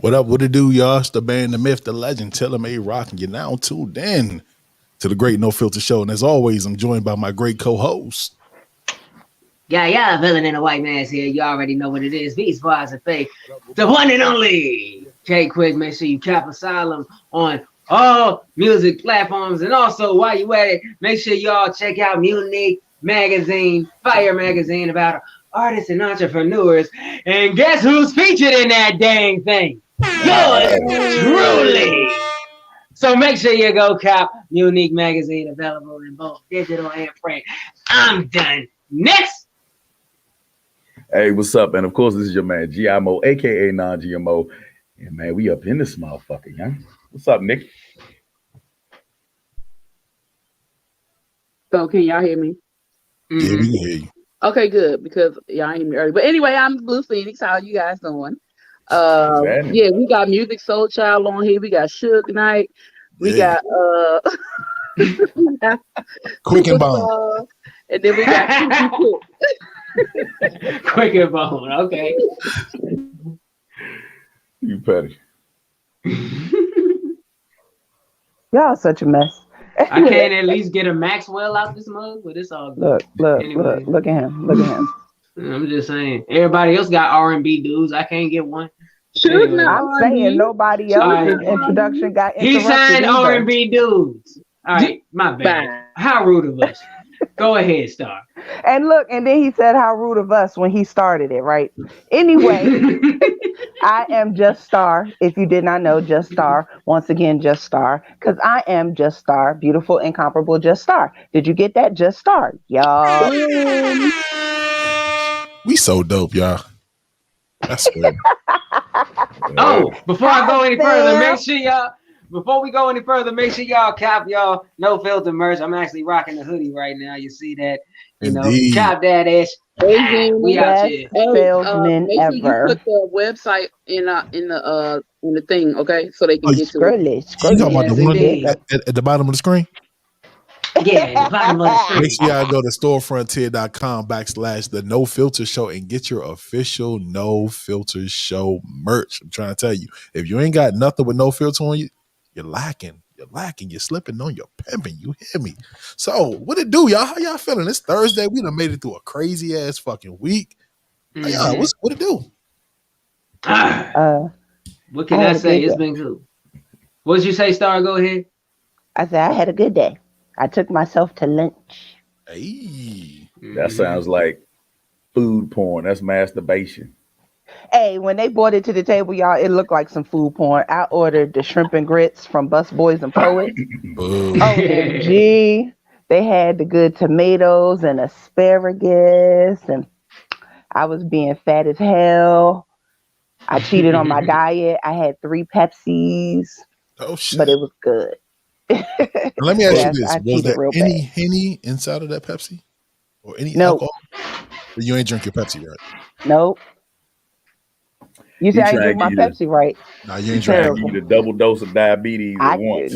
What up? What it do, y'all? It's the band, the myth, the legend. Tell him A-Rock, and you're now tuned in to the Great No Filter Show. And as always, I'm joined by my great co-host. Yeah, villain in a white mask here. You already know what it is. Beats, bars, and fake. The one and only K Quick. Make sure you cap Asylum on all music platforms. And also, while you at it, make sure y'all check out Munich Magazine, Fire Magazine, about artists and entrepreneurs. And guess who's featured in that dang thing? Yours truly. So make sure you go cop Unique Magazine, available in both digital and print. I'm done. Next. Hey, what's up? And of course, this is your man GMO, aka non-GMO. And man, we up in this motherfucker, yeah. What's up, Nick? So can y'all hear me? Yeah, we can hear you. Okay, good, because y'all ain't hear me early. But anyway, I'm Blue Phoenix. How you guys doing? Yeah, we got Music Soul Child on here. We got Suge Knight. We got Quick and Bone. And then we got Quick and Bone. Okay. You petty. Y'all such a mess. I can't at least get a Maxwell out this mug, but it's all good. Look at him. I'm just saying. Everybody else got R&B dudes. I can't get one. Anyway. I'm saying nobody else's introduction got interrupted. He signed R&B dudes. All right, my bad. How rude of us. Go ahead, Star. And look, and then he said how rude of us when he started it, right? Anyway, I am Just Star. If you did not know, Just Star. Once again, Just Star. Because I am Just Star. Beautiful, incomparable, Just Star. Did you get that? Just Star. Y'all. We so dope, y'all. That's good. Oh, before I go any further, make sure y'all. Before we go any further, make sure y'all cop y'all No Filter merch. I'm actually rocking the hoodie right now. You see that? You Indeed. know, cop that ish. We out here. Salesman make sure ever. you put the website in the thing, okay? So they can get to it. You talking about the one at the bottom of the screen? Yeah, the bottom of the screen. Make sure y'all go to storefrontier.com/the No Filter Show and get your official No Filter Show merch. I'm trying to tell you, if you ain't got nothing with no filter on you, you're lacking. You're slipping on your pimping. You hear me? So what it do, y'all? How y'all feeling? It's Thursday. We done made it through a crazy ass fucking week. Mm-hmm. What it do? What can I say? It's been good. What did you say, Star? Go ahead. I said I had a good day. I took myself to lunch. Hey. That sounds like food porn. That's masturbation. Hey, when they brought it to the table, y'all, it looked like some food porn. I ordered the shrimp and grits from Bus Boys and Poets. OMG. They had the good tomatoes and asparagus, and I was being fat as hell. I cheated on my diet. I had 3 Pepsis. Oh, shit. But it was good. Let me ask you this. Was there any Henny inside of that Pepsi? Or any alcohol? But you ain't drink your Pepsi, right? Nope. You said I didn't drink my Pepsi, right? No, you ain't trying to give you the double dose of diabetes at once.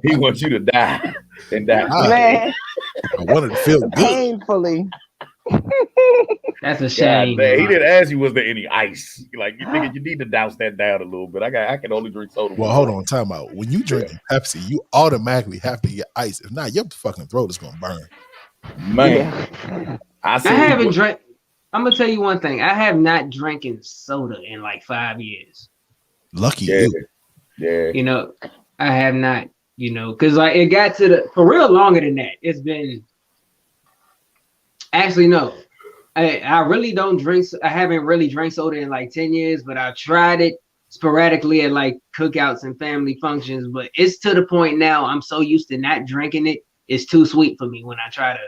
He wants you to die and die. Man. I wanted to feel good. Painfully. That's a shame. God, he didn't ask you, was there any ice? Like, you think you need to douse that down a little bit. I can only drink soda. Well, hold on, time out. When you drink Pepsi, you automatically have to get ice. If not, your fucking throat is gonna burn. Man. Yeah. I haven't drank. I'm gonna tell you one thing. I have not drinking soda in like 5 years. Lucky you. Yeah. You know, I have not. You know, because like it got to for real longer than that. It's been. Actually, no. I really don't drink. I haven't really drank soda in like 10 years, but I tried it sporadically at like cookouts and family functions. But it's to the point now. I'm so used to not drinking it. It's too sweet for me when I try to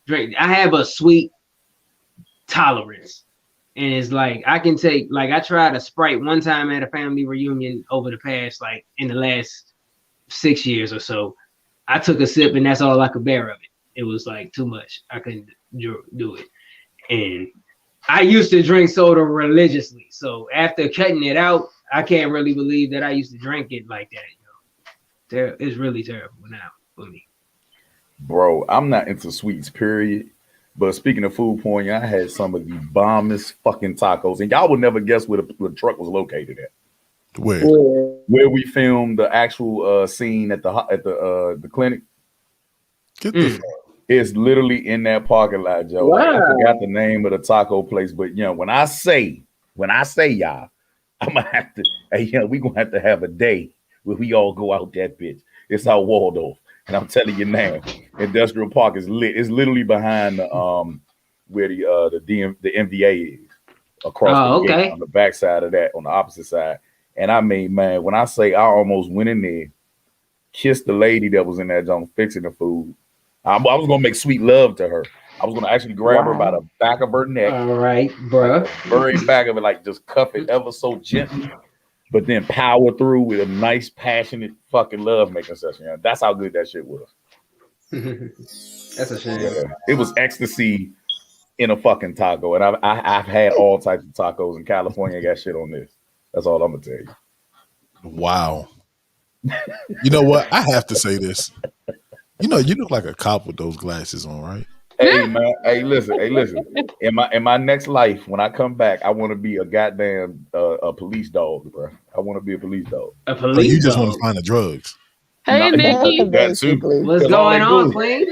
drink. I have a sweet tolerance, and it's like I can take. Like I tried a Sprite one time at a family reunion over the past like in the last 6 years or so. I took a sip, and that's all I could bear of it. It was like too much. I couldn't do it. And I used to drink soda religiously. So after cutting it out, I can't really believe that I used to drink it like that. It's really terrible now for me. Bro, I'm not into sweets, period. But speaking of food poisoning, I had some of the bombest fucking tacos, and y'all would never guess where the truck was located at. Where we filmed the actual scene at the clinic. Get the fuck. It's literally in that parking lot, Joe. Wow. Like, I forgot the name of the taco place, but you know, when I say y'all, I'm gonna have to. Hey, we gonna have a day where we all go out that bitch. It's our Waldorf, and I'm telling you now, Industrial Park is lit. It's literally behind the where the MVA is across the gate on the back side of that, on the opposite side. And I mean, man, when I say I almost went in there, kissed the lady that was in that joint fixing the food. I was gonna make sweet love to her. I was gonna actually grab her by the back of her neck. All right, bro. Like, very back of it, like just cuff it ever so gently, but then power through with a nice, passionate fucking love making session. Yeah, that's how good that shit was. That's a shame. Yeah, it was ecstasy in a fucking taco, and I've had all types of tacos in California. Got shit on this. That's all I'm gonna tell you. Wow. You know what? I have to say this. You know, you look like a cop with those glasses on, right? Hey man, hey listen. In my next life, when I come back, I want to be a goddamn a police dog, bro. I want to be a police dog. A police you just dog. want to find the drugs. Hey, Nikki. That too. What's going on, Queen?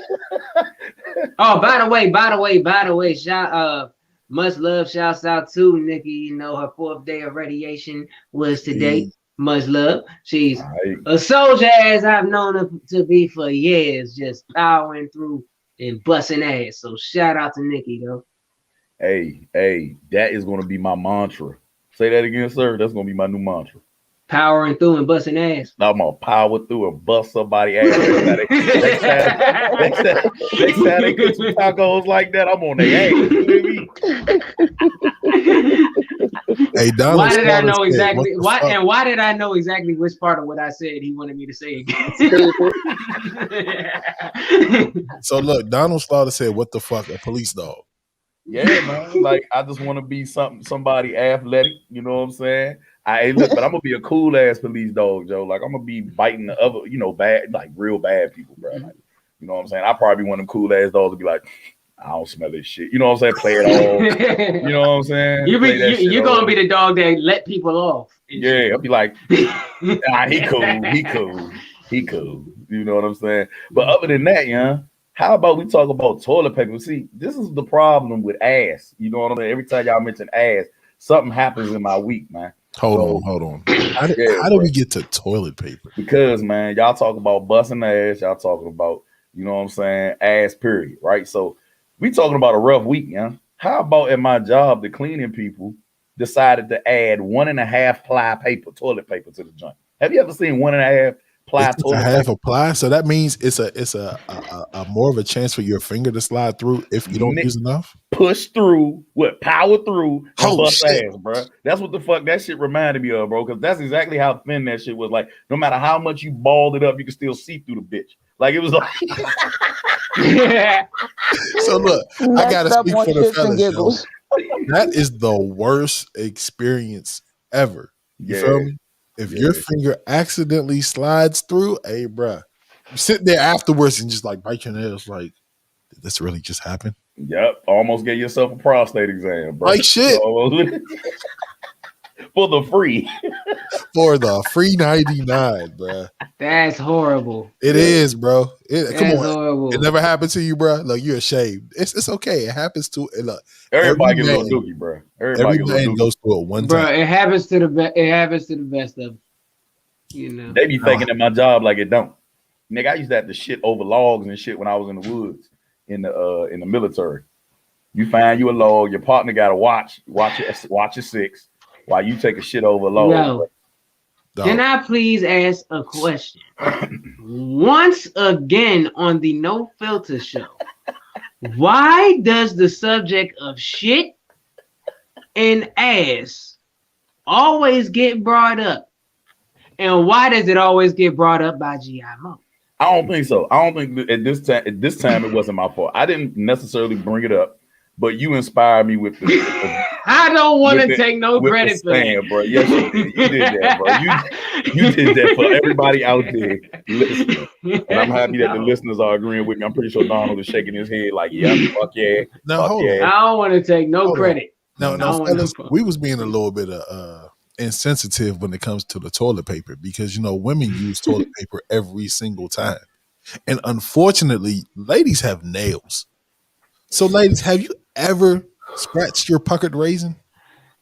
Oh, by the way, shout much love, shouts out to Nikki. You know, her 4th day of radiation was today. Much love. She's a soldier as I've known her to be for years, just powering through and busting ass. So shout out to Nikki, though. Hey, that is going to be my mantra. Say that again, sir. That's going to be my new mantra. Powering through and busting ass. I'm going to power through and bust somebody's ass. Next time they get some tacos like that, I'm on their ass. Hey, Donald, why did I know exactly? Why did I know exactly which part of what I said he wanted me to say again? So look, Donald Slaughter said, "What the fuck, a police dog?" Yeah, man. Like I just want to be somebody athletic. You know what I'm saying? Look, but I'm gonna be a cool ass police dog, Joe. Like I'm gonna be biting the other, bad, like real bad people, bro. Like, you know what I'm saying? I probably be one of them cool ass dogs to be like, I don't smell this shit. You know what I'm saying? Play it all. You know what I'm saying? You're gonna be the dog that let people off. Yeah, I'll be like, he cool. You know what I'm saying? But other than that, how about we talk about toilet paper? See, this is the problem with ass. You know what I mean? Every time y'all mention ass, something happens in my week, man. Hold on. How do we get to toilet paper? Because, man, y'all talk about busting ass. Y'all talking about, you know what I'm saying, ass period, right? So we talking about a rough week, How about at my job, the cleaning people decided to add 1.5 ply toilet paper to the joint? Have you ever seen 1.5 ply toilet paper? Half a ply, so that means it's a more of a chance for your finger to slide through if you don't use enough. Push through, power through, and bust ass, bro. That's what the fuck that shit reminded me of, bro. Because that's exactly how thin that shit was. Like, no matter how much you balled it up, you could still see through the bitch. Like it was like. So look, I gotta speak for the fellas. That is the worst experience ever. You feel me? If your finger accidentally slides through, hey, bruh, you sit there afterwards and just like bite your nails. Like, did this really just happen? Yep, almost get yourself a prostate exam, bro. Like shit. For the free. For the free 99, bro. That's horrible. It is, bro. Come on. Horrible. It never happened to you, bro. Look, you're ashamed. It's okay. It happens to look. Everybody gets a little dookie, bro. Every man goes through it one time. Bro, it happens to the best. It happens to the best of them. You know. They be thinking at my job like it don't. Nigga, I used to have to shit over logs and shit when I was in the woods in the military. You find you a log, your partner gotta watch your six while you take a shit over a log. Yo, can I please ask a question? Once again on the No Filter Show, why does the subject of shit and ass always get brought up? And why does it always get brought up by GIMO? I don't think so. I don't think at this time it wasn't my fault. I didn't necessarily bring it up, but you inspired me with the I don't want to take no credit for that, bro. Yes, you did that, bro. You did that for everybody out there listening. And I'm happy that the listeners are agreeing with me. I'm pretty sure Donald is shaking his head like, yeah, fuck yeah. Now, fuck hold yeah. on. I don't want to take no credit. No, fellas, we was being a little bit insensitive when it comes to the toilet paper because, you know, women use toilet paper every single time. And unfortunately, ladies have nails. So, ladies, have you ever scratched your puckered raisin?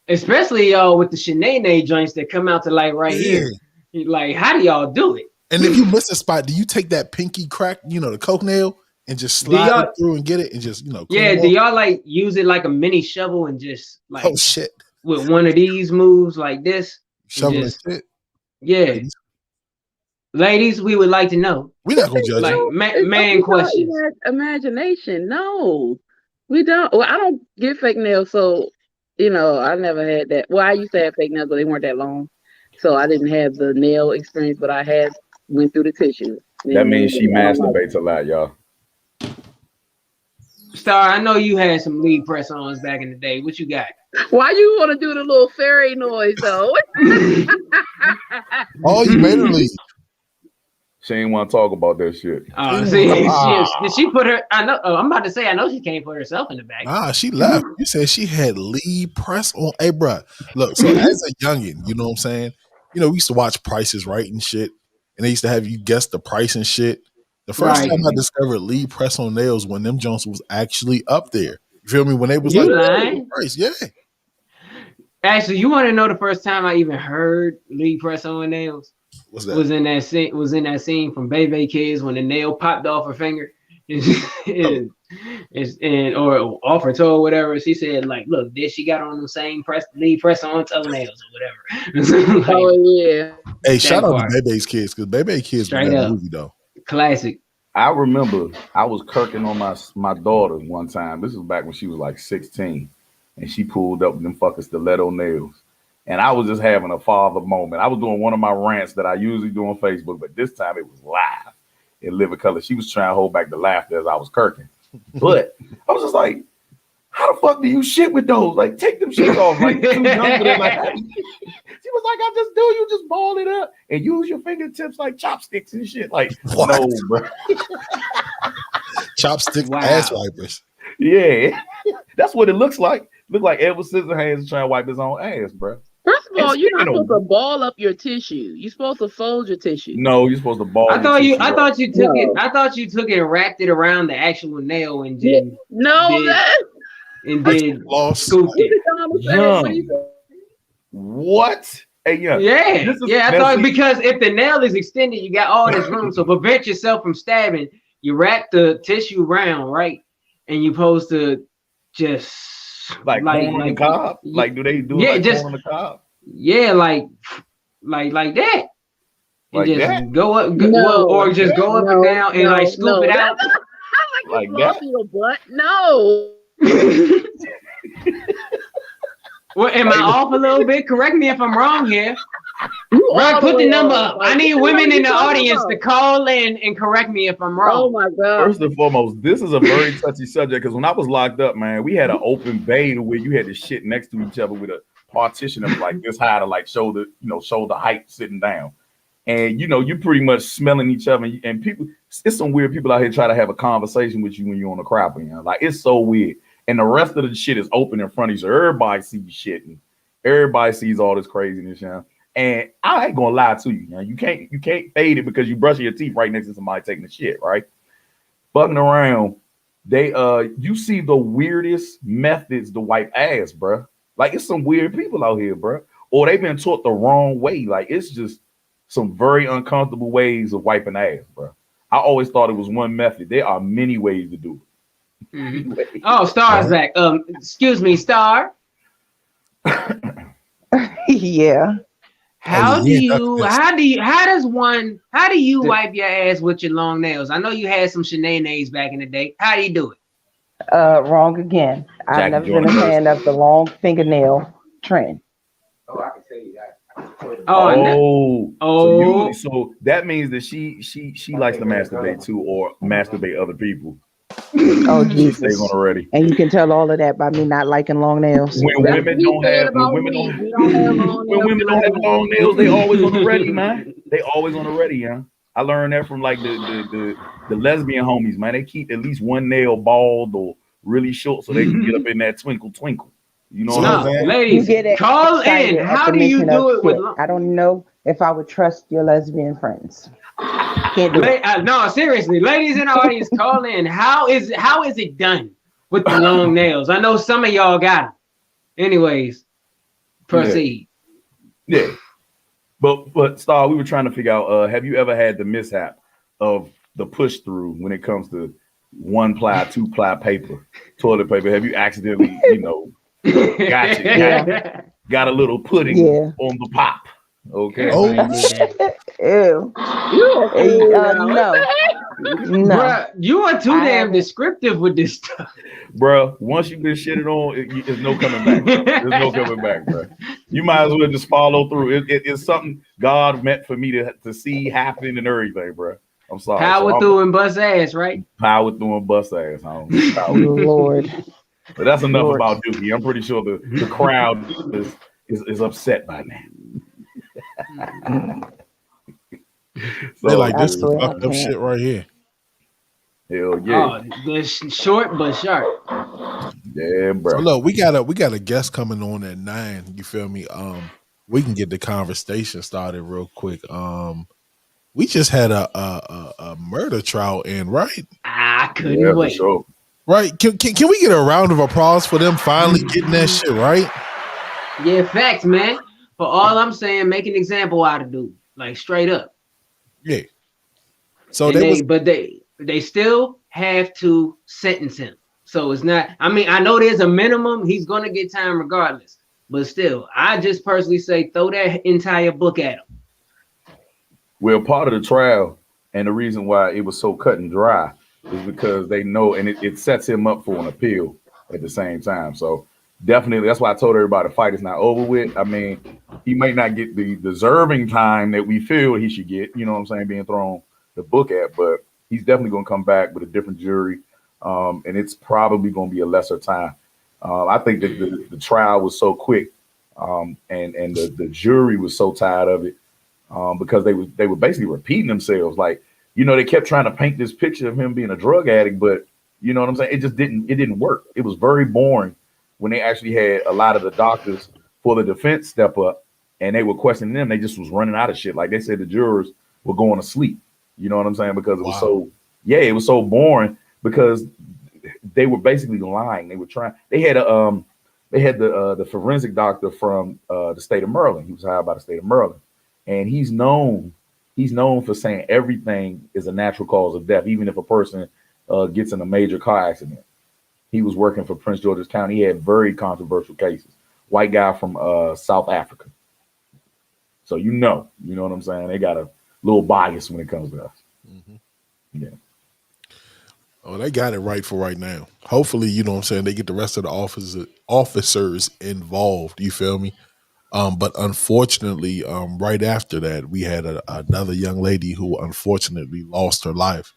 Especially y'all with the Shanae joints that come out to like right here. Like, how do y'all do it? And if you miss a spot, do you take that pinky crack, you know, the coke nail, and just slide it through and get it and just, you know, yeah, do y'all like use it like a mini shovel and just like, oh shit, with one of these moves like this? Shovel and shit? Yeah. Ladies, we would like to know. We're not gonna judge you. Like man questions. Imagination. No, we don't. Well, I don't get fake nails, so you know, I never had that. Well, I used to have fake nails, but they weren't that long, so I didn't have the nail experience. But I went through the tissue. That means she masturbates a lot, y'all. Star, I know you had some lead press-ons back in the day. What you got? Why you want to do the little fairy noise though? Oh, you made her leave. She ain't want to talk about that shit. Did she put her? I know. I'm about to say. I know she can't put herself in the back. Nah, she left. You said she had lead press on. Hey, bro, look. So as a youngin, you know what I'm saying? You know, we used to watch Prices Right and shit, and they used to have you guess the price and shit. The first time I discovered lead press on nails when them Jones was actually up there. You feel me? When they was price, yeah. Actually, you want to know the first time I even heard lead press on nails? What's that? Was in that scene from Baby Kids when the nail popped off her finger and or off her toe or whatever. She said, like, look, this she got on the same lead press on toenails or whatever. Like, oh yeah. Hey, shout out to Baby's Kids because Baby Kids was that movie though. Classic. I remember I was kirking on my daughter one time. This was back when she was like 16, and she pulled up with them fucking stiletto nails. And I was just having a father moment. I was doing one of my rants that I usually do on Facebook, but this time it was live in living color. She was trying to hold back the laughter as I was kirking. But I was just like, how the fuck do you shit with those? Like, take them shit off. Like, too young for them. Like, she was like, I just do. You just ball it up and use your fingertips like chopsticks and shit. Like, what? No, bro. Chopstick ass wipers. Yeah. That's what it looks like. Look like Edward Scissorhands trying to wipe his own ass, bro. First of all, you're not supposed to ball up your tissue. You're supposed to fold your tissue. No, you're supposed to ball. I thought you took it. I thought you took it and wrapped it around the actual nail and then scooped it. What? Hey, I thought because if the nail is extended, you got all this room. So prevent yourself from stabbing. You wrap the tissue around, right? And you're supposed to just like corn on the cob. Like, do they do it corn on the cob? Yeah, like that. And like just that? Go up, or just go up and down and like scoop it out. Like that? Your butt? No. Well, am I off a little bit? Correct me if I'm wrong here. Right, put the number up. I need women in the audience to call in and correct me if I'm wrong. Oh my God. First and foremost, this is a very touchy subject because when I was locked up, man, we had an open bay where you had to shit next to each other with a partition of like this high to like shoulder height sitting down. And you're pretty much smelling each other, and people, it's some weird people out here try to have a conversation with you when you're on the crap, like it's so weird. And the rest of the shit is open in front of you, so everybody sees shit and everybody sees all this craziness, And I ain't gonna lie to you, you can't fade it because you brushing your teeth right next to somebody taking the shit, right? Bugging around, you see the weirdest methods to wipe ass, bro. Like it's some weird people out here, bro, or they've been taught the wrong way. Like it's just some very uncomfortable ways of wiping ass, bro. I always thought it was one method. There are many ways to do it. Mm-hmm. Oh, Star's back. Excuse me, Star. Yeah. How do you wipe your ass with your long nails? I know you had some Shanae back in the day. How do you do it? Wrong again. I've never been a fan of the long fingernail trend. Oh, I can tell you that. So that means that she likes to masturbate too, or masturbate other people. Oh She stay on Jesus! the ready. And you can tell all of that by me not liking long nails. When That's what women he don't said have, about me. We don't have long when nails. women don't have long nails, they always on the ready, man. They always on the ready, yeah. I learned that from like the lesbian homies, man. They keep at least one nail bald or really short so they can get up in that twinkle twinkle. You know So what I'm No, saying? You ladies, get call in. excited at How the do you mention of do it with shit. I don't know if I would trust your lesbian friends. Can't do it. no, seriously, ladies in the audience, call in. How is it done with the long nails? I know some of y'all got them. Anyways, Yeah, proceed. yeah. But Star, we were trying to figure out, have you ever had the mishap of the push through when it comes to 1 ply, 2 ply paper, toilet paper? Have you accidentally, Yeah. got a little pudding Yeah. on the pop? Okay. Everybody oh did that. Ew. You a fool now. What No. the No. Bruh, you are too I damn haven't. descriptive with this stuff. Bro, once you've been shitted on, there's no coming back. There's no coming back, bro. You might as well just follow through. It's something God meant for me to see happening and everything, bro. I'm sorry. So Power I'm through and bust ass, right? power through and bust ass. Lord. But that's enough Lord. about Dookie. I'm pretty sure the crowd is upset by now. they So like I this is swear I fucked up can't. shit right here. hell yeah. Oh, they're short but sharp. Yeah, So bro. look, we got a guest coming on at 9. You feel me? We can get the conversation started real quick. We just had a murder trial in, right? I Yeah, couldn't for wait. sure. Right? Can we get a round of applause for them finally getting that shit right? Yeah, facts, man. For all I'm saying, make an example out of dude, like straight up. Yeah. So And they was they still have to sentence him. So it's not. I mean, I know there's a minimum. He's gonna get time regardless. But still, I just personally say throw that entire book at him. Well, part of the trial and the reason why it was so cut and dry is because they know, and it sets him up for an appeal at the same time. So definitely, that's why I told everybody the fight is not over with. I mean, he may not get the deserving time that we feel he should get, you know what I'm saying, being thrown the book at, but he's definitely going to come back with a different jury, and it's probably going to be a lesser time. I think that the trial was so quick, and the jury was so tired of it, because they were basically repeating themselves. Like, they kept trying to paint this picture of him being a drug addict, but you know what I'm saying? It didn't work. It was very boring when they actually had a lot of the doctors for the defense step up and they were questioning them. They just was running out of shit. Like they said, the jurors were going to sleep. You know what I'm saying? Because it was it was so boring because they were basically lying. They were trying. They had the forensic doctor from the state of Maryland. He was hired by the state of Maryland, and he's known for saying everything is a natural cause of death, even if a person gets in a major car accident. He was working for Prince George's County. He had very controversial cases. White guy from South Africa. So you know what I'm saying? They got a little bias when it comes to us. Mhm. Yeah. Oh, they got it right for right now. Hopefully, you know what I'm saying, they get the rest of the officers involved. You feel me? But unfortunately, right after that, we had another young lady who unfortunately lost her life.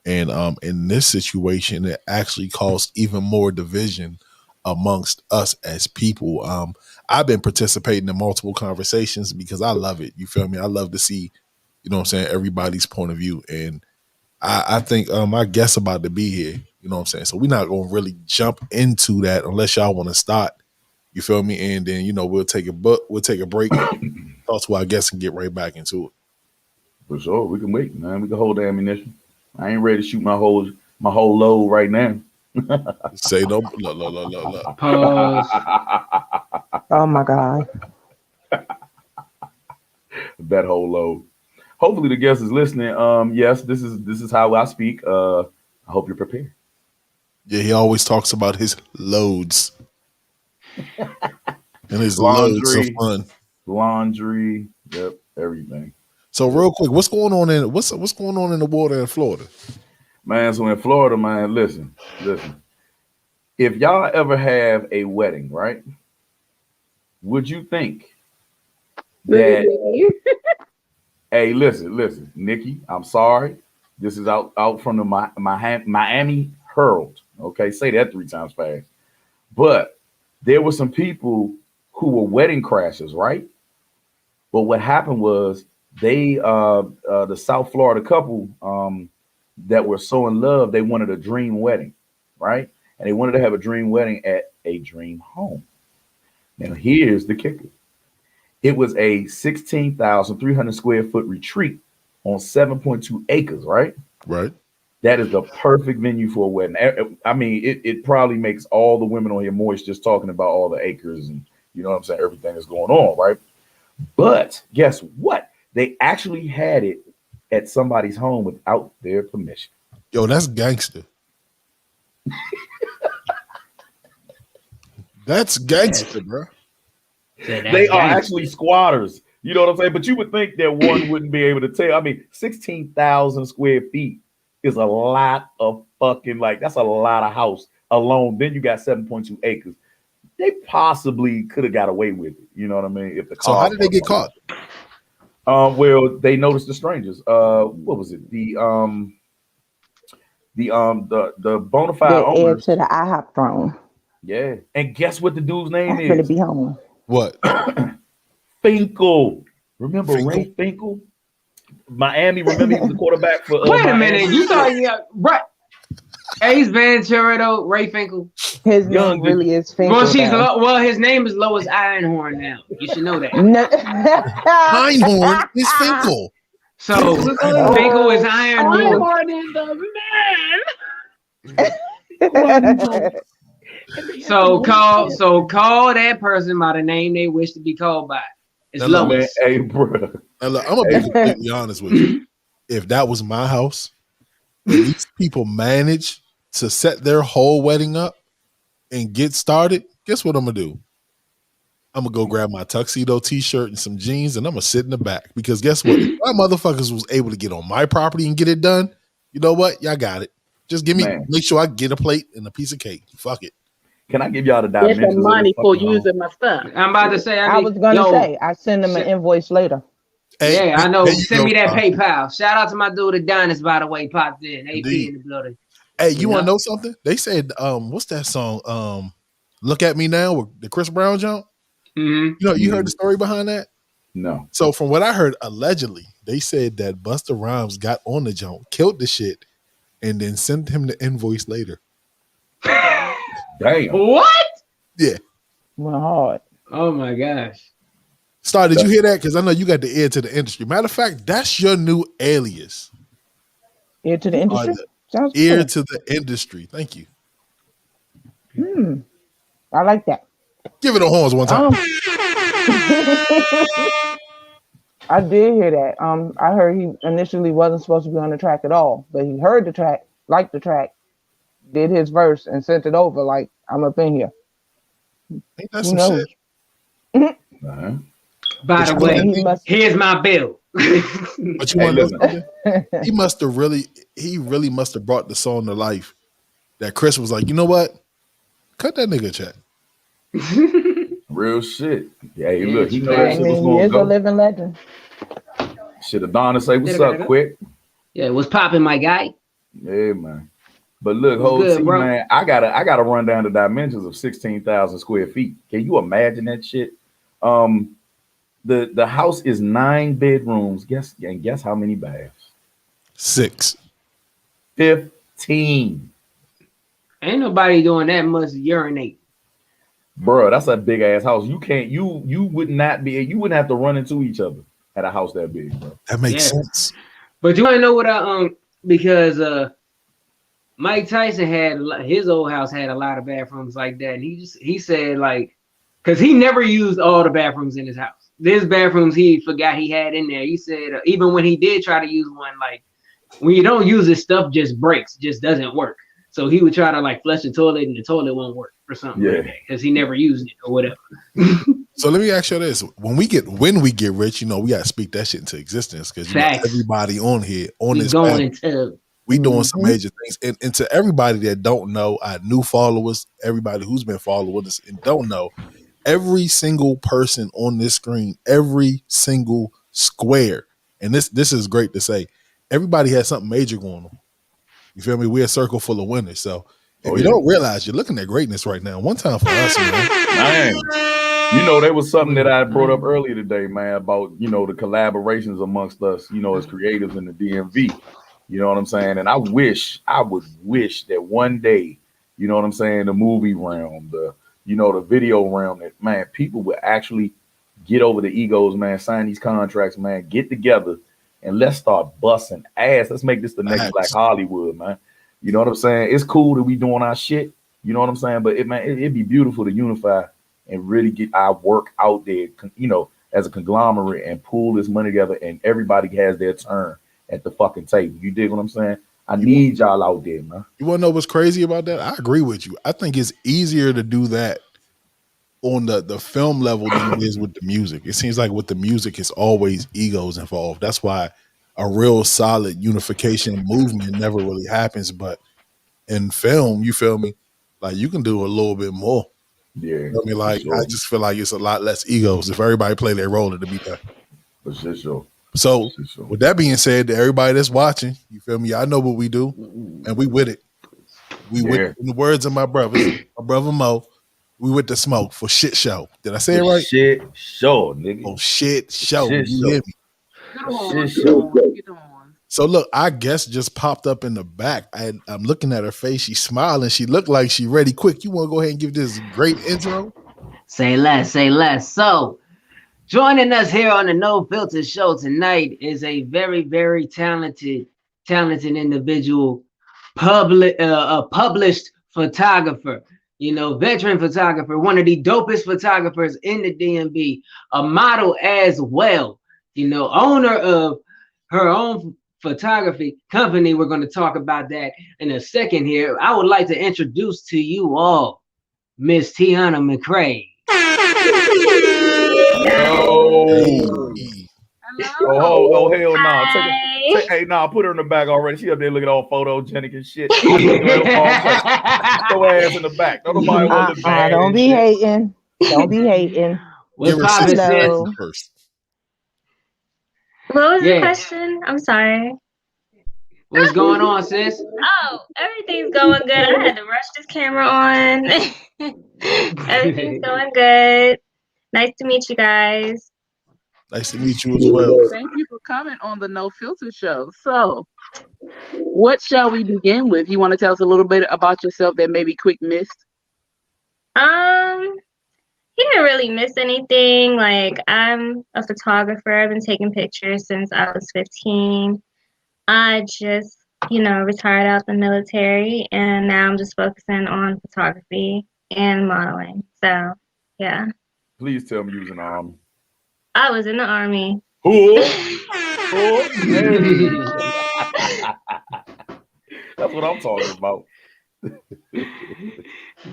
And in this situation, it actually caused even more division amongst us as people. I've been participating in multiple conversations because I love it. You feel me? I love to see, you know what I'm saying, everybody's point of view. And I think our guest's about to be here. You know what I'm saying? So we're not going to really jump into that unless y'all want to start. You feel me? And then, we'll take a break and talk to our guests and get right back into it. For sure. We can wait, man. We can hold the ammunition. I ain't ready to shoot my whole load right now. Say no. Look. Pause. Oh my God. That whole load. Hopefully the guest is listening. Yes, this is how I speak. I hope you're prepared. Yeah, he always talks about his loads and his loads of fun. Laundry, yep, everything. So real quick, what's going on in the water in Florida? Man, so in Florida, man, listen. If y'all ever have a wedding, right? Would you think that? Hey, listen, Nikki. I'm sorry. This is out from the Miami curled. Okay, say that 3 times fast. But there were some people who were wedding crashers, right? But what happened was the South Florida couple that were so in love, they wanted a dream wedding, right? And they wanted to have a dream wedding at a dream home. Now, here's the kicker. It was a 16,300 square foot retreat on 7.2 acres, right? Right. That is the perfect venue for a wedding. I mean, it probably makes all the women on here moist just talking about all the acres and, you know what I'm saying, everything that's going on, right? But guess what? They actually had it at somebody's home without their permission. Yo, that's gangster. That's gangster, bro. They are actually squatters. You know what I'm saying? But you would think that one wouldn't be able to tell. I mean, 16,000 square feet is a lot of fucking, like, that's a lot of house alone. Then you got 7.2 acres. They possibly could have got away with it. You know what I mean? If the So how did they get caught? Well, they noticed the strangers. What was it? The bona fide The heir owners. to the IHOP throne. Yeah. And guess what the dude's name I'm gonna is? be home. What? Finkel. Remember Finkel? Ray Finkel? Miami, remember he was the quarterback for Wait a Miami? minute, you thought right? Ace Ventura, though, Ray Finkel. His Young name really is Finkel. Well, his name is Lois Ironhorn now. You should know that. Einhorn is Finkel. So Finkel is Ironhorn. So call that person by the name they wish to be called by. It's Now, look, Lois. Man, hey, bro. Now, look, I'm gonna be completely honest with you. If that was my house, and these people manage to set their whole wedding up and get started, guess what I'm gonna do? I'm gonna go grab my tuxedo t-shirt and some jeans, and I'm gonna sit in the back because guess what? If my motherfuckers was able to get on my property and get it done, you know what? Y'all got it. Just give me, make sure I get a plate and a piece of cake. Fuck it. Can I give y'all the Get dimensions? some money for using my stuff. I'm about to say. I was gonna say I send them an invoice later. Hey, yeah, I know. Send me that PayPal. Shout out to my dude Adonis, by the way, popped in. AP in the building. Hey, you want to know something? They said, what's that song? Look at Me Now with the Chris Brown jump. Mm-hmm. You know, you heard the story behind that? No. So from what I heard, allegedly, they said that Busta Rhymes got on the jump, killed the shit, and then sent him the invoice later. Damn. What? Yeah. Went hard. Oh my gosh. Star, did you hear that? Because I know you got the ear to the industry. Matter of fact, that's your new alias. Ear to the industry? Sounds ear good. to the industry. Thank you. I like that. Give it a horns one time. I did hear that. I heard he initially wasn't supposed to be on the track at all, but he heard the track, liked the track, did his verse, and sent it over like, I'm up in here. Ain't that Who some knows? shit? Uh-huh. By the way, here's my bill. But you want to know something? He really must have brought the song to life. That Chris was like, you know what? Cut that nigga a check. Real shit. Yeah, hey, look, he know I that shit was mean, he going is to a go. living legend. Shit, Adonis say, what's up, quick? Yeah, what's popping, my guy? Yeah, man. But look, What's whole good, team, bro? man, I gotta run down the dimensions of 16,000 square feet. Can you imagine that shit? The house is 9 bedrooms. Guess how many baths? 6. 15. Ain't nobody doing that much urinate. Bro, that's a big ass house. You wouldn't have to run into each other at a house that big, bro. That makes sense. But you want to know what because Mike Tyson had his old house had a lot of bathrooms like that, and he said like, because he never used all the bathrooms in his house. There's bathrooms he forgot he had in there. He said even when he did try to use one, like when you don't use it, stuff just breaks, just doesn't work. So he would try to like flush the toilet and the toilet won't work or something like that because he never used it or whatever. So let me ask you this: when we get rich, you know, we gotta speak that shit into existence because you know, everybody on here on this we doing some major things. And to everybody that don't know, our new followers, everybody who's been following us and don't know, every single person on this screen, every single square, and this is great to say, everybody has something major going on. You feel me? We're a circle full of winners. So if you yeah. don't realize, you're looking at greatness right now. One time for us, man. You know, there was something that I brought up earlier today, man, about, you know, the collaborations amongst us, you know, as creatives in the DMV. You know what I'm saying? And I would wish that one day, you know what I'm saying, the movie realm, the video realm, that, man, people would actually get over the egos, man, sign these contracts, man, get together and let's start busting ass. Let's make this the next Black Hollywood, man. You know what I'm saying? It's cool that we doing our shit. You know what I'm saying? But it'd be beautiful to unify and really get our work out there, you know, as a conglomerate and pool this money together, and everybody has their turn at the fucking table. You dig what I'm saying? I need y'all out there, man. You want to know what's crazy about that? I agree with you. I think it's easier to do that on the film level than it is with the music. It seems like with the music, it's always egos involved. That's why a real solid unification movement never really happens. But in film, you feel me? Like you can do a little bit more. Yeah. You know what I mean? Like I just feel like it's a lot less egos. If everybody play their role, it'll be better. For sure. So with that being said, to everybody that's watching, you feel me? I know what we do, and we with it. We with it. In the words of my brothers, my brother Mo, we with the smoke for shit show. Did I say it right? Shit show, nigga. Oh, shit show. Shit You show. hear me? Shit show. So look, our guest just popped up in the back. I'm looking at her face. She's smiling. She looked like she ready quick. You want to go ahead and give this great intro? Say less, say less. So joining us here on the No Filter Show tonight is a very, very talented individual, published photographer, you know, veteran photographer, one of the dopest photographers in the DMV, a model as well, you know, owner of her own photography company. We're going to talk about that in a second here. I would like to introduce to you all Miss Tionnah McRae. Oh, hell no. Nah. Hey, nah, put her in the back already. She up there looking all photogenic and shit. Put your ass in the back. Don't nobody want to bad. Don't be hating. Don't be hating. What's poppin', sis? First. What was the question? I'm sorry. What's going on, sis? Oh, everything's going good. I had to rush this camera on. Everything's going good. Nice to meet you guys. Nice to meet you as well. Thank you for coming on the No Filter Show. So, what shall we begin with? You want to tell us a little bit about yourself that maybe Quick missed? He didn't really miss anything. Like, I'm a photographer. I've been taking pictures since I was 15. I just, retired out the military, and now I'm just focusing on photography and modeling. So, yeah. Please tell me you was in the Army. I was in the Army. That's what I'm talking about.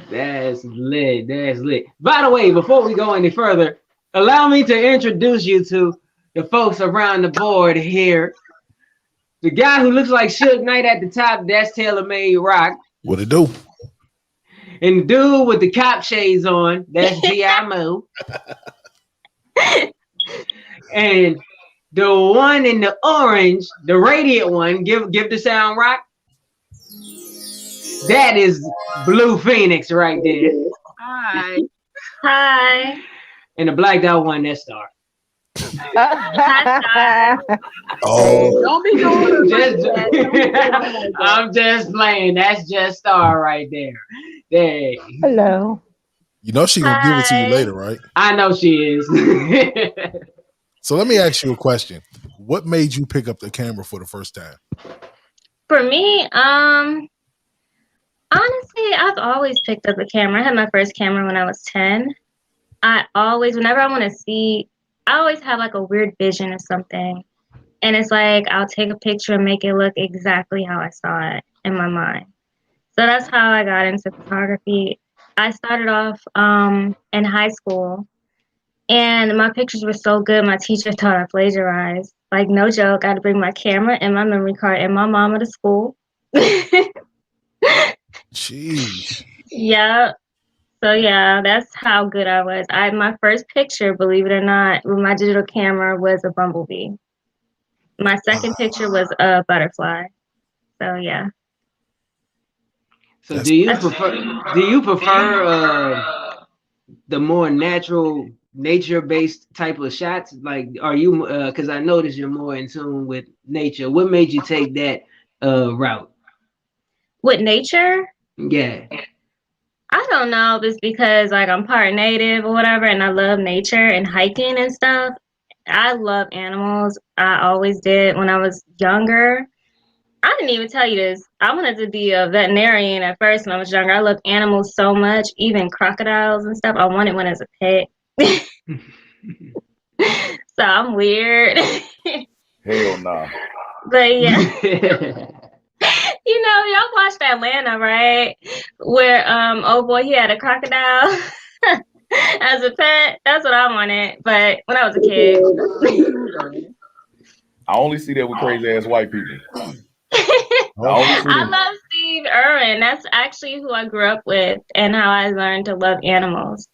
That's lit. That's lit. By the way, before we go any further, allow me to introduce you to the folks around the board here. The guy who looks like Suge Knight at the top, that's Taylor Made Rock. What it do? And the dude with the cop shades on, that's G.I. Moo. And the one in the orange, the radiant one, give the sound rock. That is Blue Phoenix right there. Hi. Hi. And the blacked out one, that's Star. Oh, don't be doing it. I'm just playing. That's just Star right there. There. Hello. You know she gonna give it to you later, right? I know she is. So let me ask you a question. What made you pick up the camera for the first time? For me, honestly, I've always picked up a camera. I had my first camera when I was 10. Whenever I want to see, I always have like a weird vision of something. And it's like, I'll take a picture and make it look exactly how I saw it in my mind. So that's how I got into photography. I started off in high school, and my pictures were so good, my teacher thought I plagiarized. Like, no joke, I had to bring my camera and my memory card and my mama to school. Jeez. Yeah. So, yeah, that's how good I was. My first picture, believe it or not, with my digital camera was a bumblebee. My second picture was a butterfly. So, yeah. So That's do you prefer the more natural nature based type of shots? Like are you because I noticed you're more in tune with nature. What made you take that route? With nature, Yeah. I don't know if it's because like I'm part native or whatever, and I love nature and hiking and stuff. I love animals. I always did when I was younger. I didn't even tell you this. I wanted to be a veterinarian at first when I was younger. I love animals so much, even crocodiles and stuff. I wanted one as a pet. So I'm weird. Hell nah. But yeah, y'all watched Atlanta, right? Where oh boy, he had a crocodile as a pet. That's what I wanted. But when I was a kid. I only see that with crazy ass white people. I only see I them. love Steve Irwin. That's actually who I grew up with and how I learned to love animals.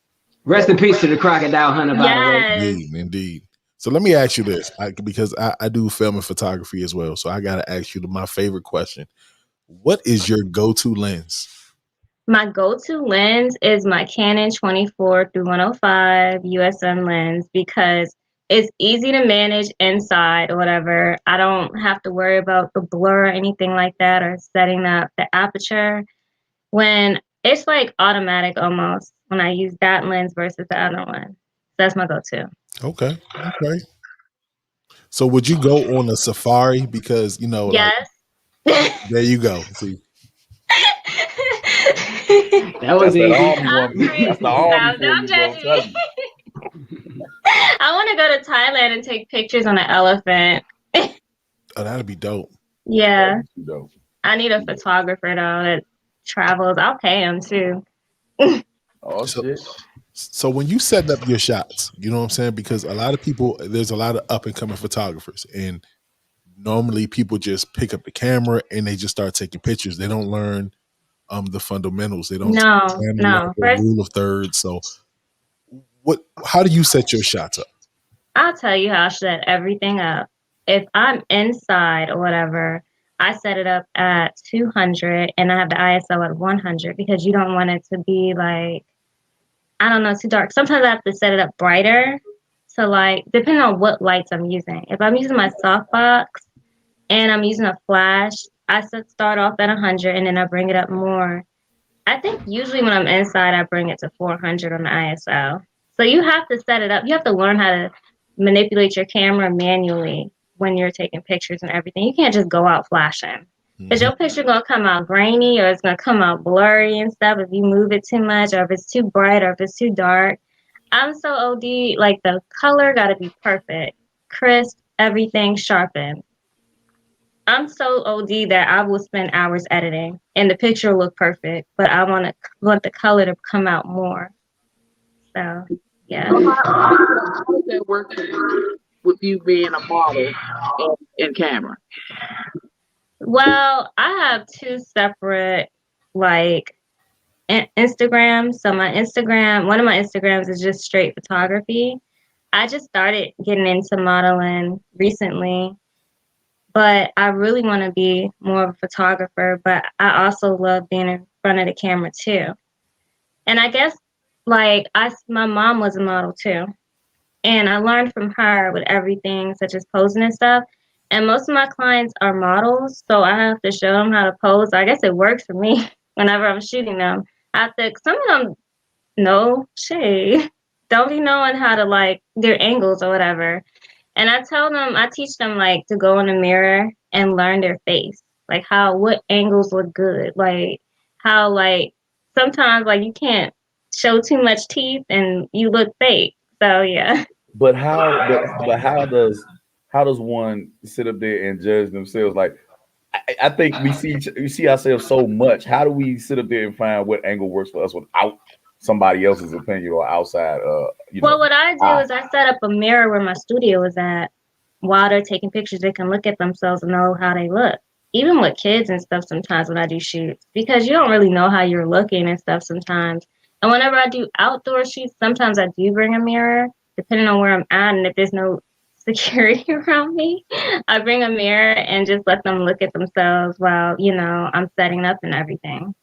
Rest in peace to the crocodile hunter, by the way. Yes. indeed. So let me ask you this, because I do film and photography as well. So I got to ask you my favorite question. What is your go-to lens? My go-to lens is my Canon 24 through 105 USM lens because it's easy to manage inside or whatever. I don't have to worry about the blur or anything like that or setting up the aperture. When it's like automatic almost when I use that lens versus the other one. That's my go-to. Okay. So would you go on a safari? Because, like, Yes. there you go. See, That was That's that easy. army woman. That's the army for Don't you, bro. judge me. I want to go to Thailand and take pictures on an elephant. oh, that'd be dope. Yeah. You know. I need a photographer though that travels. I'll pay him too. Oh So, shit. so when you set up your shots, you know what I'm saying? Because a lot of people, there's a lot of up and coming photographers, and normally people just pick up the camera and they just start taking pictures. They don't learn the fundamentals. They don't No. learn the First, rule of thirds. So how do you set your shots up? I'll tell you how I set everything up. If I'm inside or whatever, I set it up at 200 and I have the ISO at 100 because you don't want it to be like, I don't know, too dark. Sometimes I have to set it up brighter to like, depending on what lights I'm using. If I'm using my softbox and I'm using a flash, I start off at 100 and then I bring it up more. I think usually when I'm inside, I bring it to 400 on the ISO. So you have to set it up. You have to learn how to manipulate your camera manually when you're taking pictures and everything. You can't just go out flashing. Because your picture going to come out grainy or it's going to come out blurry and stuff if you move it too much or if it's too bright or if it's too dark. I'm so OD, like the color got to be perfect, crisp, everything sharpened. I'm so OD that I will spend hours editing and the picture will look perfect, but I want the color to come out more. So, yeah. So how does that work with you being a model in camera? Well, I have two separate like Instagrams. So one of my Instagrams is just straight photography. I just started getting into modeling recently, but I really want to be more of a photographer, but I also love being in front of the camera too. And I guess like my mom was a model too. And I learned from her with everything such as posing and stuff. And most of my clients are models, so I have to show them how to pose. I guess it works for me whenever I'm shooting them. Some of them no shade, don't be knowing how to like their angles or whatever. And I teach them like to go in the mirror and learn their face, like what angles look good, like how like sometimes like you can't show too much teeth and you look fake. So yeah. But how does one sit up there and judge themselves? Like I think we see ourselves so much. How do we sit up there and find what angle works for us without somebody else's opinion or outside? Well, what I do is I set up a mirror where my studio is at. While they're taking pictures, they can look at themselves and know how they look. Even with kids and stuff sometimes when I do shoots, because you don't really know how you're looking and stuff sometimes. And whenever I do outdoor shoots, sometimes I do bring a mirror, depending on where I'm at. And if there's no security around me, I bring a mirror and just let them look at themselves while, I'm setting up and everything.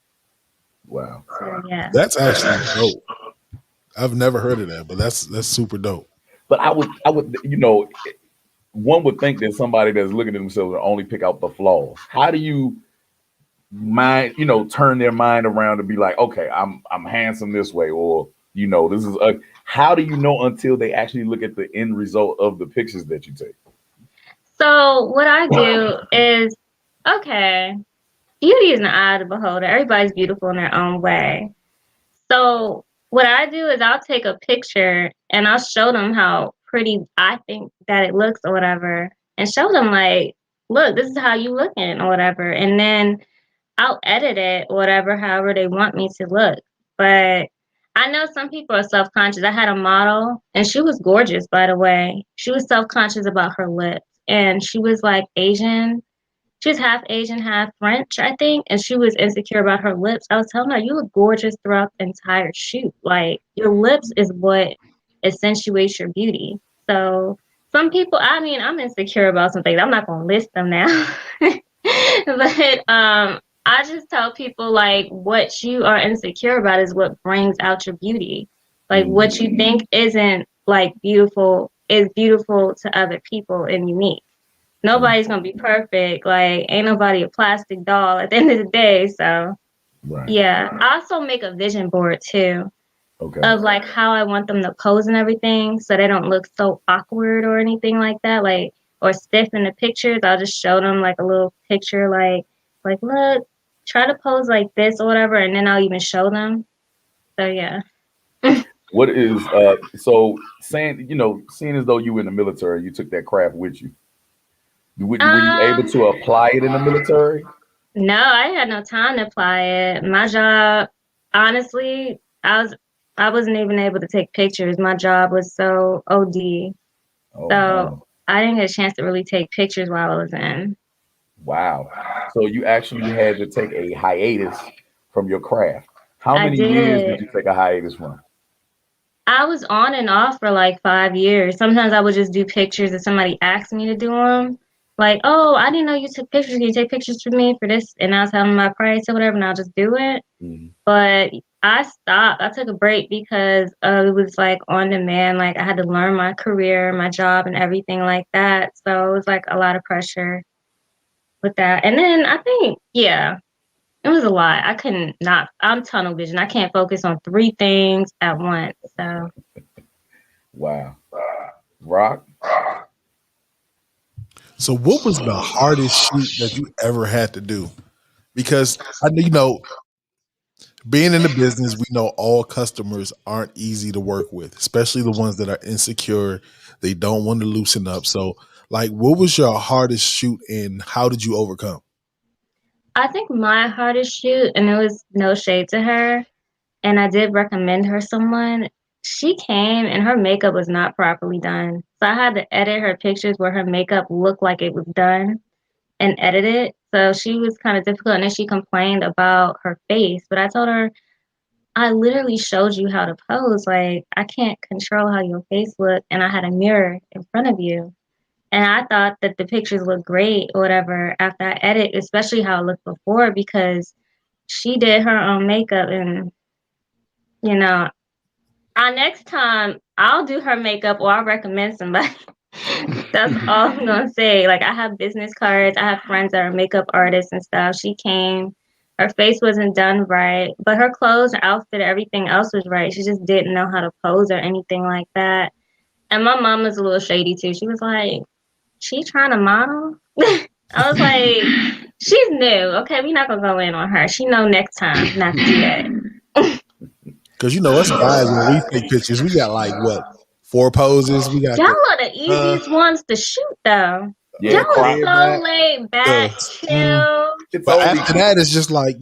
Wow. So yeah. That's actually dope. I've never heard of that, but that's super dope. But I would, one would think that somebody that's looking at themselves will only pick out the flaws. How do you turn their mind around to be like, okay, I'm handsome this way, or this is how do you know until they actually look at the end result of the pictures that you take? So what I do is, okay, beauty is in the eye of the beholder. Everybody's beautiful in their own way. So what I do is I'll take a picture and I'll show them how pretty I think that it looks or whatever, and show them like, look, this is how you looking or whatever. And then I'll edit it or whatever, however they want me to look. But I know some people are self-conscious. I had a model and she was gorgeous, by the way. She was self-conscious about her lips, and she was like Asian. She was half Asian, half French, I think, and she was insecure about her lips. I was telling her, you look gorgeous throughout the entire shoot. Like, your lips is what accentuates your beauty. So some people, I mean, I'm insecure about some things. I'm not gonna list them now. But I just tell people like what you are insecure about is what brings out your beauty. Like what you think isn't like beautiful is beautiful to other people and unique. Nobody's gonna be perfect. Like, ain't nobody a plastic doll at the end of the day. So Right. yeah. I also make a vision board too Okay. of like how I want them to pose and everything, so they don't look so awkward or anything like that, like, or stiff in the pictures. I'll just show them like a little picture, like look, try to pose like this or whatever, and then I'll even show them. So yeah. What is so saying, seeing as though you were in the military, you took that craft with you. Were you able Um, to apply it in the military? no, I had no time to apply it. My job, honestly, I wasn't even able to take pictures. My job was so OD. Oh So no. I didn't get a chance to really take pictures while I was in. Wow. So you actually had to take a hiatus from your craft. How I many years did did. you take a hiatus from? I was on and off for like 5 years. Sometimes I would just do pictures if somebody asked me to do them. Like, oh, I didn't know you took pictures. Can you take pictures for me for this? And I'll tell them my price or whatever, and I'll just do it. Mhm. But I stopped. I took a break because it was like on demand. Like I had to learn my career, my job, and everything like that. So it was like a lot of pressure with that. And then I think, yeah, it was a lot. I couldn't not. I'm tunnel vision. I can't focus on three things at once. So. Wow. Rock. So, what was the hardest shoot that you ever had to do? Because I know, being in the business, we know all customers aren't easy to work with, especially the ones that are insecure. They don't want to loosen up. So, like, what was your hardest shoot and how did you overcome? I think my hardest shoot, and it was no shade to her, and I did recommend her someone. She came and her makeup was not properly done. So I had to edit her pictures where her makeup looked like it was done and edit it. So she was kind of difficult. And then she complained about her face. But I told her, I literally showed you how to pose. Like, I can't control how your face looked. And I had a mirror in front of you. And I thought that the pictures looked great or whatever after I edit, especially how it looked before, because she did her own makeup. And, you know, next time I'll do her makeup or I'll recommend somebody. That's all I'm gonna say. Like I have business cards, I have friends that are makeup artists and stuff. She came, her face wasn't done right, but her clothes, her outfit, everything else was right. She just didn't know how to pose or anything like that. And my mom was a little shady too. She was like, she trying to model? I was like, she's new. Okay, we're not gonna go in on her. She know next time not to do that. Because us guys, when we take pictures, we got like what 4 poses. We got Y'all the are the easiest ones to shoot though. Yeah, the Y'all are crop. head so back. laid back, Mm. chill. It's But only after that, it's just like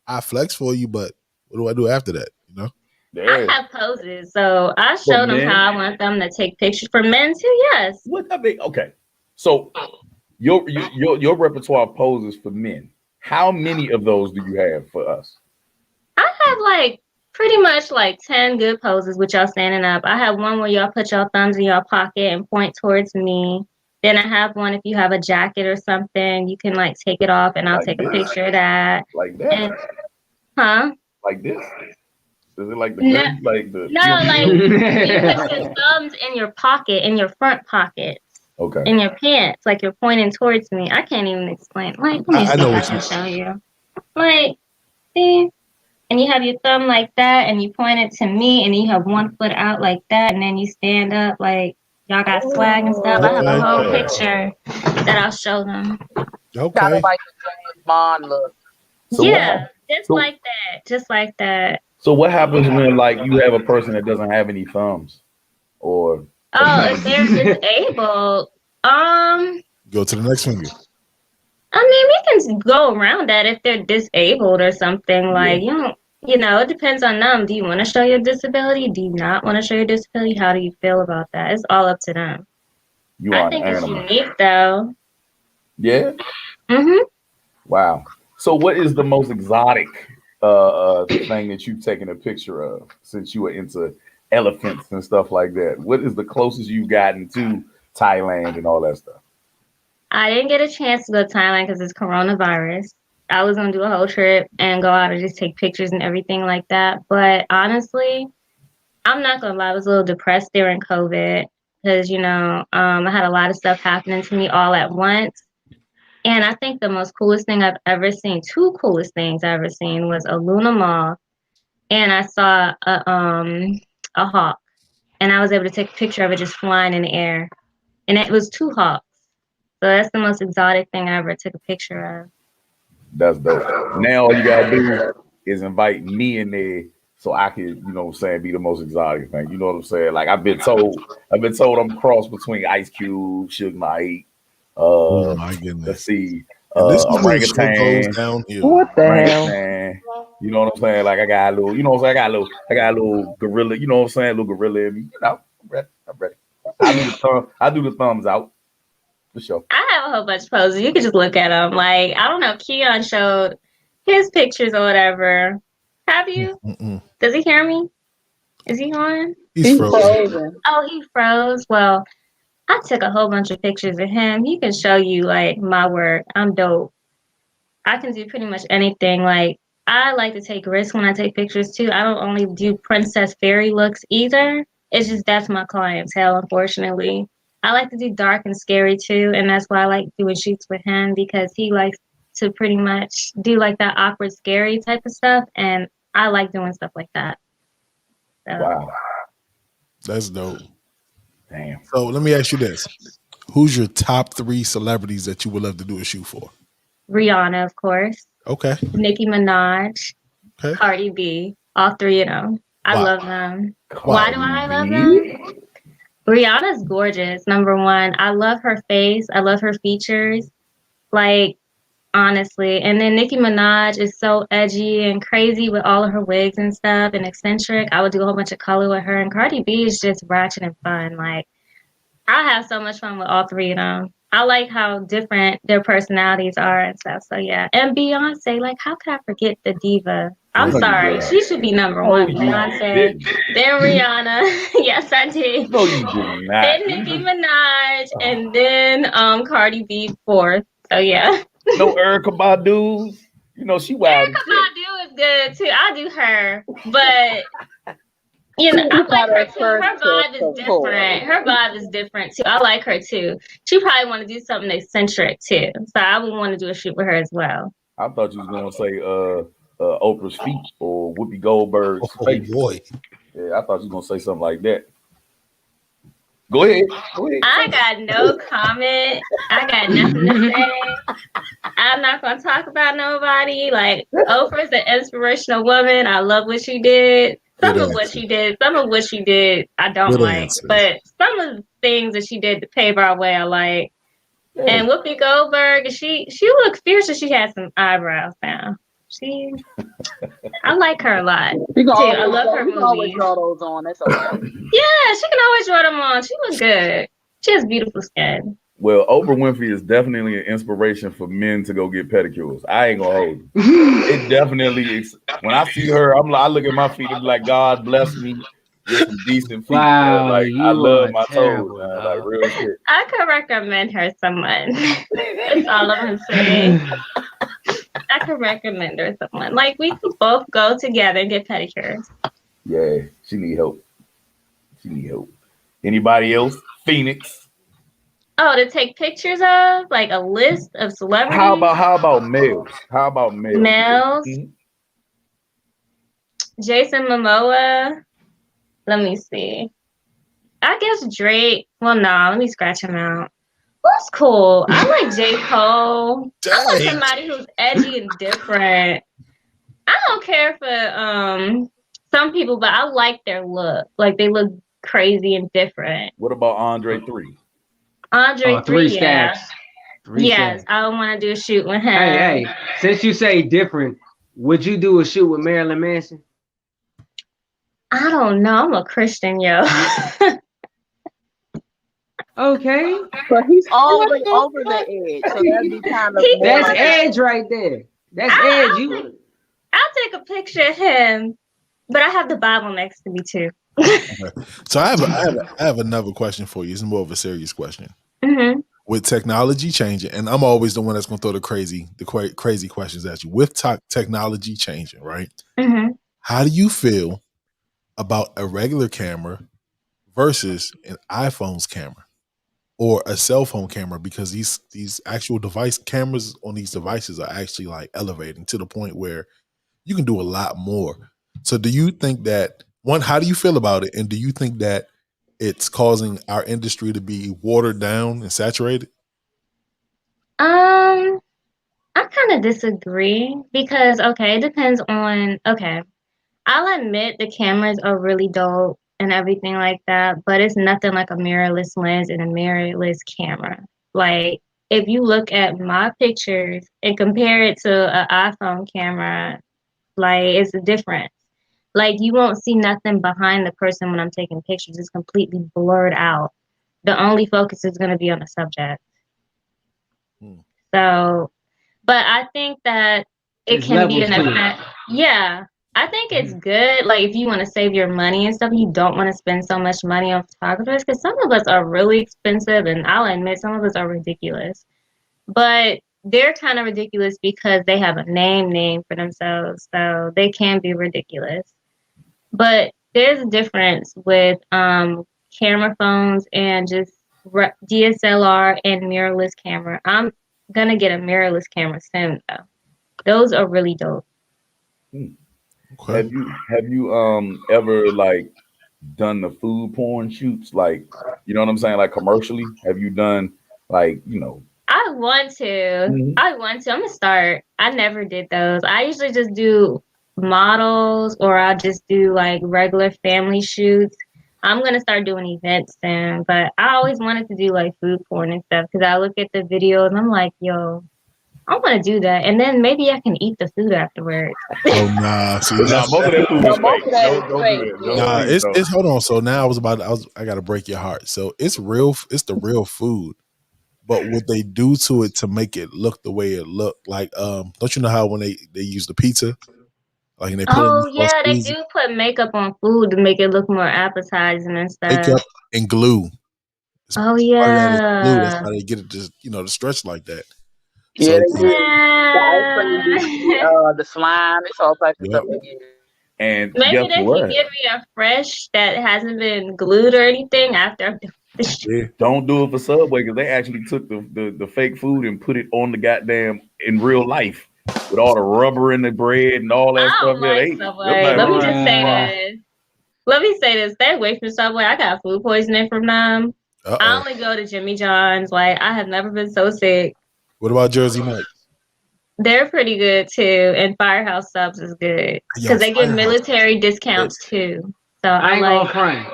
I flex for you. But what do I do after that? I there. have poses, so I For show them men, how I want them to take pictures. For men too, yes. what I mean, okay. So your repertoire of poses for men. How many of those do you have for us? I have like pretty much like 10 good poses with y'all standing up. I have one where y'all put your thumbs in your pocket and point towards me. Then I have one if you have a jacket or something, you can like take it off and I'll Like take a this? picture of that. Like that? And huh? Like this? Is it like the No, gun? Like the no, like you put your thumbs in your pocket, in your front pocket, okay. in your pants, like you're pointing towards me. I can't even explain. Like, let me I see know if I what can you. show you. Like, see? And you have your thumb like that, and you point it to me, and you have one foot out like that, and then you stand up like y'all got swag and stuff. I have a whole Okay. picture that I'll show them. Kind Okay. of like the James Bond look. So what Yeah, hap- just so like that. Just like that. so what happens when like you have a person that doesn't have any thumbs or Oh, if they're disabled, Go to the next finger. I mean, we can go around that if they're disabled or something. yeah, Like, it depends on them. Do you want to show your disability? Do you not want to show your disability? How do you feel about that? It's all up to them. you I are an think it's animal. unique, though. Yeah? Mm-hmm. Wow. So what is the most exotic thing that you've taken a picture of since you were into elephants and stuff like that? What is the closest you've gotten to Thailand and all that stuff? I didn't get a chance to go to Thailand because it's coronavirus. I was going to do a whole trip and go out and just take pictures and everything like that. But honestly, I'm not going to lie, I was a little depressed during COVID because, I had a lot of stuff happening to me all at once. And I think the most coolest thing I've ever seen, two coolest things I've ever seen was a Luna moth, and I saw a hawk, and I was able to take a picture of it just flying in the air, and it was two hawks. So that's the most exotic thing I ever took a picture of. That's dope. Now all you gotta do is invite me in there so I can, be the most exotic thing. You know what I'm saying? Like I've been told I'm a cross between Ice Cube, Suge Knight, Oh my let's goodness. see, And this is where the show goes orangutan, downhill. What the hell? orangutan. You know what I'm saying? Like I got a little, you know what I'm saying? I got a little gorilla, you know what I'm saying? A little gorilla in me. I'm ready. I do the thumbs out. For sure. I have a whole bunch of poses. You can just look at them. Like, I don't know, Keon showed his pictures or whatever. Have you? Mm-mm. Does he hear me? Is he on? He's frozen. frozen. Oh, he froze. Well, I took a whole bunch of pictures of him. He can show you like my work. I'm dope. I can do pretty much anything. Like I like to take risks when I take pictures too. I don't only do princess fairy looks either. It's just that's my clientele, unfortunately. I like to do dark and scary too, and that's why I like doing shoots with him because he likes to pretty much do like that awkward, scary type of stuff, and I like doing stuff like that. So. Wow. That's dope. Damn. So let me ask you this. Who's your top 3 celebrities that you would love to do a shoot for? Rihanna, of course. Okay. Nicki Minaj. Okay. Cardi B. All three of them. I Why? love them. Cardi Why do I love B? them? Rihanna's gorgeous, number one. I love her face. I love her features. Like, honestly. And then Nicki Minaj is so edgy and crazy with all of her wigs and stuff and eccentric. I would do a whole bunch of color with her. And Cardi B is just ratchet and fun. Like, I have so much fun with all three of them. I like how different their personalities are and stuff. So, yeah. And Beyonce, like, how could I forget the diva? I'm No, you sorry. didn't. She should be number No, one. you Beyonce. didn't. Then Rihanna. Yes, I did. No, you did not. Then Nicki Minaj. And then Cardi B fourth. So, yeah. No Erica Badu. You know, she wild. Erykah Badu is good, too. I do her. But... I like her too. Her vibe is different. Her vibe is different too. I like her too. She probably want to do something eccentric too. So I would want to do a shoot with her as well. I thought you was gonna say Oprah's feet or Whoopi Goldberg's face. Boy. Yeah, I thought you was gonna say something like that. Go ahead. I got no comment. I got nothing to say. I'm not gonna talk about nobody. Like Oprah's an inspirational woman. I love what she did. Some of what she did, I don't Good like. answer. But some of the things that she did to pave our way, I like. Yeah. And Whoopi Goldberg, she looked fierce, and she had some eyebrows now. I like her a lot. I love her movies. Always draw those on. That's okay. Yeah, she can always draw them on. She looks good. She has beautiful skin. Well, Oprah Winfrey is definitely an inspiration for men to go get pedicures. I ain't gonna hold you. It definitely is. When I see her, I look at my feet and be like, God bless me with some decent feet. Wow, Like you I love are my terrible, toes, man. dog. Like real shit. I could recommend her someone. That's all I'm saying. I could recommend her someone. Like we could both go together and get pedicures. Yeah, she need help. She need help. Anybody else? Phoenix. Oh, to take pictures of like a list of celebrities. How about males? How about males? Males. Mhm. Jason Momoa. Let me see. I guess Drake. Well, no, let me scratch him out. Who's cool? I like J. Cole. I want Dang. somebody who's edgy and different. I don't care for some people, but I like their look. Like they look crazy and different. What about Andre 3? Andre 3 3, yeah. stacks. 3 Yes, stacks. I want to do a shoot with him. Hey, since you say different, would you do a shoot with Marilyn Manson? I don't know. I'm a Christian, yo. Okay. But he's already over the edge, so that'd be kind of more That's like edge right there. That's edge. I'll take a picture of him, but I have the Bible next to me too. So I have another question for you. It's more of a serious question. Mm-hmm. With technology changing, and I'm always the one that's going to throw the crazy questions at you. With technology changing, right? Mm-hmm. How do you feel about a regular camera versus an iPhone's camera or a cell phone camera? Because these actual device cameras on these devices are actually like elevating to the point where you can do a lot more. So do you think that, one, how do you feel about it? And do you think that it's causing our industry to be watered down and saturated? I kind of disagree because it depends on I'll admit the cameras are really dope and everything like that, but it's nothing like a mirrorless lens and a mirrorless camera. Like if you look at my pictures and compare it to an iPhone camera, like it's a difference. Like you won't see nothing behind the person when I'm taking pictures. It's completely blurred out. The only focus is going to be on the subject. So, but I think that it can be an effect. Yeah, I think it's good. Like if you want to save your money and stuff, you don't want to spend so much money on photographers because some of us are really expensive, and I'll admit some of us are ridiculous. But they're kind of ridiculous because they have a name for themselves, so they can be ridiculous. But there's a difference with camera phones and just DSLR and mirrorless camera. I'm gonna get a mirrorless camera soon though. Those are really dope. Okay. Have you ever like done the food porn shoots, like, you know what I'm saying, like commercially? Have you done like, you know? I want to. Mhm. I'm gonna start. I never did those. I usually just do models or I'll just do like regular family shoots. I'm gonna start doing events soon, but I always wanted to do like food porn and stuff because I look at the videos and I'm like, yo, I want to do that, and then maybe I can eat the food afterwards. Oh nah, see, Nah, most of that food is most fake. of that Don't is do fake, that. nah, Please don't. it's hold on. So now I gotta break your heart. So it's real, it's the real food. But what they do to it to make it look the way it looked, like don't you know how when they use the pizza, like and they put it in Oh the sauce yeah, they grease, do put makeup on food to make it look more appetizing and stuff. makeup and glue. It's Oh part of that is glue. That's yeah. how they get it just to stretch like that. Yeah, So they use the ice cream, the slime, it's all types of yep. stuff they use. And Maybe guess they can what? give me a fresh that hasn't been glued or anything after I've done the shoot. Yeah. Don't do it for Subway because they actually took the fake food and put it on the goddamn in real life with all the rubber in the bread and all that I stuff. don't like Subway. Let me just say this. Let me say this. Stay away from Subway. I got food poisoning from them. I only go to Jimmy John's. Like I have never been so sick. What about Jersey Mike's? They're pretty good too, and Firehouse Subs is good because they give military discounts too. So I ain't gonna front.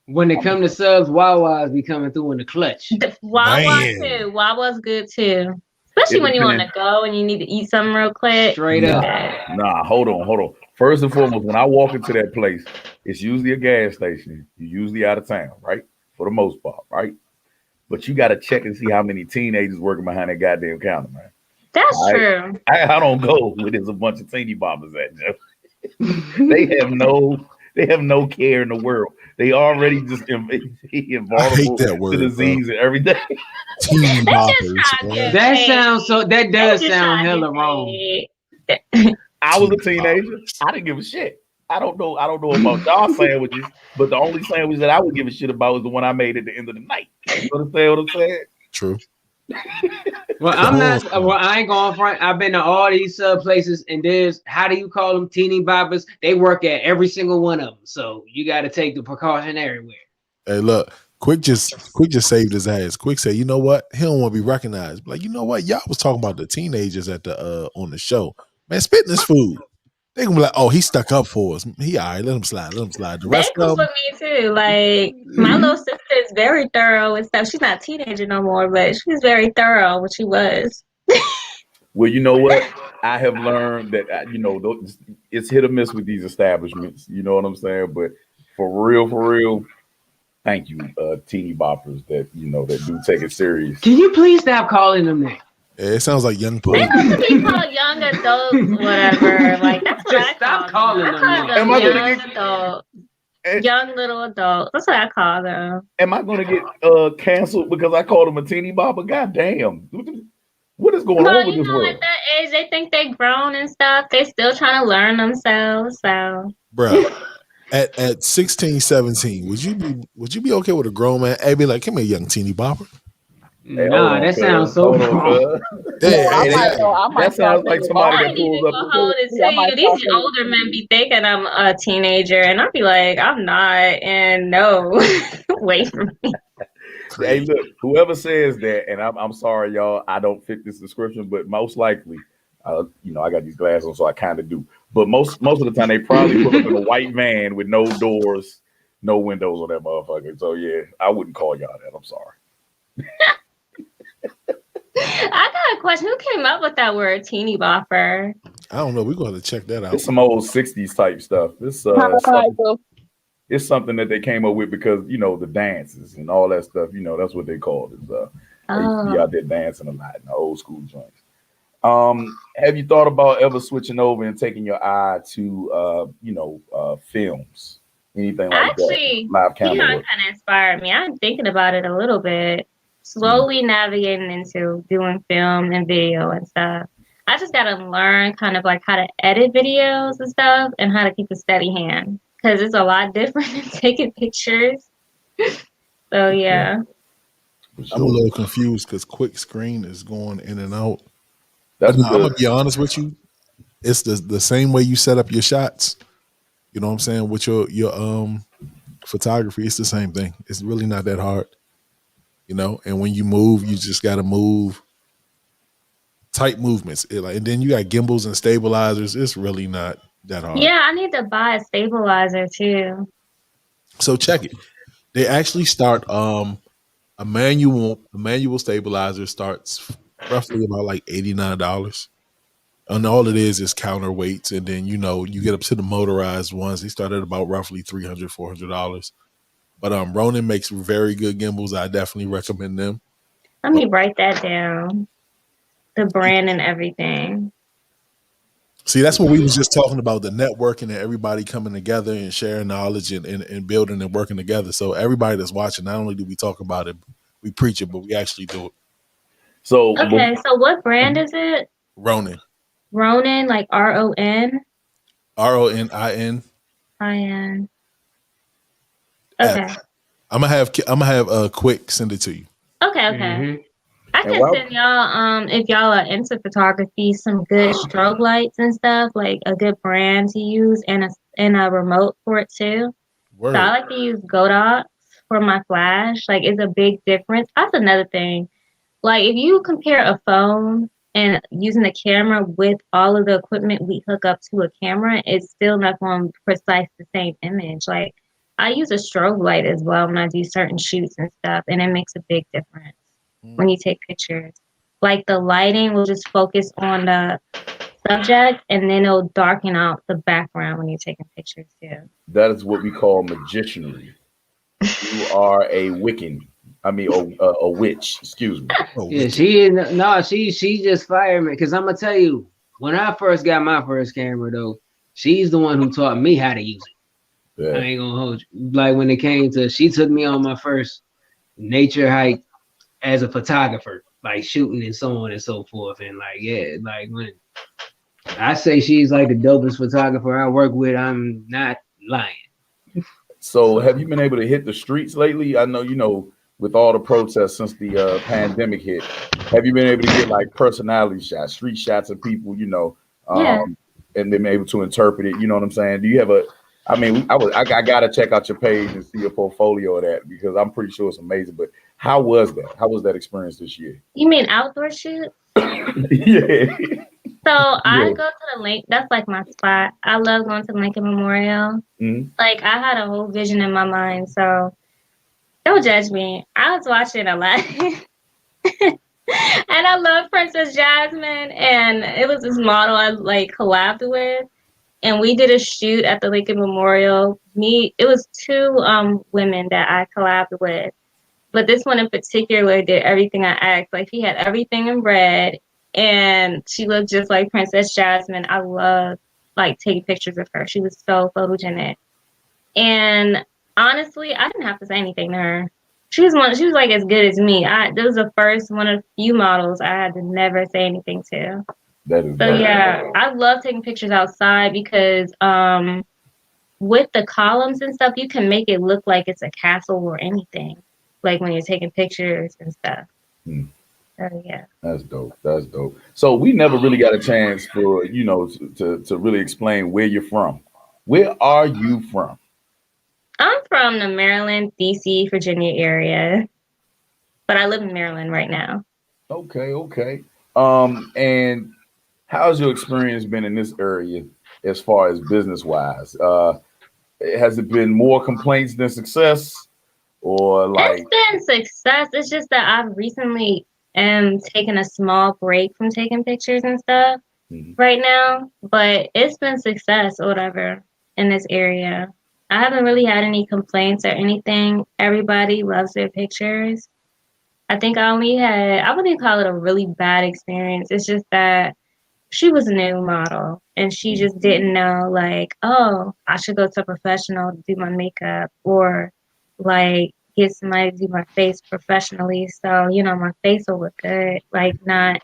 When it come to subs, Wawa's be coming through in the clutch. Wawa too. Wawa's good too. Especially when you want to go and you need to eat something real quick. Straight up. Nah, hold on. First and foremost, when I walk into that place, it's usually a gas station. You're usually out of town, right? For the most part, right? But you got to check and see how many teenagers working behind that goddamn counter, man. That's true. I don't go where there's a bunch of teeny boppers at, Joe. They have no care in the world. They already just I hate invulnerable that to word, bro. disease and everything. Teeny They just boppers. trying to bro. get That paid. sounds so. That They does just sound trying to hella get wrong. paid. I was a Teeny teenager. boppers. I didn't give a shit. I don't know about y'all sandwiches, but the only sandwich that I would give a shit about was the one I made at the end of the night. You understand what I'm saying? True. Well, I'm not. Well, I ain't going front. I've been to all these places, and there's how do you call them teeny boppers? They work at every single one of them, so you got to take the precaution everywhere. Hey, look, Quick just saved his ass. Quick said, you know what? He don't want to be recognized. Like, you know what? Y'all was talking about the teenagers at the on the show. Man, spitting his food. They gonna be like, oh, he stuck up for us. He all right, let him slide. The They rest cool of with them, me too. Like my little sister is very thorough and stuff. She's not a teenager no more, but she's very thorough when she was. Well, you know what? I have learned that it's hit or miss with these establishments. You know what I'm saying? But for real, thank you, teeny boppers that that do take it serious. Can you please stop calling them that? yeah, it sounds like young They police. have to be called young adults, whatever. Like that's what Just I stop call calling them. them I call that. them Am I gonna young get- adults, Eh, young little adults. That's what I call them. Am I going to get canceled because I called him a teeny bopper? God damn! What is going on Well, with you this know, world? at that age, they think they grown and stuff. They still trying to learn themselves. So Bruh, at 16, 17, would you be okay with a grown man? Hey, be like, come here, young teeny bopper. Hey, hold Nah, on, that cuz. sounds so Hold on, wrong. cuz. Hey, I hey, might hey. go. I might That sounds start like saying somebody I that ain't even pulls up. gonna hold it Yeah, I to might you. These start older men be thinking I'm a teenager, and I'll be like, I'm not, and no, wait for me. Hey, Crazy. look, whoever says that, and I'm sorry, y'all, I don't fit this description, but most likely, I got these glasses on, so I kind of do. But most of the time, they probably pull up in a white van with no doors, no windows on that motherfucker. So yeah, I wouldn't call y'all that. I'm sorry. I got a question. Who came up with that word, teeny bopper? I don't know. We're going to check that out. It's some old '60s type stuff. It's something that they came up with because the dances and all that stuff. That's what they called it. They used to be Oh, out there dancing a lot in the old school joints. Have you thought about ever switching over and taking your eye to films, anything like that, actually, live camera work? kind of inspired me. I'm thinking about it a little bit, slowly navigating into doing film and video and stuff. I just gotta learn kind of like how to edit videos and stuff and how to keep a steady hand because it's a lot different than taking pictures. So yeah. For I'm a sure. little confused because quick screen is going in and out. That's But no, I'm because gonna be honest with you. It's the same way you set up your shots. You know what I'm saying? With your photography, it's the same thing. It's really not that hard. And when you move, you just gotta move tight movements. And then you got gimbals and stabilizers. It's really not that hard. Yeah, I need to buy a stabilizer too. So check it. They actually start a manual stabilizer starts roughly about like $89. And all it is counterweights. And then, you get up to the motorized ones. They start at about roughly $300, $400. But Ronin makes very good gimbals. I definitely recommend them. Let me write that down. The brand and everything. See, that's what we was just talking about, the networking and everybody coming together and sharing knowledge and building and working together. So everybody that's watching, not only do we talk about it, we preach it, but we actually do it. so. Okay, so what brand is it? Ronin. Ronin, like RON? RONIN. IN. Okay. I'm gonna have Quick send it to you. Okay. Mhm. I And can while- send y'all, if y'all are into photography, some good strobe lights and stuff, like a good brand to use and a remote for it too. Word. So I like to use Godox for my flash. Like it's a big difference. That's another thing. Like if you compare a phone and using the camera with all of the equipment we hook up to a camera, it's still not going to precise the same image. Like I use a strobe light as well when I do certain shoots and stuff, and it makes a big difference when you take pictures. Like the lighting will just focus on the subject and then it'll darken out the background when you're taking pictures too. That is what we call magicianry. You are a Wiccan. I mean, a witch. Excuse me. Oh, Yeah, she just fired me because I'm gonna tell you when I first got my first camera though, she's the one who taught me how to use it. Yeah. I ain't gonna hold you. Like when it came to, she took me on my first nature hike as a photographer, like shooting and so on and so forth. And like, yeah, like when I say she's like the dopest photographer I work with, I'm not lying. So, have you been able to hit the streets lately? I know, with all the protests since the pandemic hit, have you been able to get like personality shots, street shots of people, Yeah. and been able to interpret it? You know what I'm saying? Do you have a? I mean, I gotta check out your page and see a portfolio of that because I'm pretty sure it's amazing. But how was that? How was that experience this year? You mean outdoor shoot? Yeah, So I yeah. go to the link. That's like my spot. I love going to Lincoln Memorial. Mhm. Like I had a whole vision in my mind. So don't judge me. I was watching a lot. And I love Princess Jasmine. And it was this model I like collabed with. And we did a shoot at the Lincoln Memorial. It was two women that I collabed with. But this one in particular did everything I asked. Like she had everything in red and she looked just like Princess Jasmine. I love like taking pictures of her. She was so photogenic. And honestly, I didn't have to say anything to her. She was like as good as me. This was the first one of the few models I had to never say anything to. That is So dope. yeah, I love taking pictures outside because with the columns and stuff, you can make it look like it's a castle or anything. Like when you're taking pictures and stuff. Hmm. So yeah. That's dope. That's dope. So we never really got a chance for to really explain where you're from. Where are you from? I'm from the Maryland, DC, Virginia area, but I live in Maryland right now. Okay, okay. And how's your experience been in this area as far as business wise? Has it been more complaints than success, or It's like? been success. It's just that I've recently am taking a small break from taking pictures and stuff Mhm. right now, but it's been success or whatever in this area. I haven't really had any complaints or anything. Everybody loves their pictures. I think I wouldn't call it a really bad experience. It's just that she was a new model and she just didn't know, like, oh, I should go to a professional to do my makeup or like get somebody to do my face professionally. So, my face will look good, like not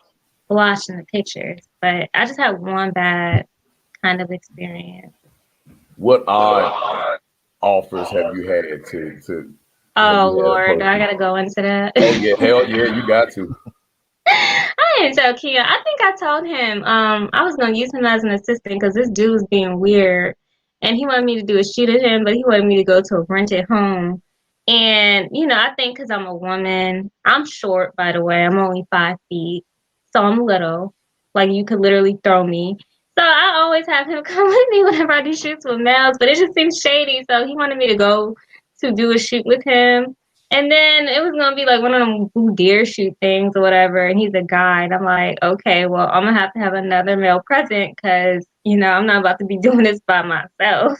blotched in the pictures. But I just had one bad kind of experience. What odd offers have you had to have Oh, you had Lord, approach I you? gotta go into that. Oh yeah, hell yeah, you got to. I didn't tell Kia. I think I told him I was gonna use him as an assistant because this dude was being weird, and he wanted me to do a shoot at him, but he wanted me to go to a rented home. And I think because I'm a woman, I'm short, by the way. I'm only 5 feet, so I'm little. Like you could literally throw me. So I always have him come with me whenever I do shoots with males, but it just seems shady. So he wanted me to go to do a shoot with him. And then it was gonna be like one of them who dare shoot things or whatever, and he's a guy. And I'm like, okay, well, I'm gonna have another male present because I'm not about to be doing this by myself.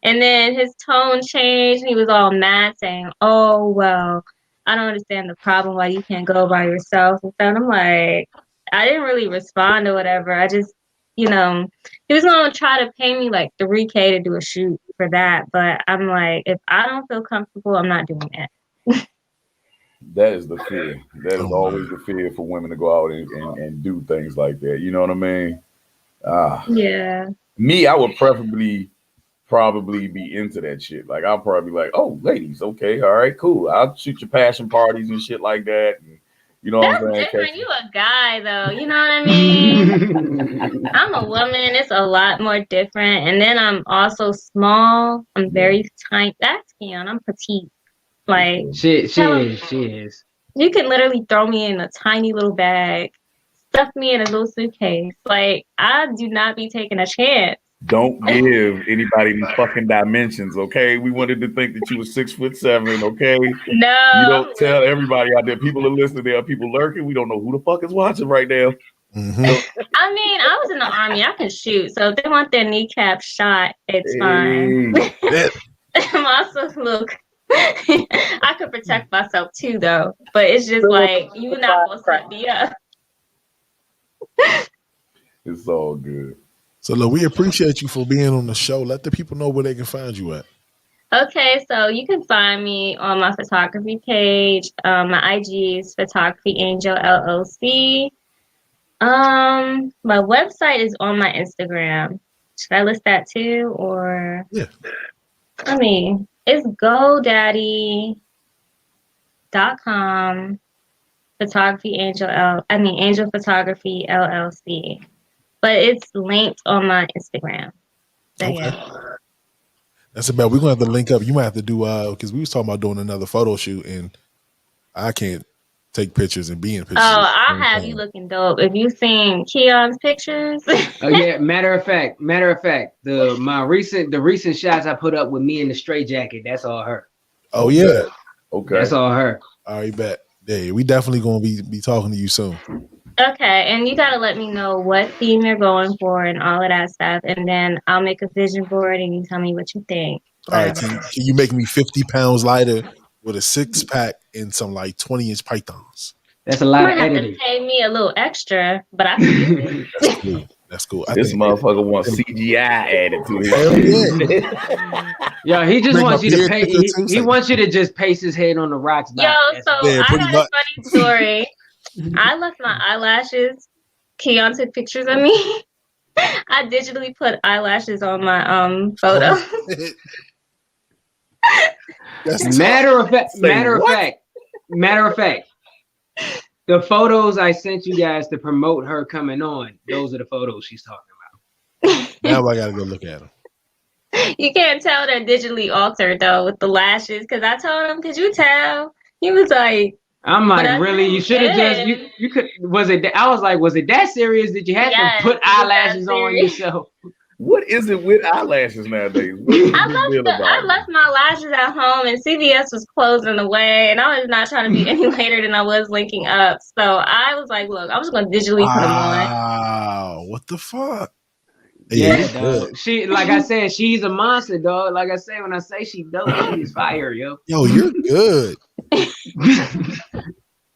And then his tone changed. And he was all mad, saying, "Oh well, I don't understand the problem why you can't go by yourself." And so I'm like, I didn't really respond or whatever. I just, he was gonna try to pay me like $3K to do a shoot for that, but I'm like, if I don't feel comfortable, I'm not doing it. That is the fear. That is Oh always man. the fear for women to go out and do things like that. You know what I mean? Ah, Yeah. me, I would preferably probably be into that shit. Like I'll probably be like, oh, ladies, okay, all right, cool. I'll shoot your passion parties and shit like that. And, you know what That's I'm saying? different. You a guy though. You know what I mean? I'm a woman. It's a lot more different. And then I'm also small. I'm Yeah. very tiny. That's Keon. I'm petite. Like She is. you can literally throw me in a tiny little bag, stuff me in a little suitcase. Like I do not be taking a chance. Don't give anybody these fucking dimensions, okay? We wanted to think that you were 6'7", okay? No, You I'm don't tell everybody out there. People are listening. There are people lurking. We don't know who the fuck is watching right now. Mm-hmm. So, I mean, I was in the army. I can shoot. So if they want their kneecap shot, it's fine. hey, I'm also look. I could protect myself too, though. But it's just like you're not gonna set me up. it's all good. So look, we appreciate you for being on the show. Let the people know where they can find you at. Okay, so you can find me on my photography page. My IG is Photography Angel LLC. My website is on my Instagram. Should I list that too, or Yeah. I mean, it's GoDaddy.com. Photography Angel Angel Photography LLC. But it's linked on my Instagram. So Okay. yeah. That's about. We're gonna have to link up. You might have to do because we was talking about doing another photo shoot, and I can't take pictures and be in pictures. Oh, I'll have you looking dope. If you seen Keon's pictures. Oh yeah, matter of fact, the recent shots I put up with me in the straight jacket, that's all her. Oh yeah. Okay. That's all her. All right, bet. Yeah, we definitely gonna be talking to you soon. Okay, and you gotta let me know what theme you're going for and all of that stuff, and then I'll make a vision board and you tell me what you think. All right, can you make me 50 pounds lighter with a 6-pack and some like 20-inch pythons? That's a lot You of might have editing. to pay me a little extra, but I can do it. That's cool. That's cool. This motherfucker wants CGI added to his. Hell yeah. Yo, he just Bring wants my you to beard pay. with it too, He so- wants you to just paste his head on the rocks. Yo, so Yeah, I pretty got much. a funny story. I left my eyelashes. Keon took pictures of me. I digitally put eyelashes on my photo. Matter of fact. The photos I sent you guys to promote her coming on, those are the photos she's talking about. Now I gotta go look at them. You can't tell they're digitally altered though with the lashes. Cause I told him, could you tell? He was like, I'm But I like, really? You should have just did. you could. Was it? I was like, was it that serious? Did you have Yes, to put it was that eyelashes on serious. yourself? What is it with eyelashes nowadays? What is I the deal about it? left my lashes at home and CVS was closing away and I was not trying to be any later than I was linking up. So I was like, look, I'm just gonna digitally put them on. Wow, what the fuck? Yeah, you dog. good. She, like I said, she's a monster, dog. Like I say, when I say she dope, she's fire, yo. Yo, you're good.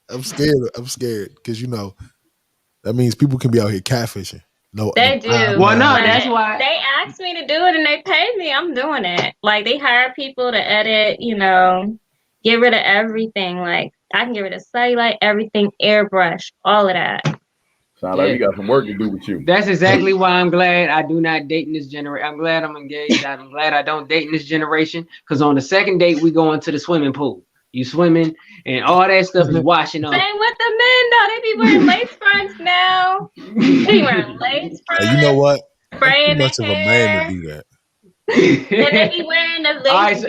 I'm scared because that means people can be out here catfishing. No, They do. Well, no, But that's why. they asked me to do it and they paid me. I'm doing it. Like they hire people to edit, get rid of everything. Like I can get rid of cellulite, everything, airbrush, all of that. Sound like you got some work to do with you. That's exactly why I'm glad I do not date in this generation. I'm glad I'm engaged. I'm glad I don't date in this generation. Because on the second date, we go into the swimming pool. You swimming and all that stuff is washing off. Same with the men though. They be wearing lace fronts now. They be wearing lace fronts. You know what? Spraying Too much of their a man hair. to do that. And they be wearing the lace. All right, so,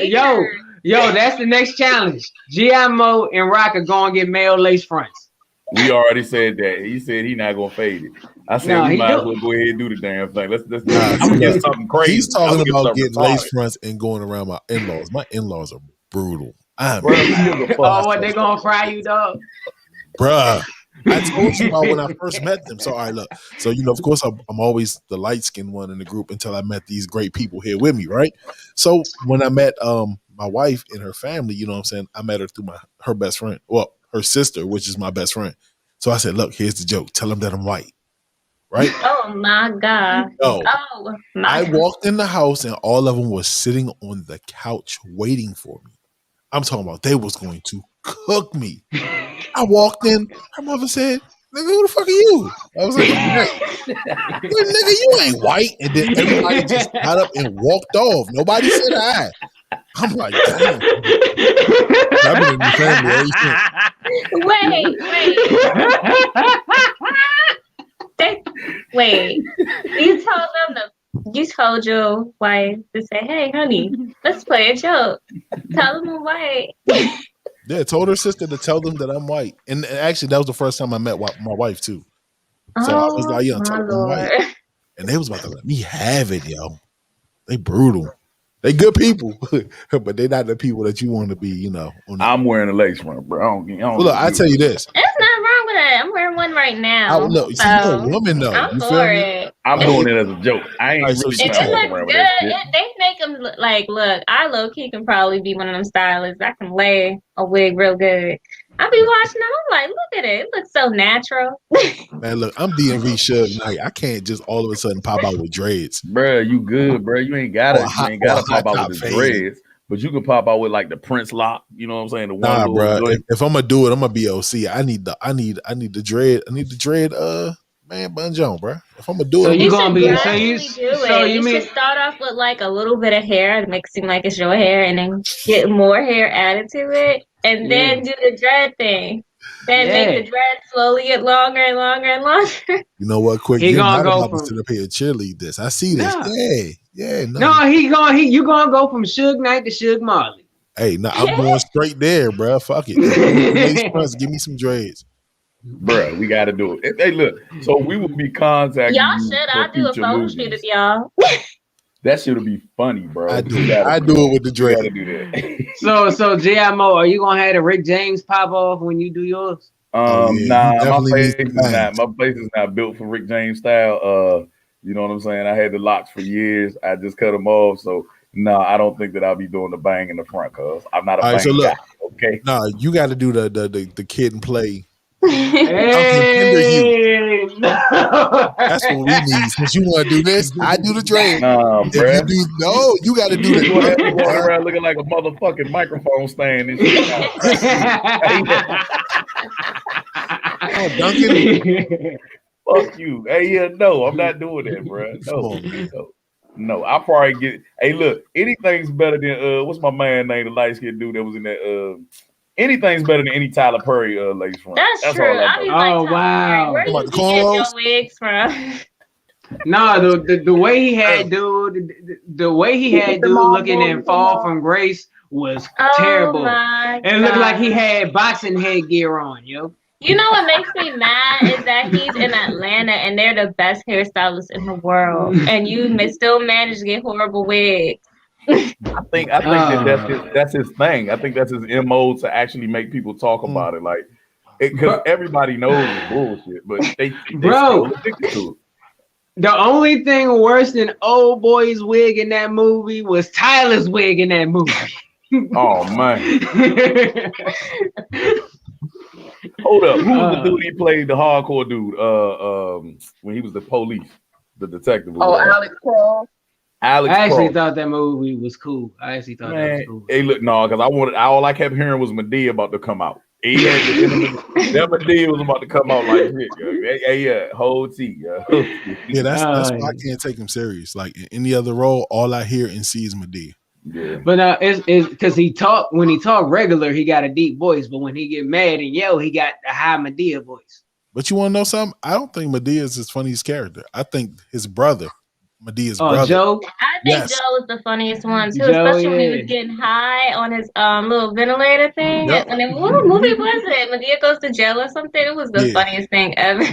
yo, that's the next challenge. G.I.M.O. and Rock are going to get male lace fronts. We already said that. He said he not gonna fade it. I said No, we he might as do. well go ahead and do the damn thing. Let's Nah, I'm gonna get something crazy. He's talking I'm gonna about get getting something lace retarded. fronts and going around my in-laws. My in-laws are brutal. Bro, who gives a fuck? Oh, what, they going to fry you, dog? Bruh. I told you about when I first met them. So, all right, look. So, of course, I'm always the light-skinned one in the group until I met these great people here with me, right? So, when I met my wife and her family, you know what I'm saying? I met her through her best friend. Well, her sister, which is my best friend. So, I said, look, here's the joke. Tell them that I'm white, right? Oh my God. No. Oh my I God. walked in the house and all of them was sitting on the couch waiting for me. I'm talking about they was going to cook me. I walked in. Her mother said, "Nigga, who the fuck are you?" I was like, "Nigga, you ain't white." And then everybody just got up and walked off. Nobody said hi. I'm like, damn. I've been in the family ever since. Wait. You told your wife to say, "Hey, honey, let's play a joke. Tell them I'm white." Yeah, told her sister to tell them that I'm white. And actually, that was the first time I met my wife, too. So I was like, yeah, tell them I'm white. And they was about to let me have it, yo. They brutal. They good people, but they not the people that you want to be, I'm wearing a lace front, bro. I don't look, I tell you this. There's nothing wrong with that. I'm wearing one right now. Look, you're a woman, though. I'm You feel for me? it. I'm doing it as a joke. I ain't Right, so really she And trying it to walk looks around good. with that shit. They make them look, I low key can probably be one of them stylists. I can lay a wig real good. I be watching them. I'm like, look at it. It looks so natural. Man, look, I'm DMV Suge Knight. I can't just all of a sudden pop out with dreads. Bruh, you good, bruh. You ain't gotta pop out with the dreads, but you can pop out with like the Prince lock. You know what I'm saying? The one Nah, little bro. joint. If I'm gonna do it, I'm gonna be OC. I need the dread. I need the dread. Man, Bun Jones, bro. If I'm gonna do So it, you should gonna be gradually do it. You mean should start off with like a little bit of hair to make it seem like it's your hair, and then get more hair added to it, and then do the dread thing. Then make the dread slowly get longer and longer and longer. you know what? Quick, He you're gonna not go about to from- sit up here and cheerlead this. I see this. Nah. Yeah. No, you gonna go from Suge Knight to Suge Marley. Hey, no, I'm going straight there, bro. Fuck it. Lace fronts, give me some dreads. Bruh, we gotta do it. Hey, look, so we will be contacting Y'all you should. for I'll do a future photo movies. shoot of y'all. That should be funny, bro. I do it with the You gotta dread. do that. So GMO, are you gonna have the Rick James pop off when you do yours? Oh, yeah, Nah, you my definitely face need is some not. My face is not built for Rick James style. You know what I'm saying? I had the locks for years. I just cut them off. So no, I don't think that I'll be doing the bang in the front, cause I'm not a All right, bang so look. guy. Okay. Nah, you got to do the kid and play. Hey, no. That's what we need. Since you want to do this, I do the dread. Nah, If you bruh. do you got to do You want to the walk around looking like a motherfucking microphone stand and shit. Oh, Duncan. Fuck you. Hey, yeah, no, I'm not doing that, bro. No, I probably get. Hey, look, anything's better than what's my man name, the light skinned dude that was in that. Anything's better than any Tyler Perry lace front. That's true. all I be know. like, Oh, wow. where do you get your wigs from? No, the way he had dude, the way he had dude looking in Fall from Grace was terrible. My It looked like God. he had boxing headgear on, yo. You know what makes me mad is that he's in Atlanta and they're the best hairstylists in the world, and you still manage to get horrible wigs. I think that's his thing. I think that's his MO to actually make people talk about it, like because everybody knows it's bullshit, but they Bro. still addicted to it. The only thing worse than Old Boy's wig in that movie was Tyler's wig in that movie. Oh man. Hold up. Who was the dude he played the hardcore dude? When he was the police, the detective. Alex Cross. Alex I actually Cross. thought that movie was cool. I actually thought that was cool. Hey, look, no, because all I kept hearing was Medea about to come out. That Medea was about to come out like shit, yo. Hey, whole T, yo. Yeah, that's why I can't take him serious. Like in any other role, all I hear and see is Medea. Yeah. But it's because when he talk regular, he got a deep voice, but when he get mad and yell, he got a high Medea voice. But you want to know something? I don't think Medea is his funniest character. I think his brother, Medea's brother. Joe? I think Joe was the funniest one too, especially when he was getting high on his little ventilator thing. Yep. And then what movie was it? Medea Goes to Jail or something? It was the funniest thing ever.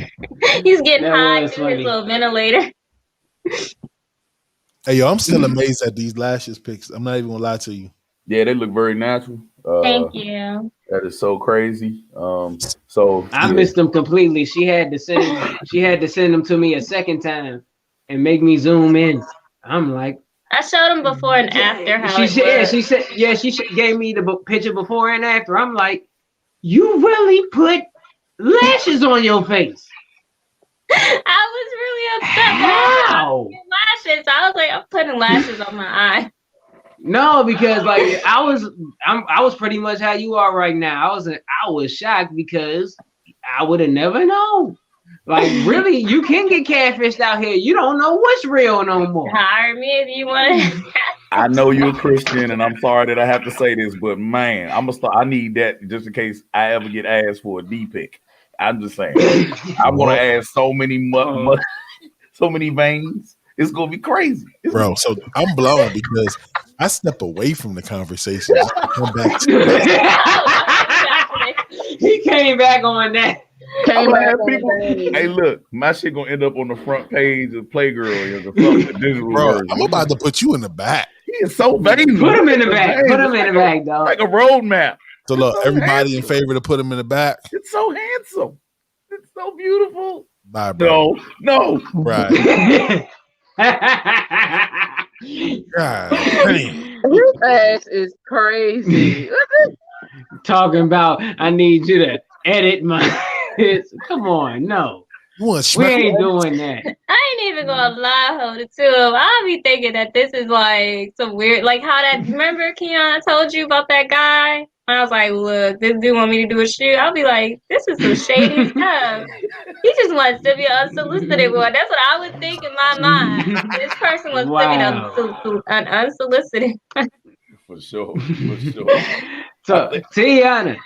He's getting high through his little ventilator. Hey, yo, I'm still amazed at these lashes pics. I'm not even gonna lie to you. Yeah, they look very natural. Thank you. That is so crazy. So I missed them completely. She had to send them to me a second time and make me zoom in. I'm like, I showed him before and after how she gave me the picture before and after. I'm like, you really put lashes on your face. I was really upset. How? Lashes. I was like, I'm putting lashes on my eye. No, because like I was pretty much how you are right now. I was shocked because I would have never known. Like really, you can get catfished out here. You don't know what's real no more. Hire me if you want to. I know you're a Christian, and I'm sorry that I have to say this, but man, I need that just in case I ever get asked for a D pic. I'm just saying, I'm gonna add so many so many veins. It's gonna be crazy, bro. So I'm blown because I step away from the conversation. Come back to He came back on that. Hey, look, my shit gonna end up on the front page of Playgirl or something. Bro, I'm about to put you in the back. He is so vain. Put him in the back. Put him in the back, dog. Like a roadmap. So look, everybody in favor to put him in the back. It's so handsome. It's so beautiful. Bye, bro. No. Right. God, His ass is crazy. talking about I need you to edit my. Come on, no, You want we Schmeckle? ain't doing that. I ain't even gonna lie, hold it to him. I'll be thinking that this is like some weird, like how that. Remember, Keon, I told you about that guy. And I was like, look, this dude want me to do a shoot. I'll be like, this is some shady stuff. He just wants to be an unsolicited one. That's what I would think in my mind. This person wants to be Wow. an unsolicited. For sure. For sure. So, Tionnah,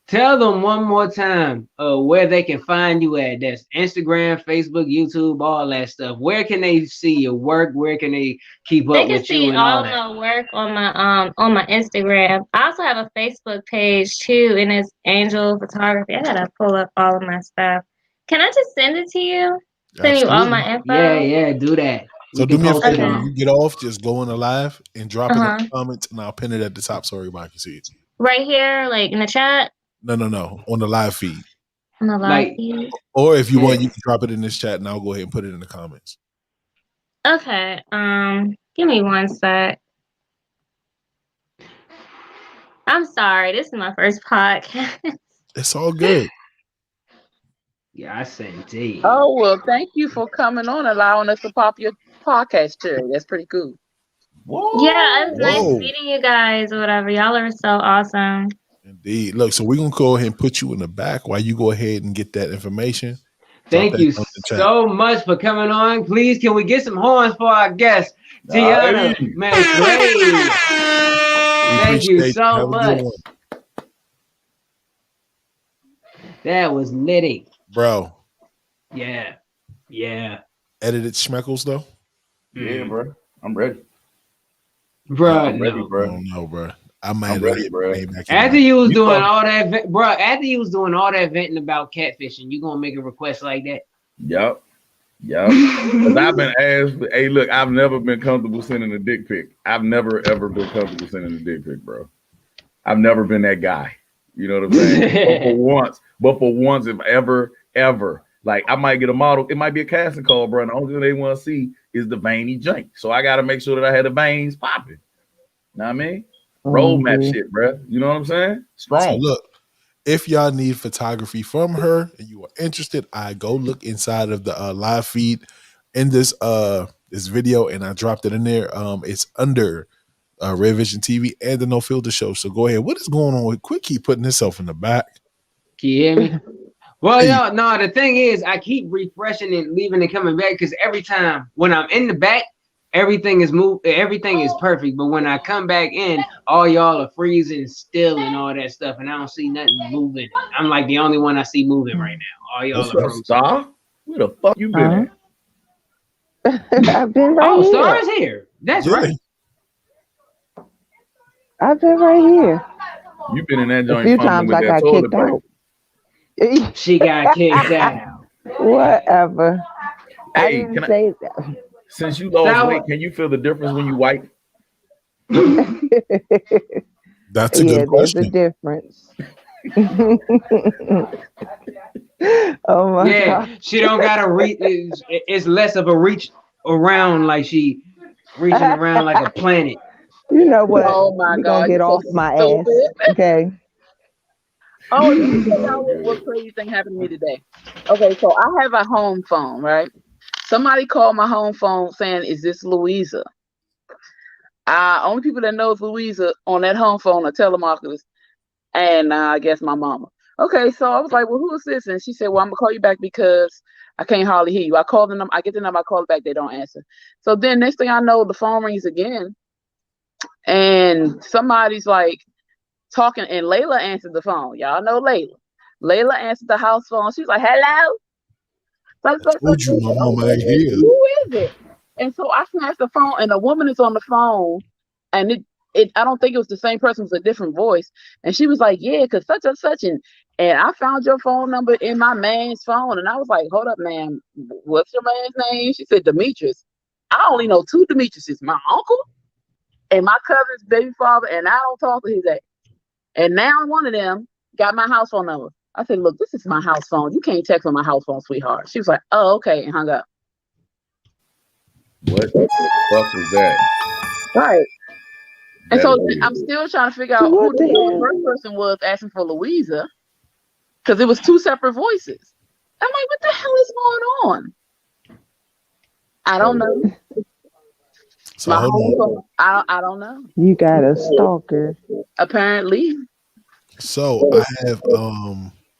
tell them one more time where they can find you at. That's Instagram, Facebook, YouTube, all that stuff. Where can they see your work? Where can they keep They up can with you see and all all that? my work on my Instagram. I also have a Facebook page too, and it's Angel Photography. I gotta pull up all of my stuff. Can I just send it to you? Send you all Absolutely. my info. Yeah, do that. So We do can me a post it favor. When on. you get off, just go in the live and drop it in Uh-huh. the comments, and I'll pin it at the top so everybody can see it. Right here, like in the chat. No, on the live feed. On the live Like, feed. Or if you want, yeah. you can drop it in this chat, and I'll go ahead and put it in the comments. Okay. Give me one sec. I'm sorry. This is my first podcast. It's all good. Yeah, I sent it. Oh, well, thank you for coming on, allowing us to pop your podcast cherry. That's pretty cool. Whoa. Yeah, it's nice Whoa. meeting you guys or whatever. Y'all are so awesome. Indeed. Look, so we're gonna go ahead and put you in the back while you go ahead and get that information. Thank you on the chat. so much for coming on. Please, can we get some horns for our guest, Tionnah McRae? Thank you Appreciate so Have a good much. one. That was nitty. Bro. Yeah. Edited Schmeckles though? Yeah, bro. I'm ready. Bro, I'm ready, no. bro. Oh no, bro. I might I'm ready, bro. After you was doing talk- all that, bro. After you was doing all that venting about catfishing, you gonna make a request like that? Yup. Because I've been asked, hey, look, I've never been comfortable sending a dick pic. I've never, ever been comfortable sending a dick pic, bro. I've never been that guy. You know what I'm saying? but for once, if ever, like I might get a model, it might be a casting call, bro. And the only thing they want to see is the veiny jank. So I got to make sure that I had the veins popping. Know what I mean? Roadmap shit, bro. You know what I'm saying? Strong. So look, if y'all need photography from her and you are interested, I go look inside of the live feed in this video, and I dropped it in there. It's under Red Vision TV and the No Filter Show. So go ahead. What is going on? Quit keep putting yourself in the back. Can you hear me? Well, no. The thing is, I keep refreshing and leaving and coming back because every time when I'm in the back, everything is everything is perfect. But when I come back in, all y'all are freezing still and all that stuff, and I don't see nothing moving. I'm like the only one I see moving right now. All y'all What's are up, frozen. Star? Where the fuck you been at? I've been right Oh, here. Star's here. That's right. I've been right here. You been in that A joint few fumbling times with I that got toilet kicked paper. out. She got kicked out. Whatever. I Hey, didn't say that. since you lost Sour- weight, can you feel the difference when you wipe? That's a Yeah, good there's a question. difference. Oh my God. She don't gotta reach. It's less of a reach around, like she reaching around like a planet. You know what? Oh my We're God, gonna get you so off my ass. stupid. Okay. Oh, let me tell y'all what crazy thing happened to me today. Okay, so I have a home phone, right? Somebody called my home phone saying, "Is this Louisa?" Only people that knows Louisa on that home phone are telemarketers, and I guess my mama. Okay, so I was like, "Well, who is this?" And she said, "Well, I'm gonna call you back because I can't hardly hear you." I called them. I get the number. I call it back. They don't answer. So then next thing I know, the phone rings again, and somebody's like talking, and Layla answered the phone. Y'all know Layla. Layla answered the house phone. She's like, "Hello." I told you my mama ain't here. Who is it? And so I snatched the phone, and a woman is on the phone, and it I don't think it was the same person, it was a different voice. And she was like, "Yeah, because such and such, and I found your phone number in my man's phone." And I was like, "Hold up, ma'am, what's your man's name?" She said, "Demetrius." I only know two Demetriuses, my uncle and my cousin's baby father, and I don't talk to his ass. And now one of them got my house phone number. I said, "Look, this is my house phone. You can't text on my house phone, sweetheart." She was like, "Oh, okay," and hung up. What the fuck was that? Right. And so That'll be I'm it. still trying to figure out who What the the hell? first person was asking for Louisa, because it was two separate voices. I'm like, what the hell is going on? I don't know. So My hold on. whole I don't know. You got a stalker. Apparently, So I have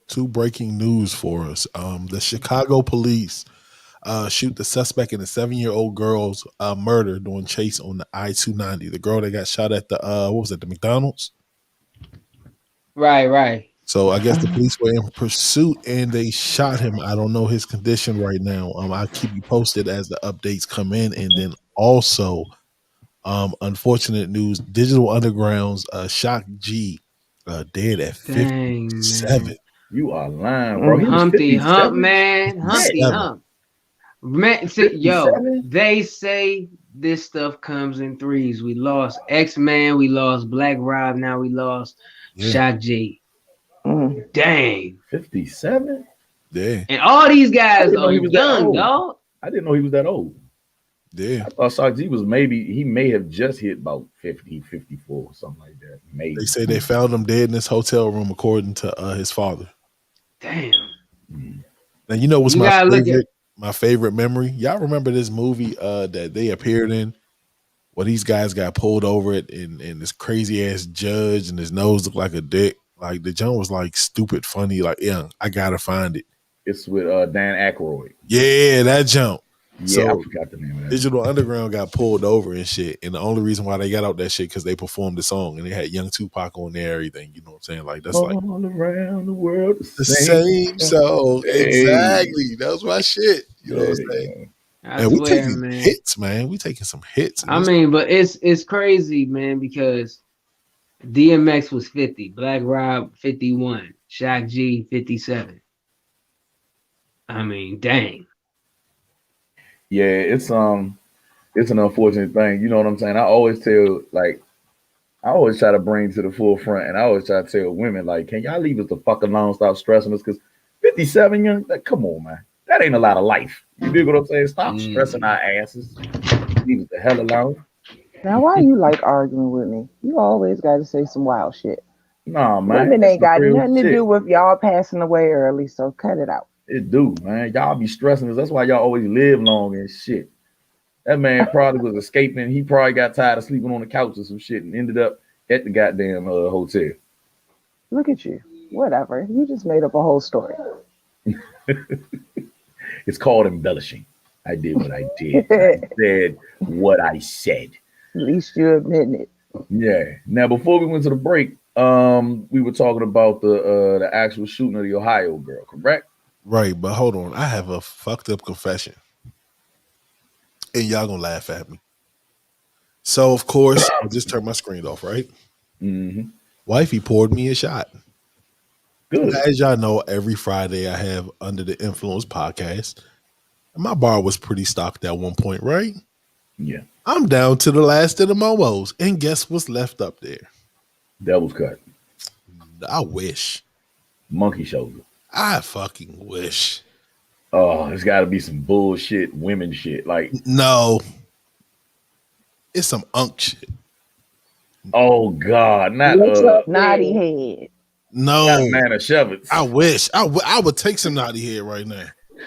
two breaking news for us. The Chicago police shoot the suspect in a 7-year-old girl's murder during chase on the I-290. The girl that got shot at the what was it, the McDonald's? Right. So I guess the police were in pursuit and they shot him. I don't know his condition right now. I'll keep you posted as the updates come in. And then also, unfortunate news: Digital Underground's Shock G dead at Dang, 57. man. You are lying, bro. He was Humpty Hump, 57. man. Humpty 57. Hump. Man, see, yo, 57? they say this stuff comes in threes. We lost X-Man, we lost Black Rob, now we lost Yeah. Shock G. Mm. Dang. 57? Yeah, And all these guys didn't know are he was that young, old. dog. I didn't know he was that old. yeah. I thought Shock G was he may have just hit about 50, 54, something like that. Maybe. They say they found him dead in his hotel room, according to his father. Damn. Now you know what's You my gotta look at favorite memory. Y'all remember this movie that they appeared in? Where these guys got pulled over it and this crazy ass judge and his nose looked like a dick. Like the joint was like stupid funny. Like, yeah, I gotta find it. It's with Dan Aykroyd. Yeah, that jump. Yeah, So I forgot the name of that. Digital Underground got pulled over and shit. And the only reason why they got out that shit because they performed the song and they had Young Tupac on there, everything. You know what I'm saying? Like that's like All around the world, the same song. Hey. Exactly. That was my shit. You know what I'm saying? I And we swear, taking man. hits, man. We taking some hits. I mean, but it's crazy, man, because DMX was 50, Black Rob 51, Shock G 57. I mean, dang. Yeah, it's an unfortunate thing. You know what I'm saying? I always try to bring to the forefront, and I always try to tell women, like, can y'all leave us the fuck alone, stop stressing us? Because 57, young, like, come on, man. That ain't a lot of life. You dig what I'm saying? Stop stressing our asses. Leave us the hell alone. Now, why you like arguing with me? You always got to say some wild shit. Nah, man. Women it's ain't got real nothing to shit. do with y'all passing away early, so cut it out. It do, man. Y'all be stressing us. That's why y'all always live long and shit. That man probably was escaping. He probably got tired of sleeping on the couch or some shit and ended up at the goddamn hotel. Look at you. Whatever. You just made up a whole story. It's called embellishing. I did what I did. I said what I said. At least you admit it. Yeah. Now, before we went to the break, we were talking about the actual shooting of the Ohio girl, correct? right, but hold on. I have a fucked up confession. And y'all gonna laugh at me. So of course, I just turned my screen off, right? Mm-hmm. Wifey poured me a shot. Good. As y'all know, every Friday I have Under the Influence podcast. My bar was pretty stocked at one point, right? Yeah. I'm down to the last of the momos. And guess what's left up there? Devil's cut. I wish. Monkey shoulder. I fucking wish. Oh, it's got to be some bullshit women shit. Like, No. It's some unk shit. oh God, not Naughty head. No. Manischewitz. I wish. I would take some naughty head right now.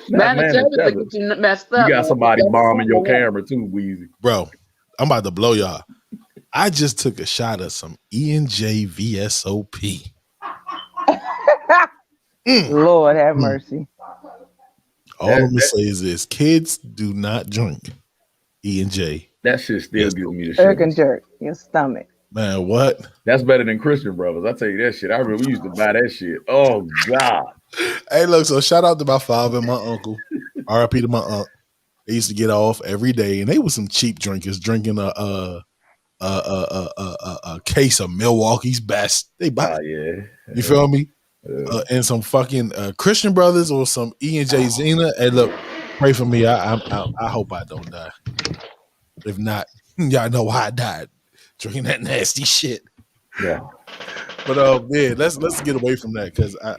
Not Manischewitz get you messed up. You got somebody bombing your camera too, Weezy. Bro, I'm about to blow y'all. I just took a shot of some E&J VSOP. Lord have mercy. All I'm going to say is this. Kids do not drink E&J. That shit still gives me the Jerk and shit. jerk. Your stomach. Man, what? That's better than Christian Brothers. I tell you that shit. I remember we used to buy that shit. Oh God. Hey, look, so shout out to my father and my uncle. RIP to my aunt. They used to get off every day, and they were some cheap drinkers, drinking a case of Milwaukee's Best. They buy, Yeah. you feel me? And some fucking Christian Brothers or some E&J Zena. Hey, look, pray for me. I hope I don't die. If not, y'all know why I died. Drinking that nasty shit. Yeah. But yeah, let's get away from that because I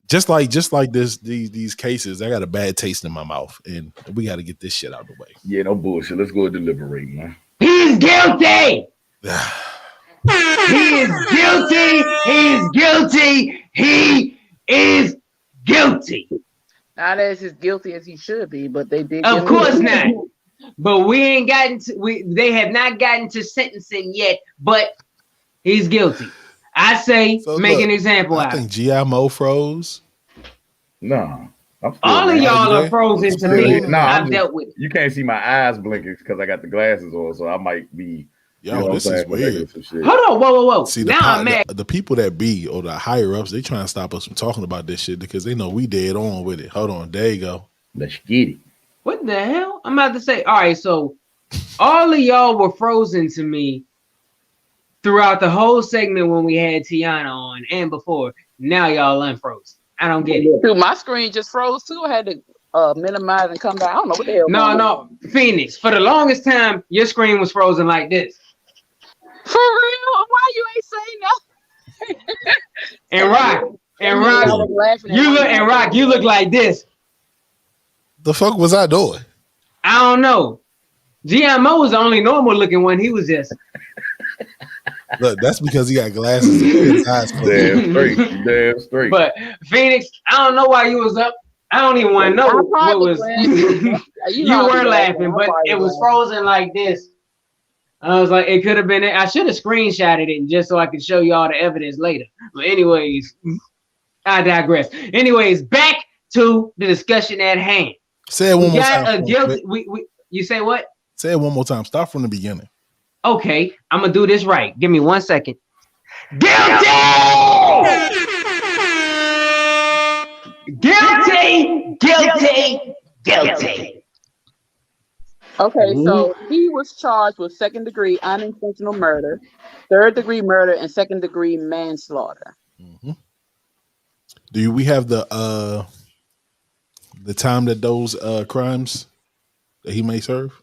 just like these cases, I got a bad taste in my mouth, and we got to get this shit out of the way. Yeah, no bullshit. Let's go and deliberate, man. He's guilty. He is guilty. He is guilty. He is guilty. Not as guilty as he should be, but they did. Of course not. But we ain't gotten to. They have not gotten to sentencing yet. But he's guilty. I say make an example out. I think GMO froze. No. All of y'all are frozen to me. No, I've dealt with it. You can't see my eyes blinking because I got the glasses on, so I might be. Yo, this is weird. Hold on, whoa. See, now I'm mad. The people that be or the higher ups, they trying to stop us from talking about this shit because they know we dead on with it. Hold on, there you go. Let's get it. What the hell? I'm about to say. All right, so all of y'all were frozen to me throughout the whole segment when we had Tionnah on and before. Now y'all unfrozen. I don't get it. Dude, my screen just froze too. I had to minimize and come back. I don't know what the hell. No, Phoenix. For the longest time, your screen was frozen like this. For real? Why you ain't saying that? And Rock, you look like this. The fuck was I doing? I don't know. GMO was the only normal looking one. He was just. Look, that's because he got glasses. His eyes Damn straight. But Phoenix, I don't know why you was up. I don't even want to know what was. You were laughing, but it was frozen like this. I was like, it could have been. I should have screenshotted it just so I could show you all the evidence later. But anyways, I digress. Anyways, back to the discussion at hand. Say it one more time. You say what? Say it one more time. Start from the beginning. Okay, I'm gonna do this right. Give me 1 second. Guilty! Guilty! Okay, so he was charged with second-degree unintentional murder, third-degree murder, and second-degree manslaughter. Mm-hmm. Do we have the time that those crimes that he may serve?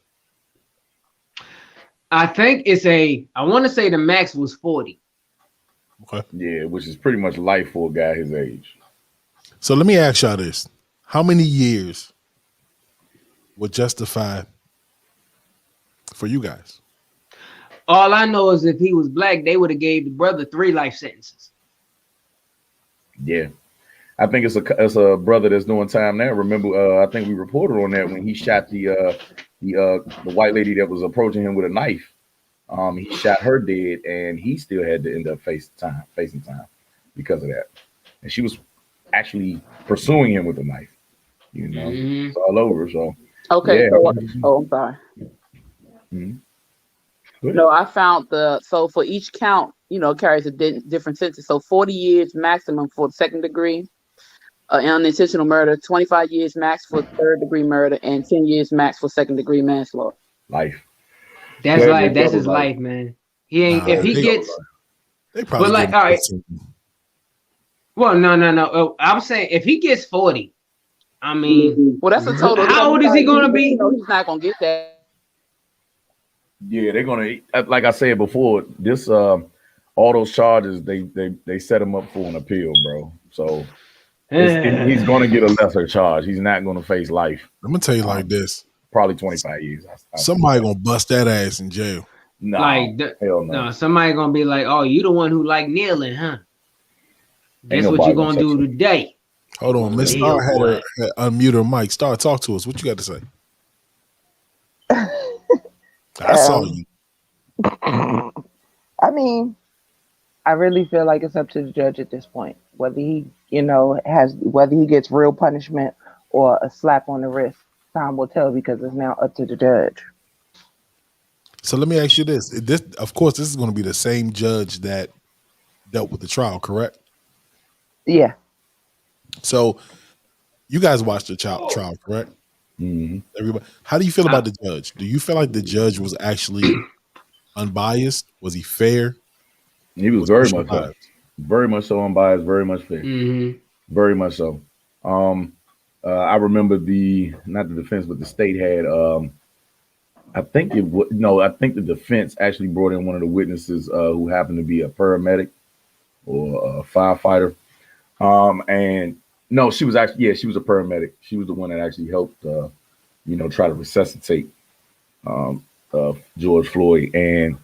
I think I want to say the max was 40. Okay. Yeah, which is pretty much life for a guy his age. So let me ask y'all this. How many years would justify for you guys? All I know is if he was black, they would have gave the brother 3 life sentences. Yeah. I think it's a brother that's doing time now. Remember, I think we reported on that when he shot the white lady that was approaching him with a knife. He shot her dead, and he still had to end up facing time because of that. And she was actually pursuing him with a knife. You know, It's all over. So okay. Yeah. So, I'm sorry. Mm-hmm. No, I found so for each count, carries a different sentence. So 40 years maximum for second degree unintentional murder, 25 years max for third degree murder, and 10 years max for second degree manslaughter. Life. That's life. That's his life, man. He ain't. If he gets. They probably. But like, all right. Well, no. I'm saying if he gets 40, I mean, well, that's a total. How old is he gonna be? He's not gonna get that. Yeah, they're gonna. Like I said before, this all those charges they set him up for an appeal, bro. So. He's going to get a lesser charge. He's not going to face life. I'm going to tell you like this. Probably 25 years. Somebody going to bust that ass in jail. No, hell no. No, somebody going to be like, oh, you the one who like kneeling, huh? Guess what you going to do today? Hold on. Miss Star had unmute her mic. Star, talk to us. What you got to say? I saw you. I mean, I really feel like it's up to the judge at this point, whether he, whether he gets real punishment or a slap on the wrist. Time will tell because it's now up to the judge. So let me ask you this. Of course, this is going to be the same judge that dealt with the trial, correct? Yeah. So you guys watched the trial, correct? Mm-hmm. Everybody. How do you feel about the judge? Do you feel like the judge was actually unbiased? Was he fair? He was very much so. Very much so unbiased, very much fair. Mm-hmm. Very much so. I remember not the defense, but the state had I think the defense actually brought in one of the witnesses who happened to be a paramedic or a firefighter. And no, she was a paramedic. She was the one that actually helped try to resuscitate George Floyd. And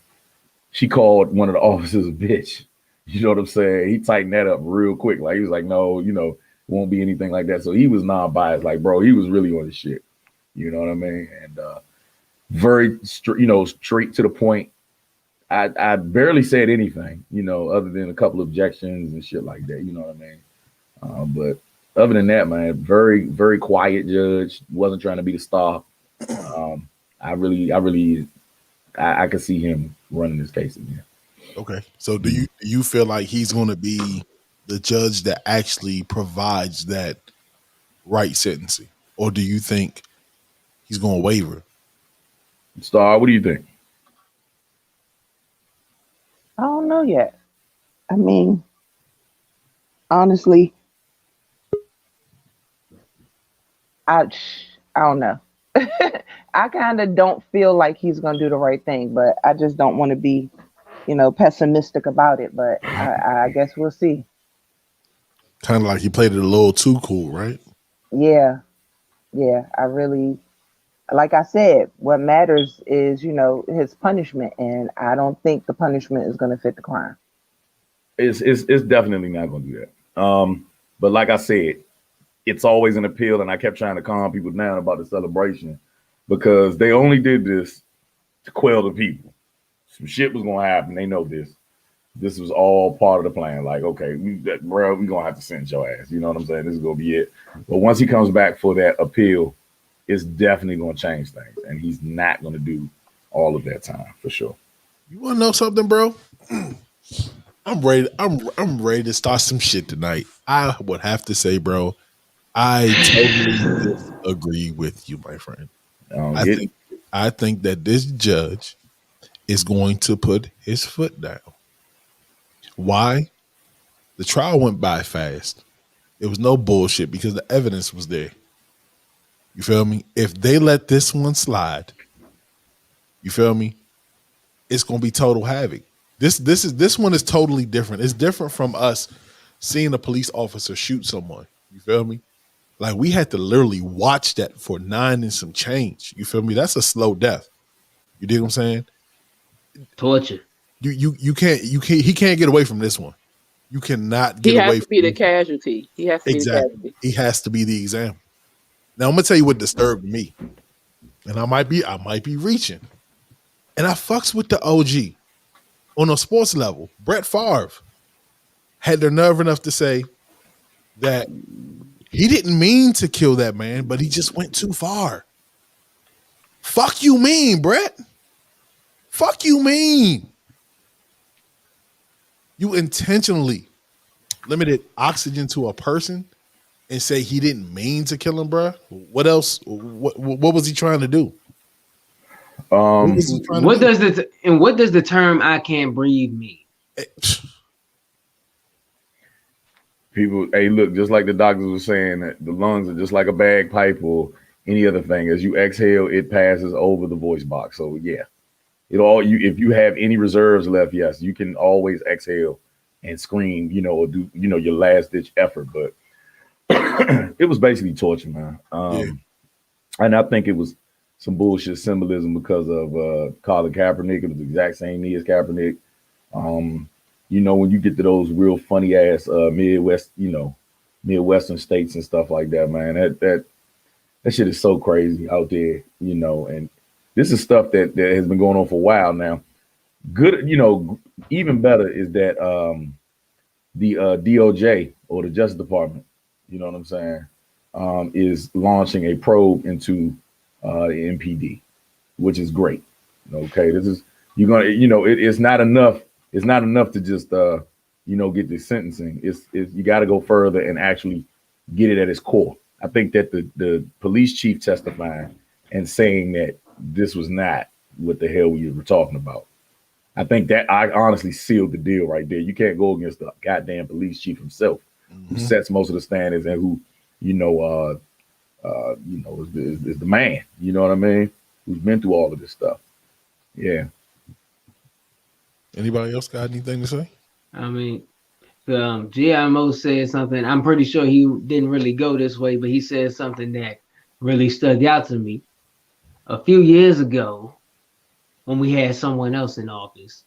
she called one of the officers a bitch. You know what I'm saying? He tightened that up real quick. Like he was like, no, won't be anything like that. So he was non-biased. Like, bro, he was really on his shit. You know what I mean? And very, straight to the point. I barely said anything, other than a couple of objections and shit like that. You know what I mean? But other than that, man, very, very quiet judge. Wasn't trying to be the star. I could see him running this case again. Okay. So do you feel like he's going to be the judge that actually provides that right sentencing, or do you think he's going to waver? Star, what do you think? I don't know yet. I mean, honestly, I don't know. I kind of don't feel like he's gonna do the right thing, but I just don't want to be, pessimistic about it. But I guess we'll see. Kind of like he played it a little too cool, right? Yeah, I really, like I said, what matters is, his punishment, and I don't think the punishment is gonna fit the crime. It's definitely not going to do that. But like I said, it's always an appeal, and I kept trying to calm people down about the celebration because they only did this to quell the people. Some shit was going to happen. They know this. This was all part of the plan. Like, okay, we're going to have to sentence your ass. You know what I'm saying? This is going to be it. But once he comes back for that appeal, it's definitely going to change things, and he's not going to do all of that time for sure. You want to know something, bro? I'm ready. I'm ready to start some shit tonight. I would have to say, bro, I totally disagree with you, my friend. I think that this judge is going to put his foot down. Why? The trial went by fast. It was no bullshit because the evidence was there. You feel me? If they let this one slide, you feel me? It's gonna be total havoc. This one is totally different. It's different from us seeing a police officer shoot someone. You feel me? Like we had to literally watch that for 9 and some change. You feel me? That's a slow death. You dig what I'm saying? Torture. You can't he can't get away from this one. You cannot get He away has to from be the casualty. He has to be the casualty. He has to be the example. Now I'm gonna tell you what disturbed me. And I might be reaching. And I fucks with the OG. On a sports level, Brett Favre had the nerve enough to say that he didn't mean to kill that man, but he just went too far. Fuck you mean, Brett? Fuck you mean? You intentionally limited oxygen to a person and say he didn't mean to kill him, bro? What else? What was he trying to do? What does the term "I can't breathe" mean? People, hey, look, just like the doctors were saying, that the lungs are just like a bagpipe or any other thing. As you exhale, it passes over the voice box. So yeah, if you have any reserves left, yes, you can always exhale and scream, or do your last ditch effort. But it was basically torture, man. And I think it was some bullshit symbolism because of Colin Kaepernick. It was the exact same knee as Kaepernick. When you get to those real funny ass Midwestern states and stuff like that, man, that shit is so crazy out there, and this is stuff that has been going on for a while now. Good, even better is that the DOJ or the Justice Department, you know what I'm saying, is launching a probe into the MPD, which is great. Okay, this is it's not enough. It's not enough to just get this sentencing. It's you got to go further and actually get it at its core. I think that the police chief testifying and saying that this was not what the hell we were talking about. I think that I honestly sealed the deal right there. You can't go against the goddamn police chief himself, who sets most of the standards and who is the man. You know what I mean? Who's been through all of this stuff. Yeah. Anybody else got anything to say? I mean, GMO said something. I'm pretty sure he didn't really go this way, but he said something that really stuck out to me. A few years ago, when we had someone else in office,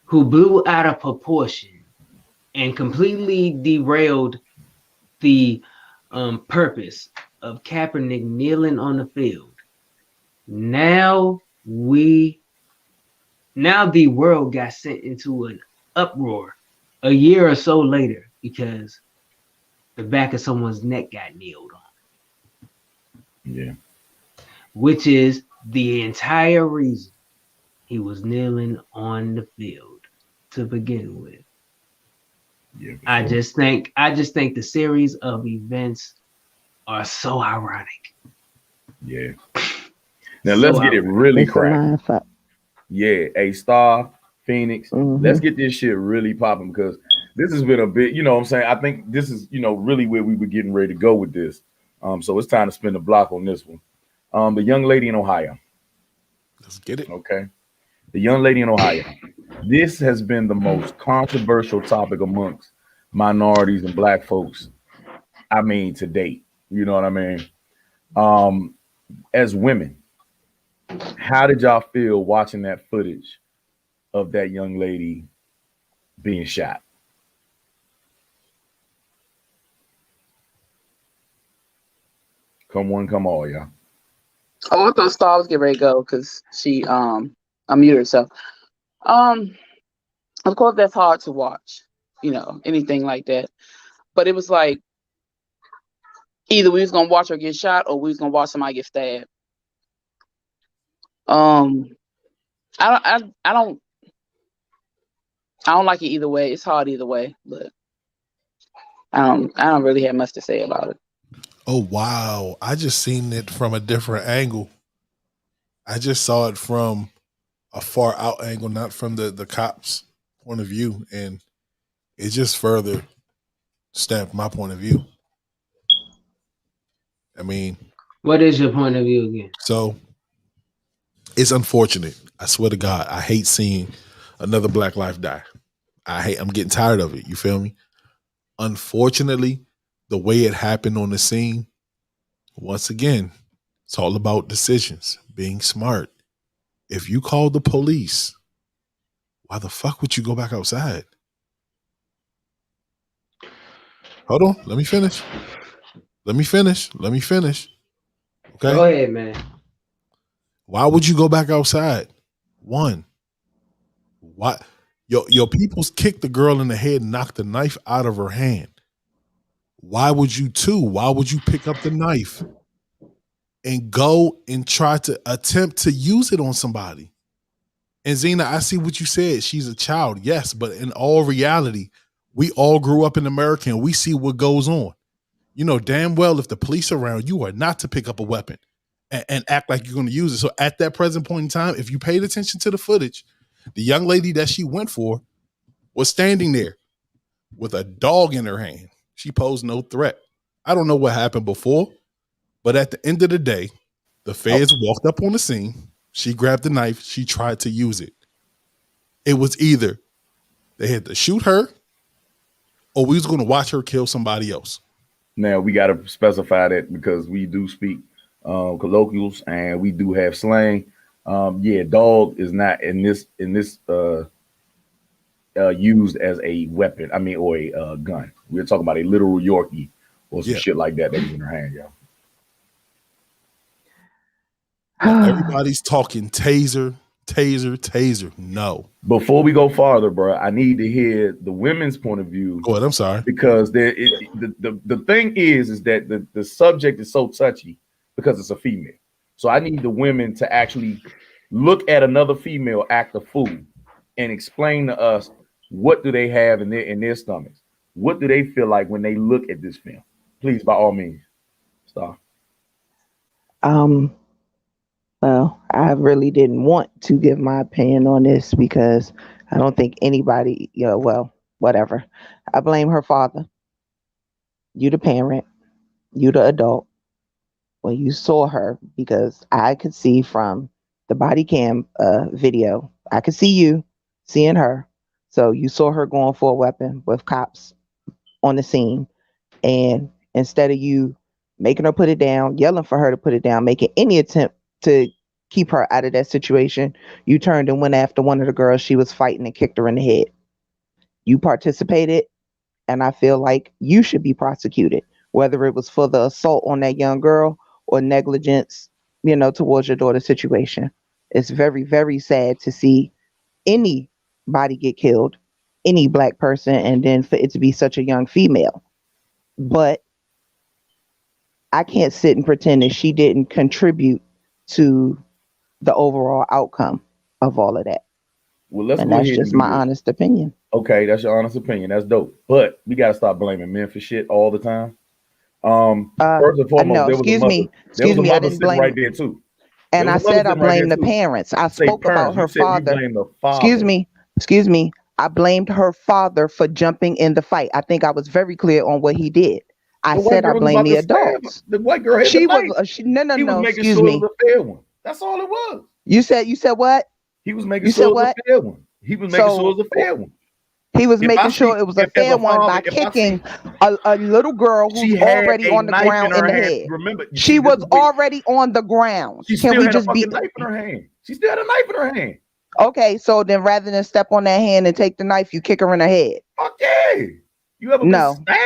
who blew out of proportion and completely derailed the purpose of Kaepernick kneeling on the field. Now we now the world got sent into an uproar a year or so later because the back of someone's neck got kneeled on, Yeah. which is the entire reason he was kneeling on the field to begin with. Yeah. I just think the series of events are so ironic. Yeah. Now So let's get it ironic. really It's a cracking. mindfuck. Yeah, a Star, Phoenix. Let's Mhm. get this shit really popping because this has been a bit, you know what I'm saying? I think this is, really where we were getting ready to go with this. So it's time to spin the block on this one. The young lady in Ohio. Let's get it. Okay. The young lady in Ohio. This has been the most controversial topic amongst minorities and black folks, I mean, to date. You know what I mean? Um, as women, how did y'all feel watching that footage of that young lady being shot? Come one, come all, y'all. Oh, I thought Star was getting ready to go because she unmuted herself. Um, of course that's hard to watch, anything like that. But it was like either we was gonna watch her get shot or we was gonna watch somebody get stabbed. Um, I don't like it either way. It's hard either way, but I don't really have much to say about it. Oh wow. I just seen it from a different angle. I just saw it from a far out angle, not from the cops' point of view. And it just further stamped my point of view. I mean, What is your point of view again? so it's unfortunate. I swear to God, I hate seeing another black life die. I'm getting tired of it. You feel me? Unfortunately, the way it happened on the scene, once again, it's all about decisions, being smart. If you call the police, why the fuck would you go back outside? Hold on, let me finish. Let me finish. Okay? Go ahead, man. Why would you go back outside? One, why your peoples kicked the girl in the head and knocked the knife out of her hand. Why would you Why would you pick up the knife and go and try to attempt to use it on somebody? And Zena, I see what you said. She's a child, yes, but in all reality, we all grew up in America and we see what goes on. You know damn well if the police are around, you are not to pick up a weapon and act like you're going to use it. So at that present point in time, if you paid attention to the footage, the young lady that she went for was standing there with a dog in her hand. She posed no threat. I don't know what happened before, but at the end of the day, the feds walked up on the scene. She grabbed the knife. She tried to use it. It was either they had to shoot her or we was going to watch her kill somebody else. Now we got to specify that because we do speak colloquials and we do have slang. Yeah, dog is not in this used as a weapon. I mean, or a gun. We're talking about a literal Yorkie or some shit like that was in her hand, y'all. Everybody's talking taser. No. Before we go farther, bro, I need to hear the women's point of view. Go ahead. I'm sorry. Because the thing is that the subject is so touchy because it's a female. So I need the women to actually look at another female act a fool and explain to us what do they have in their stomachs. What do they feel like when they look at this film? Please, by all means, Star. Well, I really didn't want to give my opinion on this because I don't think anybody, well, whatever. I blame her father. You the parent, you the adult. When you saw her, because I could see from the body cam video, I could see you seeing her. So you saw her going for a weapon with cops on the scene. And instead of you making her put it down, yelling for her to put it down, making any attempt to keep her out of that situation. You turned and went after one of the girls she was fighting and kicked her in the head. You participated, and I feel like you should be prosecuted, whether it was for the assault on that young girl or negligence, towards your daughter's situation. It's very, very sad to see anybody get killed, any black person, and then for it to be such a young female. But I can't sit and pretend that she didn't contribute to the overall outcome of all of that. Well, let's And go that's ahead and just do my this. honest opinion. Okay, that's your honest opinion. That's dope. But we gotta stop blaming men for shit all the time. First and foremost, No, there was a excuse mother. me. There was Excuse a me. I mother didn't sitting right blame, there too. There and was I a mother said I sitting right there blame the too. parents. I Say spoke about parents. You her said you father. blame the Excuse father. me. Excuse me. I blamed her father for jumping in the fight. I think I was very clear on what he did. I The white said I girl was blame about the to stab. adults. The white girl had the She was knife. no, He was no. making Excuse sure it me. was a fair one. That's all it was. You said what? He was making You said sure it was what? a fair one. He was making sure So it was a fair one. he was If I making see, sure it was a if as fair a one father, by if I see kicking a little girl who's she had already a on the knife in ground in her the hand, head. remember, you She see, this was is what already on the ground. she Can still we had a just be fucking knife in her hand. She still had a knife in her hand. okay? So then, rather than step on that hand and take the knife, you kick her in the head. Fuck yeah. You ever been No, stabbed?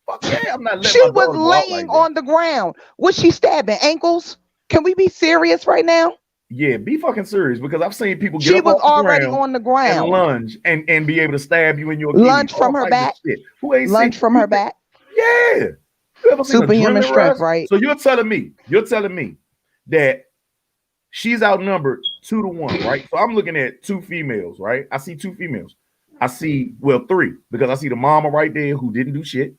Fuck yeah. I'm not letting she my was daughter go out laying like that. on the ground. Was she stabbing ankles? Can we be serious right now? Yeah, be fucking serious because I've seen people get She up was off the already ground on the and ground. lunge and be able to stab you in your Achilles. Lunge All from her types of back. shit. Who ain't seen Lunge from you her back. Yeah. You ever seen Superhuman adrenaline strength, rush? right? So you're telling me that she's outnumbered 2-1, right? So I'm looking at two females, right? I see two females. I see, well, three, because I see the mama right there who didn't do shit.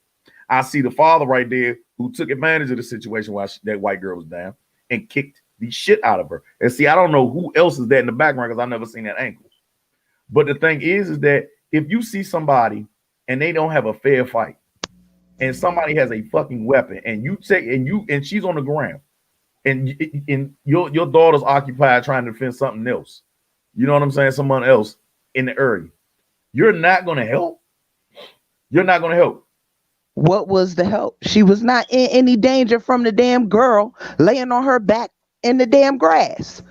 I see the father right there who took advantage of the situation while that white girl was down and kicked the shit out of her. And see, I don't know who else is that in the background because I've never seen that angle. But the thing is that if you see somebody and they don't have a fair fight, and somebody has a fucking weapon, and you take and she's on the ground, and your daughter's occupied trying to defend something else, you know what I'm saying? Someone else in the area, you're not going to help. You're not going to help. What was the help? She was not in any danger from the damn girl laying on her back in the damn grass.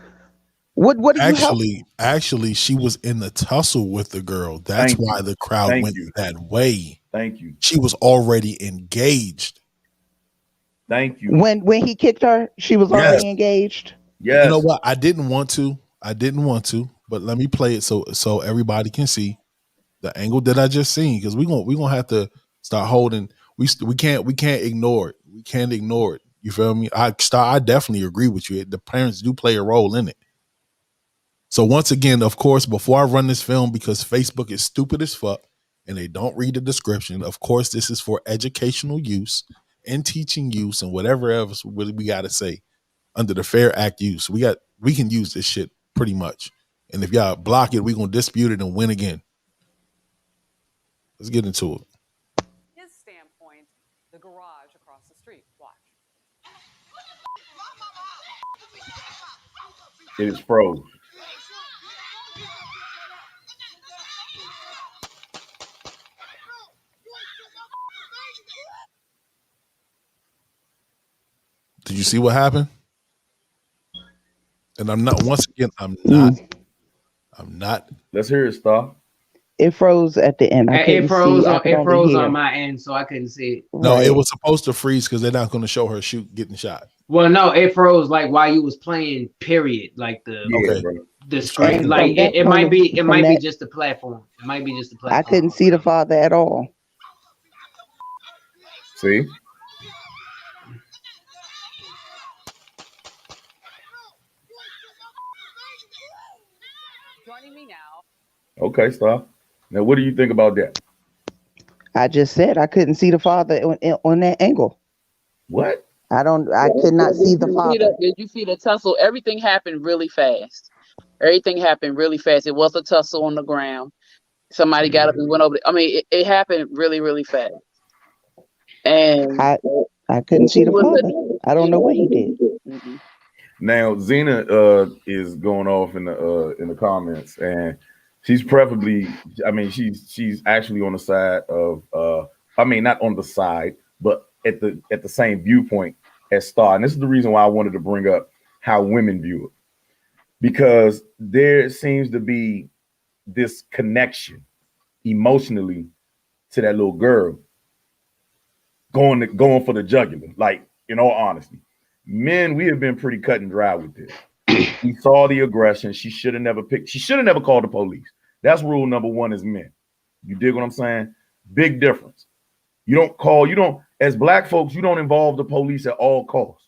What do you help? Actually, she was in the tussle with the girl. That's Thank why you. the crowd Thank went you. that way. Thank you. She was already engaged. Thank you. When he kicked her, she was Yes. already engaged. Yes. You know what? I didn't want to, but let me play it so everybody can see the angle that I just seen, because we're gonna have to start holding. We can't ignore it. We can't ignore it. You feel me? I definitely agree with you. The parents do play a role in it. So once again, of course, before I run this film, because Facebook is stupid as fuck and they don't read the description, of course, this is for educational use and teaching use and whatever else we got to say under the Fair Act use. We can use this shit pretty much. And if y'all block it, we're going to dispute it and win again. Let's get into it. His standpoint, the garage across the street. Watch. It is froze. Did you see what happened? And I'm not. Let's hear it, Star. It froze at the end. I couldn't It froze. see. I could It only froze hear. on my end, so I couldn't see it. No, Right. it was supposed to freeze because they're not going to show her getting shot. Well, no, it froze like while you was playing. Period. Like the Okay. Bro. the screen. And Like from that it point might of- be. It from might be that- just the platform. It might be just the platform. I couldn't see the father at all. See? Joining me now. Okay, Star. Now, what do you think about that? I just said I couldn't see the father on that angle. What? I could not see the father. Did you see the tussle? Everything happened really fast. Everything happened really fast. It was a tussle on the ground. Somebody got up and went over. I mean, it happened really, really fast. And I couldn't see the father. I don't know what he did. Mm-hmm. Now, Zena is going off in the comments, and she's preferably. I mean, she's actually on the side of. I mean, not on the side, but at the same viewpoint as Star. And this is the reason why I wanted to bring up how women view it, because there seems to be this connection emotionally to that little girl going for the jugular. Like, in all honesty, men, we have been pretty cut and dry with this. We saw the aggression. She should have never called the police. That's rule number one as men. You dig what I'm saying? Big difference. As black folks, you don't involve the police at all costs.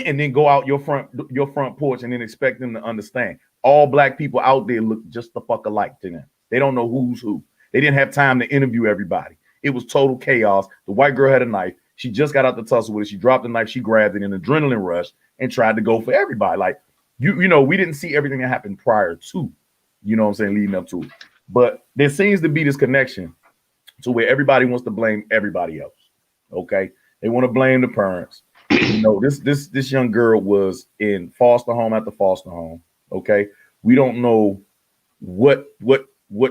And then go out your front porch and then expect them to understand. All black people out there look just the fuck alike to them. They don't know who's who. They didn't have time to interview everybody. It was total chaos. The white girl had a knife. She just got out the tussle with it. She dropped the knife. She grabbed it in an adrenaline rush and tried to go for everybody. Like, you know, we didn't see everything that happened prior to, you know what I'm saying, leading up to it. But there seems to be this connection to where everybody wants to blame everybody else. Okay. They want to blame the parents. You know, this young girl was in foster home after foster home. Okay. We don't know what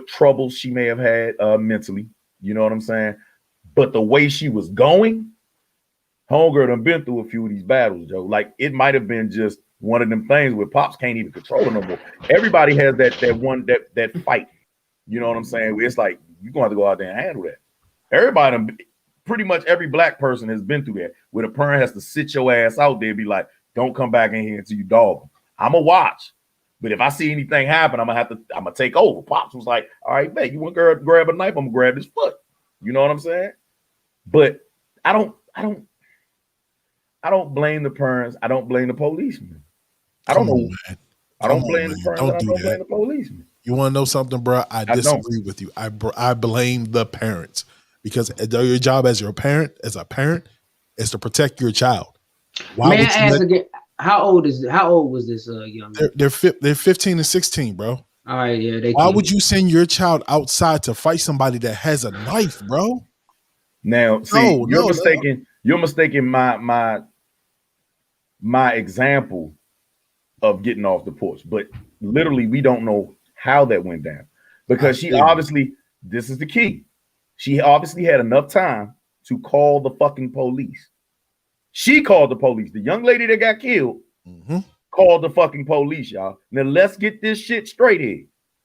troubles she may have had mentally. You know what I'm saying? But the way she was going, homegirl done been through a few of these battles, Joe. Like, it might have been just one of them things where pops can't even control her no more. Everybody has that fight. You know what I'm saying? It's like, you're going to have to go out there and handle that. Everybody, pretty much every black person has been through that, where the parent has to sit your ass out there and be like, don't come back in here until you dog them. I'm going to watch. But if I see anything happen, I'm going to take over. Pops was like, all right, man, you want to grab a knife? I'm going to grab his foot. You know what I'm saying? But I don't blame the parents. I don't blame the policemen. I don't know. I don't blame the parents. I don't blame the policemen. You want to know something, bro? I disagree with you. I blame the parents, because your job as a parent, is to protect your child. May I ask again? How old was this young man? They're 15 and 16, bro. All right, yeah. Why would you send your child outside to fight somebody that has a knife, bro? Now, see, you're mistaking. You're mistaking my example of getting off the porch. But literally, we don't know how that went down, because she obviously, this is the key. She obviously had enough time to call the fucking police. She called the police. The young lady that got killed called the fucking police, y'all. Now let's get this shit straight here.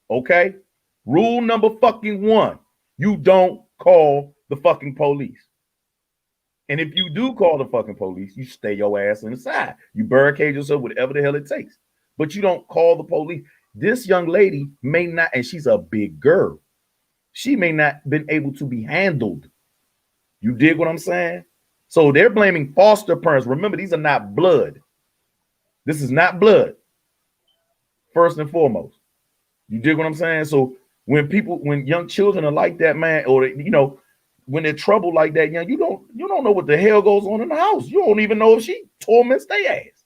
Okay? Rule number fucking one. You don't call the fucking police. And if you do call the fucking police, you stay your ass inside. You barricade yourself, whatever the hell it takes. But you don't call the police. This young lady may not, and she's a big girl, she may not been able to be handled. You dig what I'm saying? So they're blaming foster parents. Remember, these are not blood. This is not blood. First and foremost. You dig what I'm saying? So when young children are like that, man, or when they're troubled like that, you don't know what the hell goes on in the house. You don't even know if she torments their ass.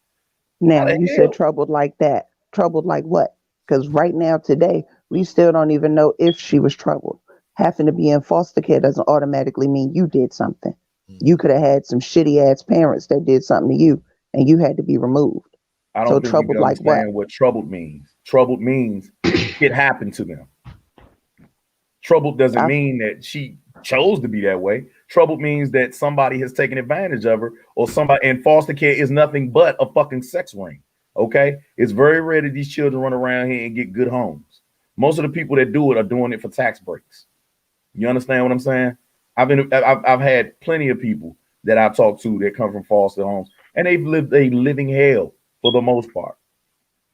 Now you said troubled like that. Troubled like what? Because right now, today, we still don't even know if she was troubled. Having to be in foster care doesn't automatically mean you did something. You could have had some shitty ass parents that did something to you, and you had to be removed. I don't think troubled like what troubled means. Troubled means it happened to them. Troubled doesn't mean that she chose to be that way. Troubled means that somebody has taken advantage of her, or somebody in foster care is nothing but a fucking sex ring. Okay, it's very rare that these children run around here and get good homes. Most of the people that do it are doing it for tax breaks. You understand what I'm saying? I've had plenty of people that I've talked to that come from foster homes, and they've lived a living hell for the most part.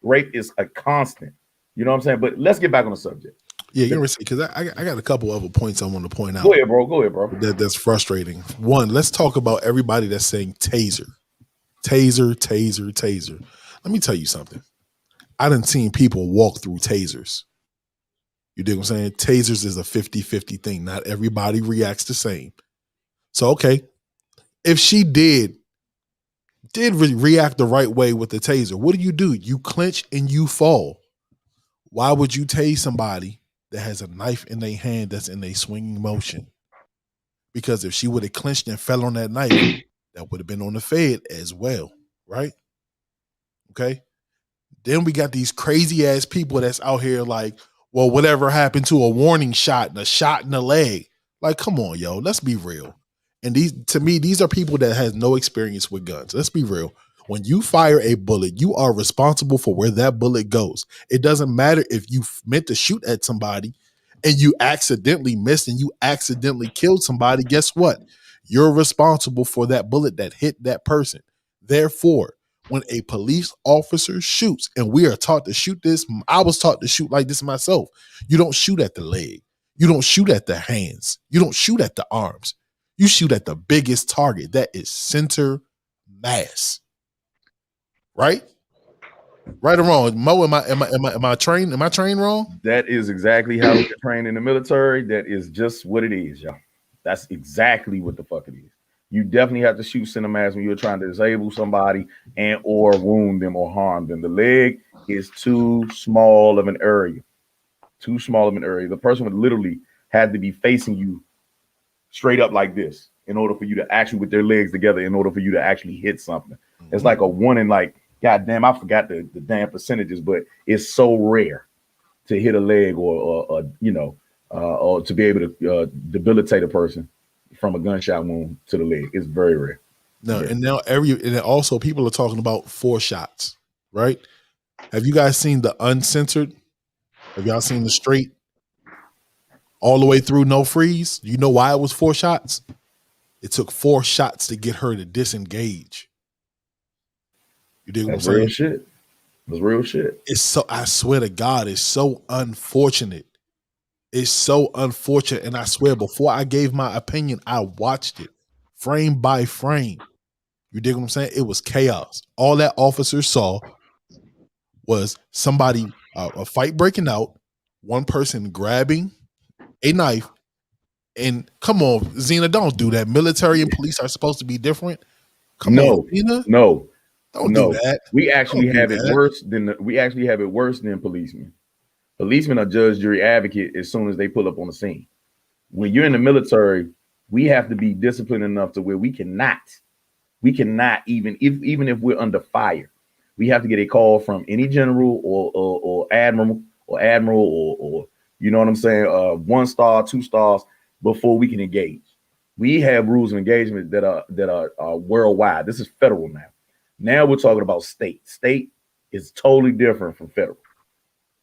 Rape is a constant. You know what I'm saying? But let's get back on the subject. Yeah, you're right, because I got a couple other points I want to point out. Go ahead, bro. That's frustrating. One, let's talk about everybody that's saying taser. Taser, taser, taser. Let me tell you something. I done seen people walk through tasers. You dig what I'm saying? Tasers is a 50-50 thing. Not everybody reacts the same. So, okay, if she did react the right way with the taser, what do? You clench and you fall. Why would you tase somebody that has a knife in their hand that's in a swinging motion? Because if she would have clenched and fell on that knife, that would have been on the Fed as well, right? Okay. Then we got these crazy ass people that's out here like, well, whatever happened to a warning shot and a shot in the leg? Like, come on, yo, let's be real. And these are people that has no experience with guns. Let's be real. When you fire a bullet, you are responsible for where that bullet goes. It doesn't matter if you meant to shoot at somebody and you accidentally missed and you accidentally killed somebody. Guess what? You're responsible for that bullet that hit that person. Therefore, when a police officer shoots, and we are taught to shoot this, I was taught to shoot like this myself. You don't shoot at the leg. You don't shoot at the hands. You don't shoot at the arms. You shoot at the biggest target. That is center mass. Right? Right or wrong? Mo, am I trained wrong? That is exactly how we're trained in the military. That is just what it is, y'all. That's exactly what the fuck it is. You definitely have to shoot center mass when you're trying to disable somebody and or wound them or harm them. The leg is too small of an area. Too small of an area. The person would literally have to be facing you straight up like this in order for you to actually, with their legs together, in order for you to actually hit something. It's like a one in like, goddamn, I forgot the damn percentages, but it's so rare to hit a leg or to be able to debilitate a person from a gunshot wound to the leg. It's very rare. No, yeah. And then also people are talking about 4 shots, right? Have you guys seen the uncensored? Have y'all seen the straight all the way through, no freeze? You know why it was 4 shots? It took 4 shots to get her to disengage. You dig what I'm saying? Real shit. That's real shit. It's so, I swear to God, it's so unfortunate. It's so unfortunate. And I swear, before I gave my opinion, I watched it frame by frame. You dig what I'm saying? It was chaos. All that officer saw was somebody, a fight breaking out, one person grabbing a knife. And come on, Zena, don't do that. Military and police are supposed to be different. Come on, Zena. No. Don't do that. We actually have it worse than policemen. Policemen are judge, jury, advocate as soon as they pull up on the scene. When you're in the military, we have to be disciplined enough to where we cannot even if we're under fire, we have to get a call from any general or admiral or you know what I'm saying, 1 star, 2 stars before we can engage. We have rules of engagement that are worldwide. This is federal now. Now we're talking about state. State is totally different from federal.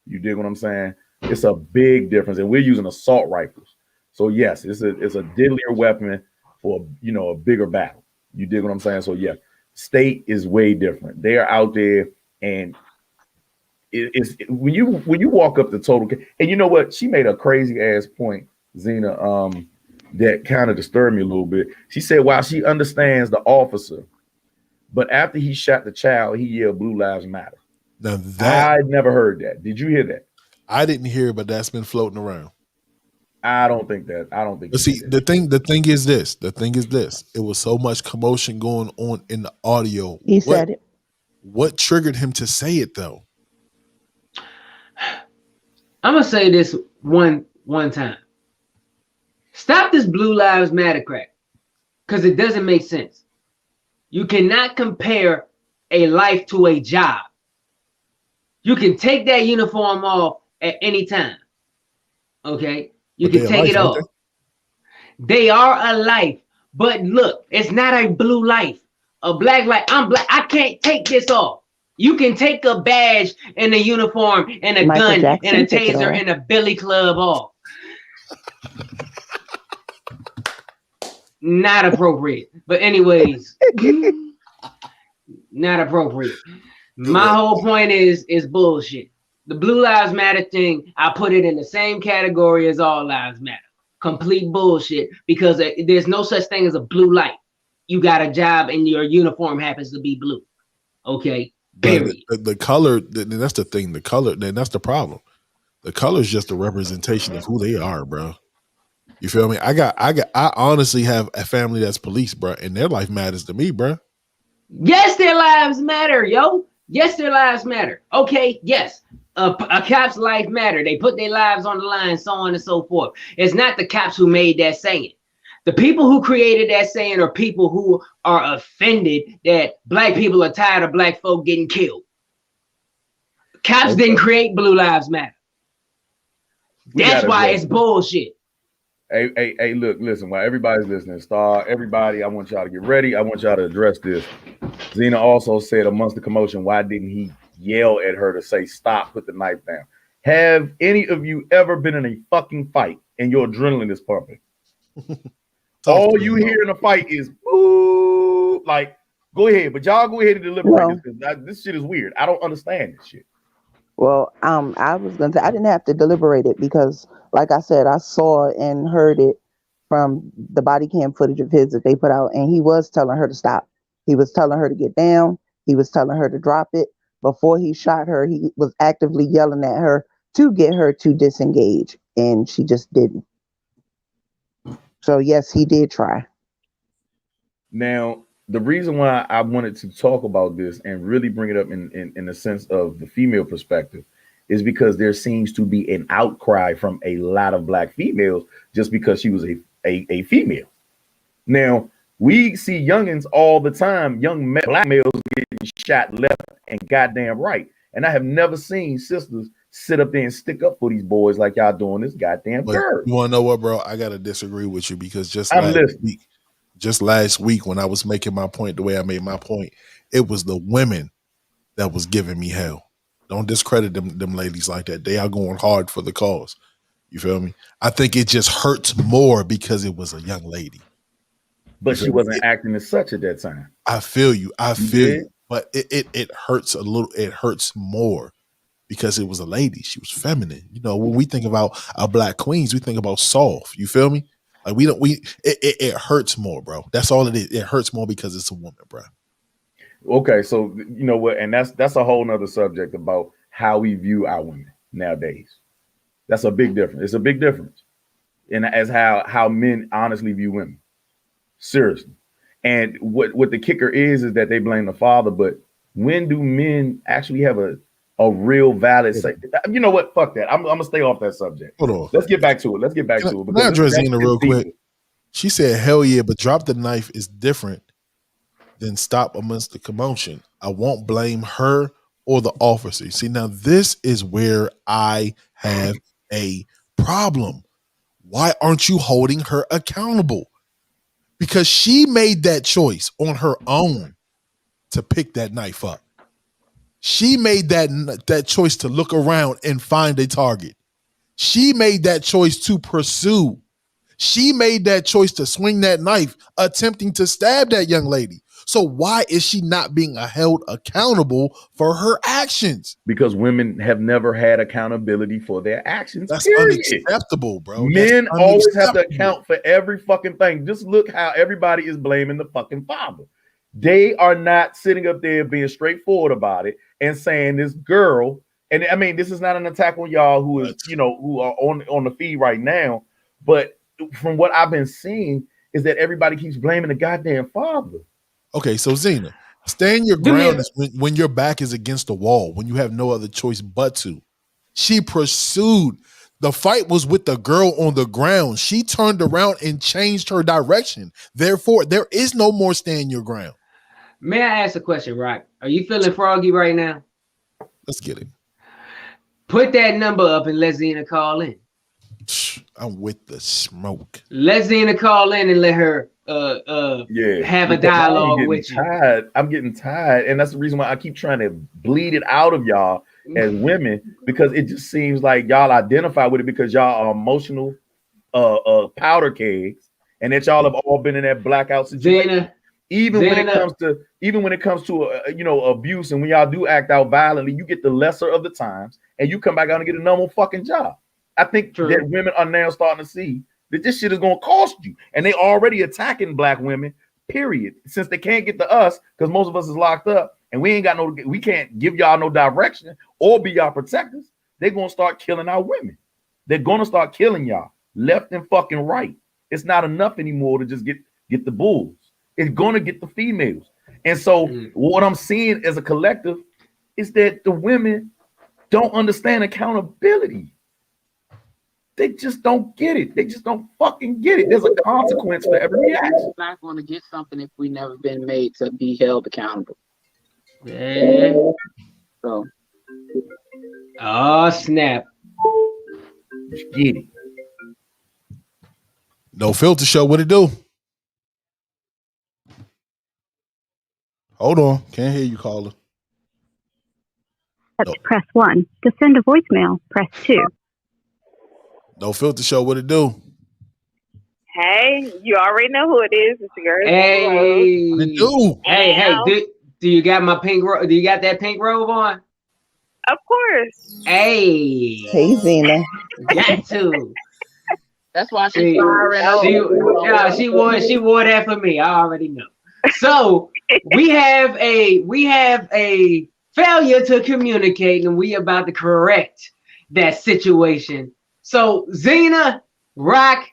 You dig what I'm saying? It's a big difference, and we're using assault rifles. So yes, it's a deadlier weapon for a bigger battle. You dig what I'm saying? So yeah, state is way different. They are out there, and it's when you walk up the total. And you know what? She made a crazy ass point, Zena. That kind of disturbed me a little bit. She said, while she understands the officer, but after he shot the child, he yelled "Blue Lives Matter." Now that I never heard that. Did you hear that? I didn't hear, but that's been floating around. I don't think. But see, the thing is this. It was so much commotion going on in the audio. He said it. What triggered him to say it though? I'm gonna say this one time. Stop this Blue Lives Matter crap, because it doesn't make sense. You cannot compare a life to a job. You can take that uniform off at any time. Okay? You can take it off. They are a life. But look, it's not a blue life. A black life. I'm black. I can't take this off. You can take a badge and a uniform and a gun and a taser and a billy club off. Not appropriate. But anyways, not appropriate. My whole point is bullshit. The Blue Lives Matter thing, I put it in the same category as All Lives Matter. Complete bullshit, because there's no such thing as a blue light. You got a job and your uniform happens to be blue. Okay, period. The color, that's the thing. The color, then that's the problem. The color is just a representation of who they are, bro. You feel me? I honestly have a family that's police, bro, and their life matters to me, bro. Yes, their lives matter, yo. Yes, their lives matter. Okay, yes. A cop's life matter. They put their lives on the line, so on and so forth. It's not the cops who made that saying. The people who created that saying are people who are offended that black people are tired of black folk getting killed. Cops didn't create Blue Lives Matter. That's why it's bullshit. Hey, look, listen, while everybody's listening, everybody, I want y'all to get ready. I want y'all to address this. Zena also said amongst the commotion, why didn't he yell at her to say, stop, put the knife down? Have any of you ever been in a fucking fight and your adrenaline is pumping? All you hear in a fight is, boo, like, go ahead. But y'all go ahead and deliberate this, because this shit is weird. I don't understand this shit. Well, I was gonna say I didn't have to deliberate it because, like I said, I saw and heard it from the body cam footage of his that they put out, and he was telling her to stop. He was telling her to get down. He was telling her to drop it. Before he shot her, he was actively yelling at her to get her to disengage, and she just didn't. So yes, he did try. Now, the reason why I wanted to talk about this and really bring it up in the sense of the female perspective is because there seems to be an outcry from a lot of black females just because she was a female. Now, we see youngins all the time, black males getting shot left and goddamn right. And I have never seen sisters sit up there and stick up for these boys like y'all doing this goddamn girl. You want to know what, bro? I got to disagree with you because just last week when I was making my point the way I made my point, it was the women that was giving me hell. Don't discredit them ladies like that. They are going hard for the cause. You feel me? I think it just hurts more because it was a young lady. But she wasn't acting as such at that time. I feel you. But it hurts a little. It hurts more because it was a lady. She was feminine. You know, when we think about our black queens, we think about soft. You feel me? Like it hurts more, bro. That's all it is. It hurts more because it's a woman, bro. Okay, so you know what, and that's a whole nother subject about how we view our women nowadays. That's a big difference. It's a big difference in as how men honestly view women. Seriously. And what the kicker is that they blame the father, but when do men actually have a real valid say? You know what? Fuck that. I'm gonna stay off that subject. Hold on. Let's get back to it. Can I address Zena real quick? She said, hell yeah, but drop the knife is different than stop amongst the commotion. I won't blame her or the officer. See, now this is where I have a problem. Why aren't you holding her accountable? Because she made that choice on her own to pick that knife up. She made that choice to look around and find a target. She made that choice to pursue. She made that choice to swing that knife, attempting to stab that young lady. So why is she not being held accountable for her actions? Because women have never had accountability for their actions. That's period. Unacceptable, bro. Men always have to account for every fucking thing. Just look how everybody is blaming the fucking father. They are not sitting up there being straightforward about it and saying this girl, and I mean, this is not an attack on y'all who is, who are on the feed right now, but from what I've been seeing is that everybody keeps blaming the goddamn father. Okay, so Zena, stand your ground is when your back is against the wall, when you have no other choice but to. She pursued. The fight was with the girl on the ground. She turned around and changed her direction. Therefore, there is no more stand your ground. May I ask a question, Rock? Are you feeling froggy right now? Let's get it. Put that number up and let Zena call in. I'm with the smoke. Let Zena call in and let her have a dialogue with you. I'm getting tired, and that's the reason why I keep trying to bleed it out of y'all as women, because it just seems like y'all identify with it because y'all are emotional powder kegs, and that y'all have all been in that blackout situation. Even when it comes to abuse, and when y'all do act out violently, you get the lesser of the times, and you come back out and get a normal fucking job. I think that women are now starting to see that this shit is going to cost you, and they already attacking black women. Period. Since they can't get to us because most of us is locked up, and we can't give y'all no direction or be y'all protectors. They're gonna start killing our women. They're gonna start killing y'all left and fucking right. It's not enough anymore to just get the bulls. It's gonna get the females. And so what I'm seeing as a collective is that the women don't understand accountability. They just don't get it. They just don't fucking get it. There's a consequence for every reaction. We're not going to get something if we never been made to be held accountable. Yeah. So. Oh, snap. Just get it. No Filter Show, what it do? Hold on, can't hear you, caller. No. Press 1. To send a voicemail, press 2. No Filter Show, what it do? Hey, you already know who it is. It's your girl. Hey, What it do? Hey, do you got my pink robe? Do you got that pink robe on? Of course. Hey, Zena. got to. That's why she's firing. She wore that for me. I already know. So we have a failure to communicate, and we about to correct that situation. So Zena, Rock,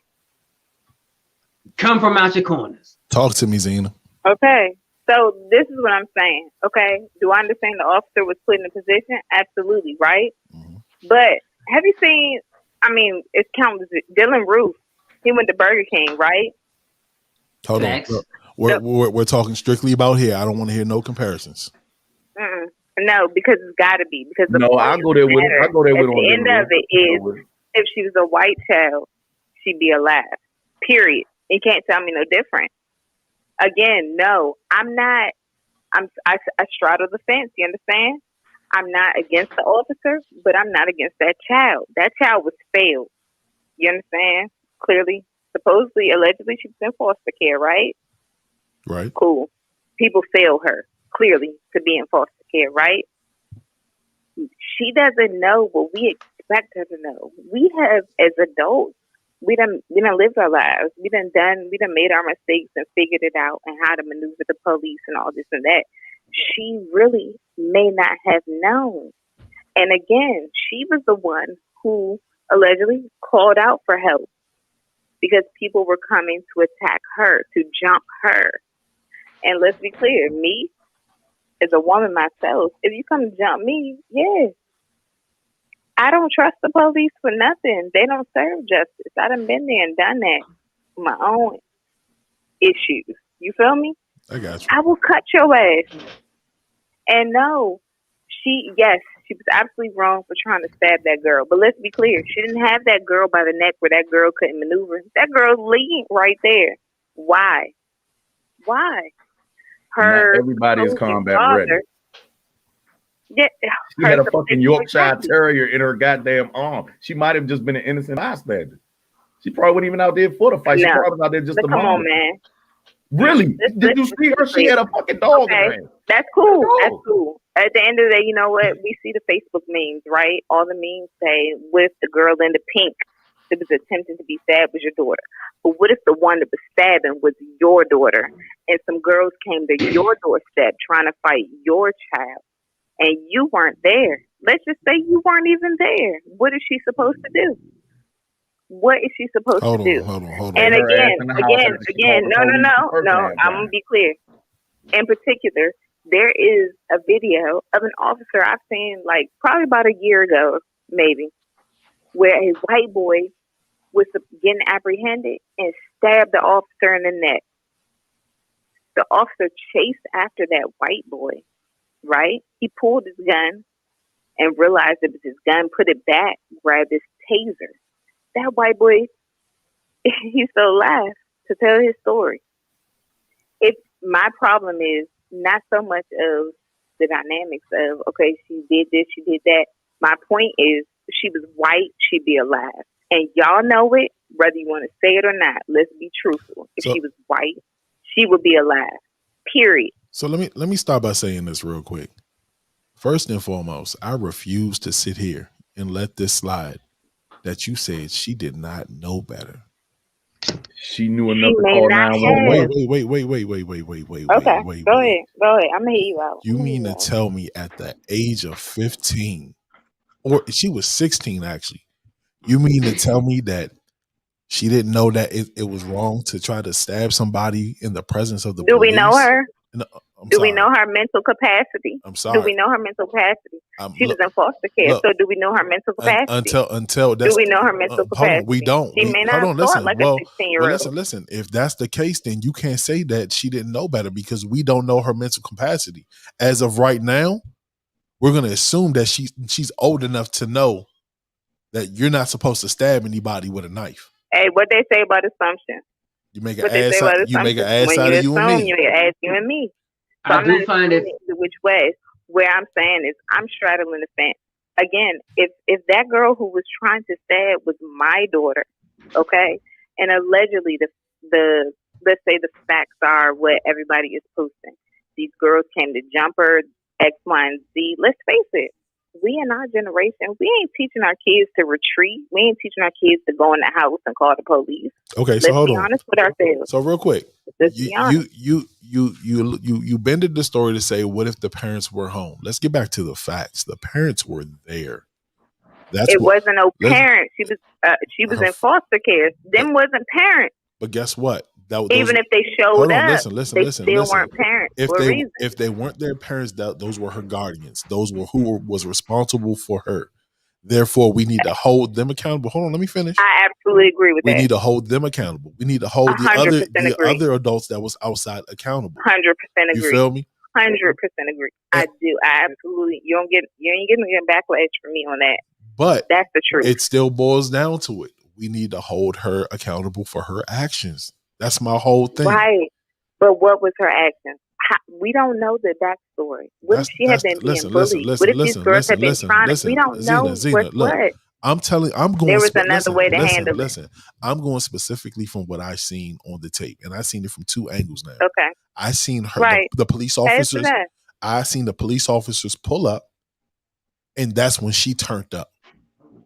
come from out your corners. Talk to me, Zena. Okay. So this is what I'm saying. Okay. Do I understand the officer was put in a position? Absolutely, right? Mm-hmm. But have you seen, it's countless. Dylan Roof, he went to Burger King, right? Hold on. We're talking strictly about here. I don't want to hear no comparisons. Mm-mm. No, because it's got to be. Because I go there with him. At the end of it is, if she was a white child, she'd be alive. Period. You can't tell me no different. Again, no, I'm not. I straddle the fence. You understand? I'm not against the officer, but I'm not against that child. That child was failed. You understand? Clearly, supposedly, allegedly, she was in foster care, right? Right. Cool. People fail her, clearly, to be in foster care, right? She doesn't know what we expect her to know. We have, as adults, we done lived our lives. We done made our mistakes and figured it out and how to maneuver the police and all this and that. She really may not have known. And again, she was the one who allegedly called out for help because people were coming to attack her, to jump her. And let's be clear, me, as a woman myself, if you come to jump me, yeah. I don't trust the police for nothing. They don't serve justice. I done been there and done that for my own issues. You feel me? I got you. I will cut your ass. And no, she was absolutely wrong for trying to stab that girl. But let's be clear, she didn't have that girl by the neck where that girl couldn't maneuver. That girl's leading right there. Why? Not everybody is combat ready. Yeah, she had a fucking Yorkshire Terrier in her goddamn arm. She might have just been an innocent bystander. She probably wasn't even out there for the fight. She probably was out there just to come on, man. Really? Did you see her? She had a fucking dog. Okay. That's cool. That's cool. At the end of the day, you know what? We see the Facebook memes, right? All the memes say, with the girl in the pink that was attempting to be stabbed was your daughter. But what if the one that was stabbing was your daughter and some girls came to your doorstep trying to fight your child? And you weren't there. Let's just say you weren't even there. What is she supposed to do? What is she supposed to do? Hold on. And again, no. I'm going to be clear. In particular, there is a video of an officer I've seen like probably about a year ago, maybe, where a white boy was getting apprehended and stabbed the officer in the neck. The officer chased after that white boy. Right? He pulled his gun and realized it was his gun, put it back, grabbed his taser. That white boy, he's still alive to tell his story. My problem is not so much of the dynamics of, okay, she did this, she did that. My point is, she was white, she'd be alive. And y'all know it, whether you want to say it or not. Let's be truthful. If she was white, she would be alive. Period. So let me start by saying this real quick. First and foremost, I refuse to sit here and let this slide that you said she did not know better. She knew enough to call 911. Wait. Okay, go ahead. I'm gonna hear you out. You mean to tell me at the age of 15, or she was 16 actually, you mean to tell me that she didn't know that it was wrong to try to stab somebody in the presence of the police? Do we know her? No, do we know her mental capacity? I'm sorry. Do we know her mental capacity? She was in foster care, so do we know her mental capacity? Until that's, do we know her mental capacity? We don't. She may not have thought like a 16-year-old. Listen. If that's the case, then you can't say that she didn't know better because we don't know her mental capacity. As of right now, we're gonna assume that she's old enough to know that you're not supposed to stab anybody with a knife. Hey, what they say about assumption? You make an What they say ass about out. You make an assumption? ass When out you of you and assume, me. you make an ass you and me. So I I'm not do find it. assuming either which way. Where I'm saying is, I'm straddling the fence. Again, if that girl who was trying to stab was my daughter, okay, and allegedly the let's say the facts are what everybody is posting. These girls came to jump her, X, Y, and Z. Let's face it. We in our generation, we ain't teaching our kids to retreat. We ain't teaching our kids to go in the house and call the police. Okay, so Let's hold be on. honest with ourselves. So real quick, Let's you be honest. you bended the story to say, what if the parents were home? Let's get back to the facts. The parents were there. That's It what. wasn't no parent. She was in foster care. Them wasn't parents. But guess what? Even if they showed hold on, up, listen, they still weren't parents If for a reason. they weren't their parents, those were her guardians. Those were who was responsible for her. Therefore, we need to hold them accountable. Hold on, let me finish. I absolutely agree with We that. need to hold them accountable. We need to hold the 100% agree. other adults that was outside accountable. 100% agree. You feel me? 100% agree. I do. I absolutely. You ain't getting backlash from me on that. But that's the truth. It still boils down to it. We need to hold her accountable for her actions. That's my whole thing. Right. But what was her action? We don't know the backstory. What if she had been being bullied? What if these girls had been trying to? We don't know Zena, what. I'm going. There was another way to handle it. Listen, I'm going specifically from what I seen on the tape, and I seen it from two angles now. Okay. I seen her, right. the police officers. I seen the police officers pull up, and that's when she turned up.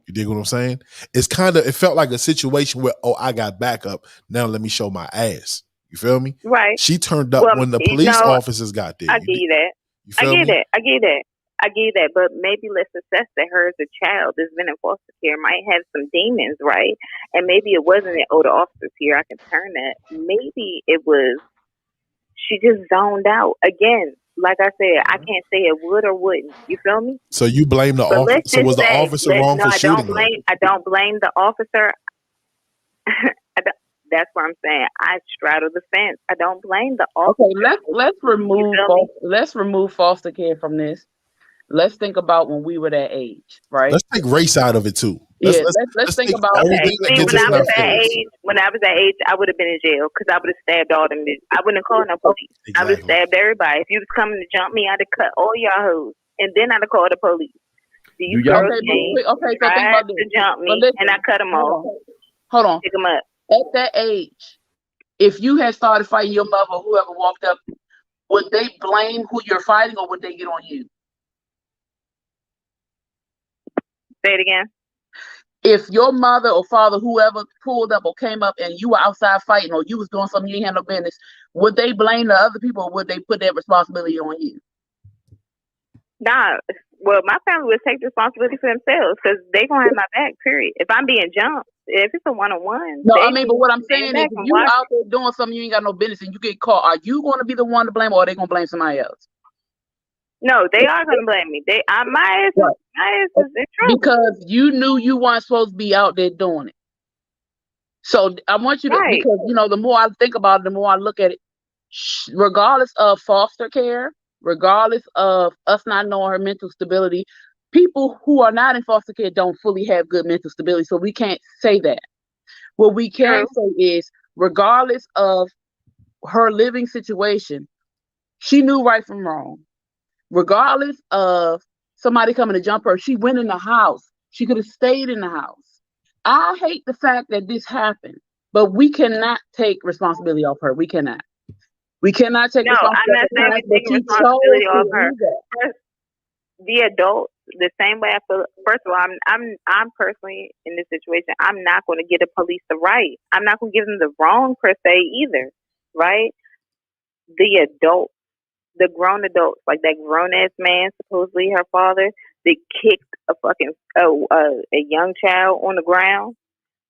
You dig what I'm saying? It felt like a situation where, I got backup. Now let me show my ass. You feel me? Right. She turned up when the police officers got there. I get you that. You I feel get me? that. I get that. I get that. But maybe let's assess that her as a child that's been in foster care might have some demons, right? And maybe it wasn't the older officers here. I can turn that. Maybe it was she just zoned out. Again, like I said, I can't say it would or wouldn't. You feel me? So you blame the officer. So was the officer wrong for shooting her? I don't blame the officer. That's what I'm saying. I straddle the fence. I don't blame the officer. Okay, let's remove foster care from this. Let's think about when we were that age, right? Let's take race out of it too. Let's think about everything that gets when I was that age, I would have been in jail because I would have stabbed all them. I wouldn't have called no police. Exactly. I would have stabbed everybody. If you was coming to jump me, I'd have cut all y'all hoes, and then I'd have called the police. These girls tried to jump me, and I cut them off. Hold on. Pick them up. At that age, if you had started fighting your mother or whoever walked up, would they blame who you're fighting or would they get on you? Say it again. If your mother or father, whoever pulled up or came up and you were outside fighting or you was doing something you ain't had no business, would they blame the other people or would they put that responsibility on you? Nah. Well, my family would take responsibility for themselves because they gonna have my back, period. If I'm being jumped, if it's a one-on-one. No, I mean, but what I'm saying is if you out there doing something you ain't got no business and you get caught, are you going to be the one to blame or are they going to blame somebody else? No, they are going to blame me. My ass is in trouble. Because you knew you weren't supposed to be out there doing it. So I want you to, because, the more I think about it, the more I look at it, regardless of foster care, regardless of us not knowing her mental stability, people who are not in foster care don't fully have good mental stability, so we can't say that. What we can say is, regardless of her living situation, she knew right from wrong. Regardless of somebody coming to jump her, she went in the house. She could have stayed in the house. I hate the fact that this happened, but we cannot take responsibility off her. We cannot. We cannot take responsibility. No, I'm not saying we take responsibility off her. The adults, the same way I feel. First of all, I'm personally in this situation. I'm not going to get the police the right. I'm not going to give them the wrong per se either, right? The adults, the grown adults, like that grown ass man, supposedly her father, that kicked a fucking a young child on the ground.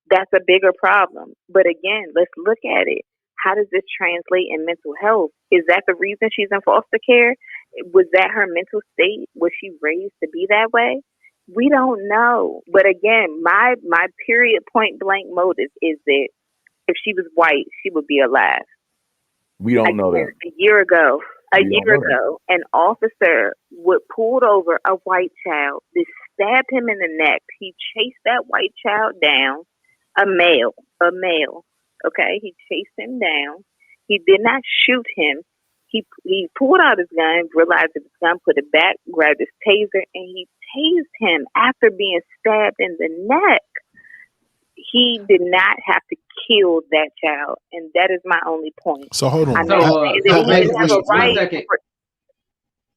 That's a bigger problem. But again, let's look at it. How does this translate in mental health? Is that the reason she's in foster care? Was that her mental state? Was she raised to be that way? We don't know. But again, my period point blank motive is that if she was white, she would be alive. We don't know that. A year ago, an officer pulled over a white child, they stabbed him in the neck. He chased that white child down, a male. a male. Okay, he chased him down. He did not shoot him. He pulled out his gun, realized that his gun, put it back, grabbed his taser, and he tased him after being stabbed in the neck. He did not have to kill that child, and that is my only point. So hold on. I'm not saying that he didn't have a right. 1 second.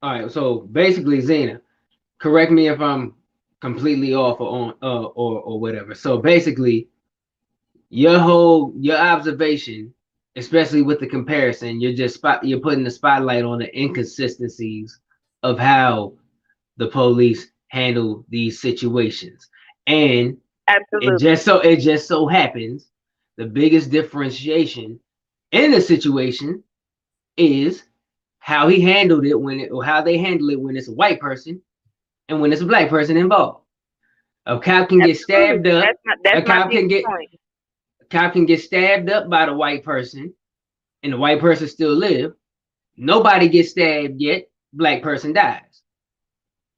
All right, so basically, Zena, correct me if I'm completely off or on or whatever. So basically, your observation, especially with the comparison, you're putting the spotlight on the inconsistencies of how the police handle these situations. And absolutely, it just so happens the biggest differentiation in the situation is how he handled it how they handle it when it's a white person and when it's a black person involved. A cop can get stabbed up. A cop can get stabbed up by the white person, and the white person still live. Nobody gets stabbed yet. Black person dies.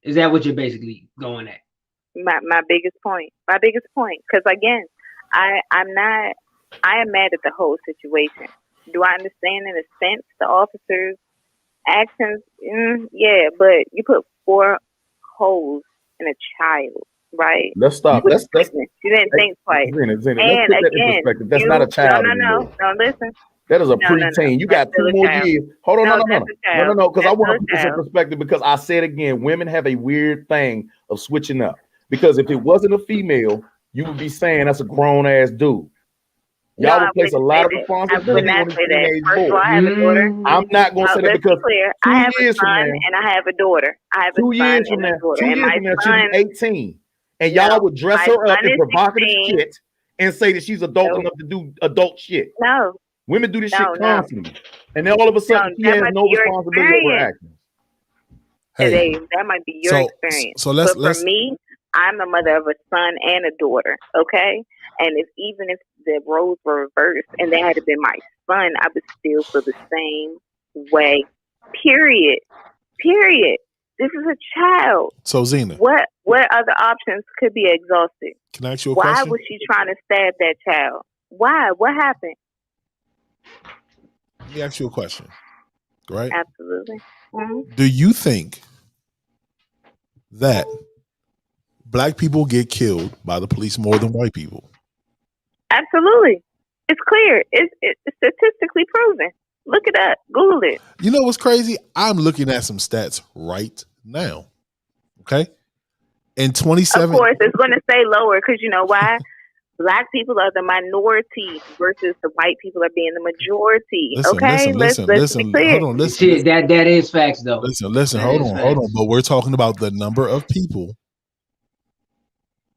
Is that what you're basically going at? My biggest point. Because again, I am mad at the whole situation. Do I understand in a sense the officers' actions? Yeah, but you put 4 holes in a child, right? Let's stop. You didn't think twice. Zena, and let's put that in again, perspective. That's not a child. No, listen. That is a preteen. You got 2 more years. Hold on, no, because I want to put this in perspective, because I said again, women have a weird thing of switching up. Because if it wasn't a female, you would be saying that's a grown ass dude. Y'all would place a lot of responsibility on the teenage boy. I have a daughter. I'm not going to say that because I have a son and I have a daughter. I have a 2 years from now, 2 years from now, she'll be 18, and y'all would dress her up in provocative shit and say that she's adult enough to do adult shit. No. Women do this shit constantly, and then all of a sudden she has no responsibility for her actions. Hey, that might be your experience. So let's. For me, I'm the mother of a son and a daughter. Okay, and even if the roles were reversed and they had to be my son, I would still feel the same way. Period. This is a child. So Zena, what other options could be exhausted? Can I ask you a question? Why was she trying to stab that child? Why? What happened? Let me ask you a question. Right? Absolutely. Mm-hmm. Do you think that black people get killed by the police more than white people? Absolutely. It's clear. It's statistically proven. Look it up. Google it. You know what's crazy? I'm looking at some stats right now. Okay? In 27. Of course, it's going to stay lower because you know why? Black people are the minority versus the white people are being the majority. Let's be clear. Hold on, listen. Shit, that is facts though. Listen, hold on. But we're talking about the number of people.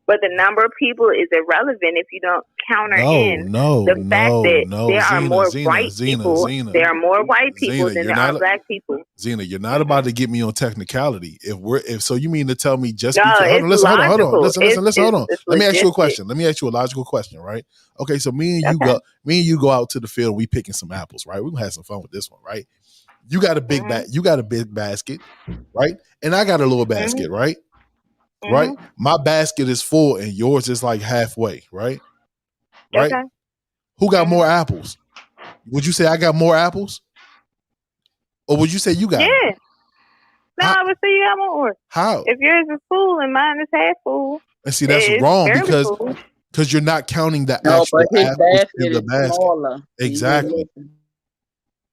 But the number of people is irrelevant if you don't counter the fact that there are more white people. There are more white people than there are black people. Zena, you're not about to get me on technicality. If so, you mean to tell me just because? Hold on. Listen. Hold on. Let me ask you a question. Let me ask you a logical question, right? Okay, so me and you go out to the field and we picking some apples, right? We're gonna have some fun with this one, right? You got a big you got a big basket, right? And I got a little basket, right? Mm-hmm. Right, my basket is full and yours is like halfway, right? Right. Okay. Who got more apples? Would you say I got more apples, or would you say you got? Yeah. No, I would say you got more. How? If yours is full and mine is half full. And see, that's wrong because you're not counting the actual apples in the basket. Smaller. Exactly.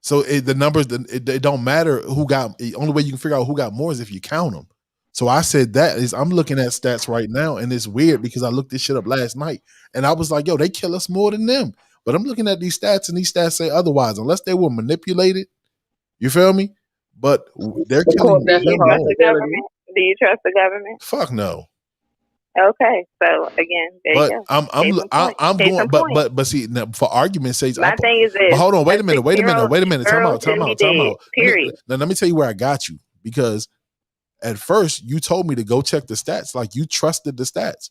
So the numbers, it don't matter who got. The only way you can figure out who got more is if you count them. So I said I'm looking at stats right now, and it's weird because I looked this shit up last night, and I was like, yo, they kill us more than them. But I'm looking at these stats, and these stats say otherwise, unless they were manipulated. You feel me? But they're killing them more. Do you trust the government? Fuck no. Okay, so again, there you go. I'm going, but see, now, for argument's sake, my thing is this. But hold on, wait a minute. Time out. Period. Now let me tell you where I got you, because at first you told me to go check the stats, like you trusted the stats.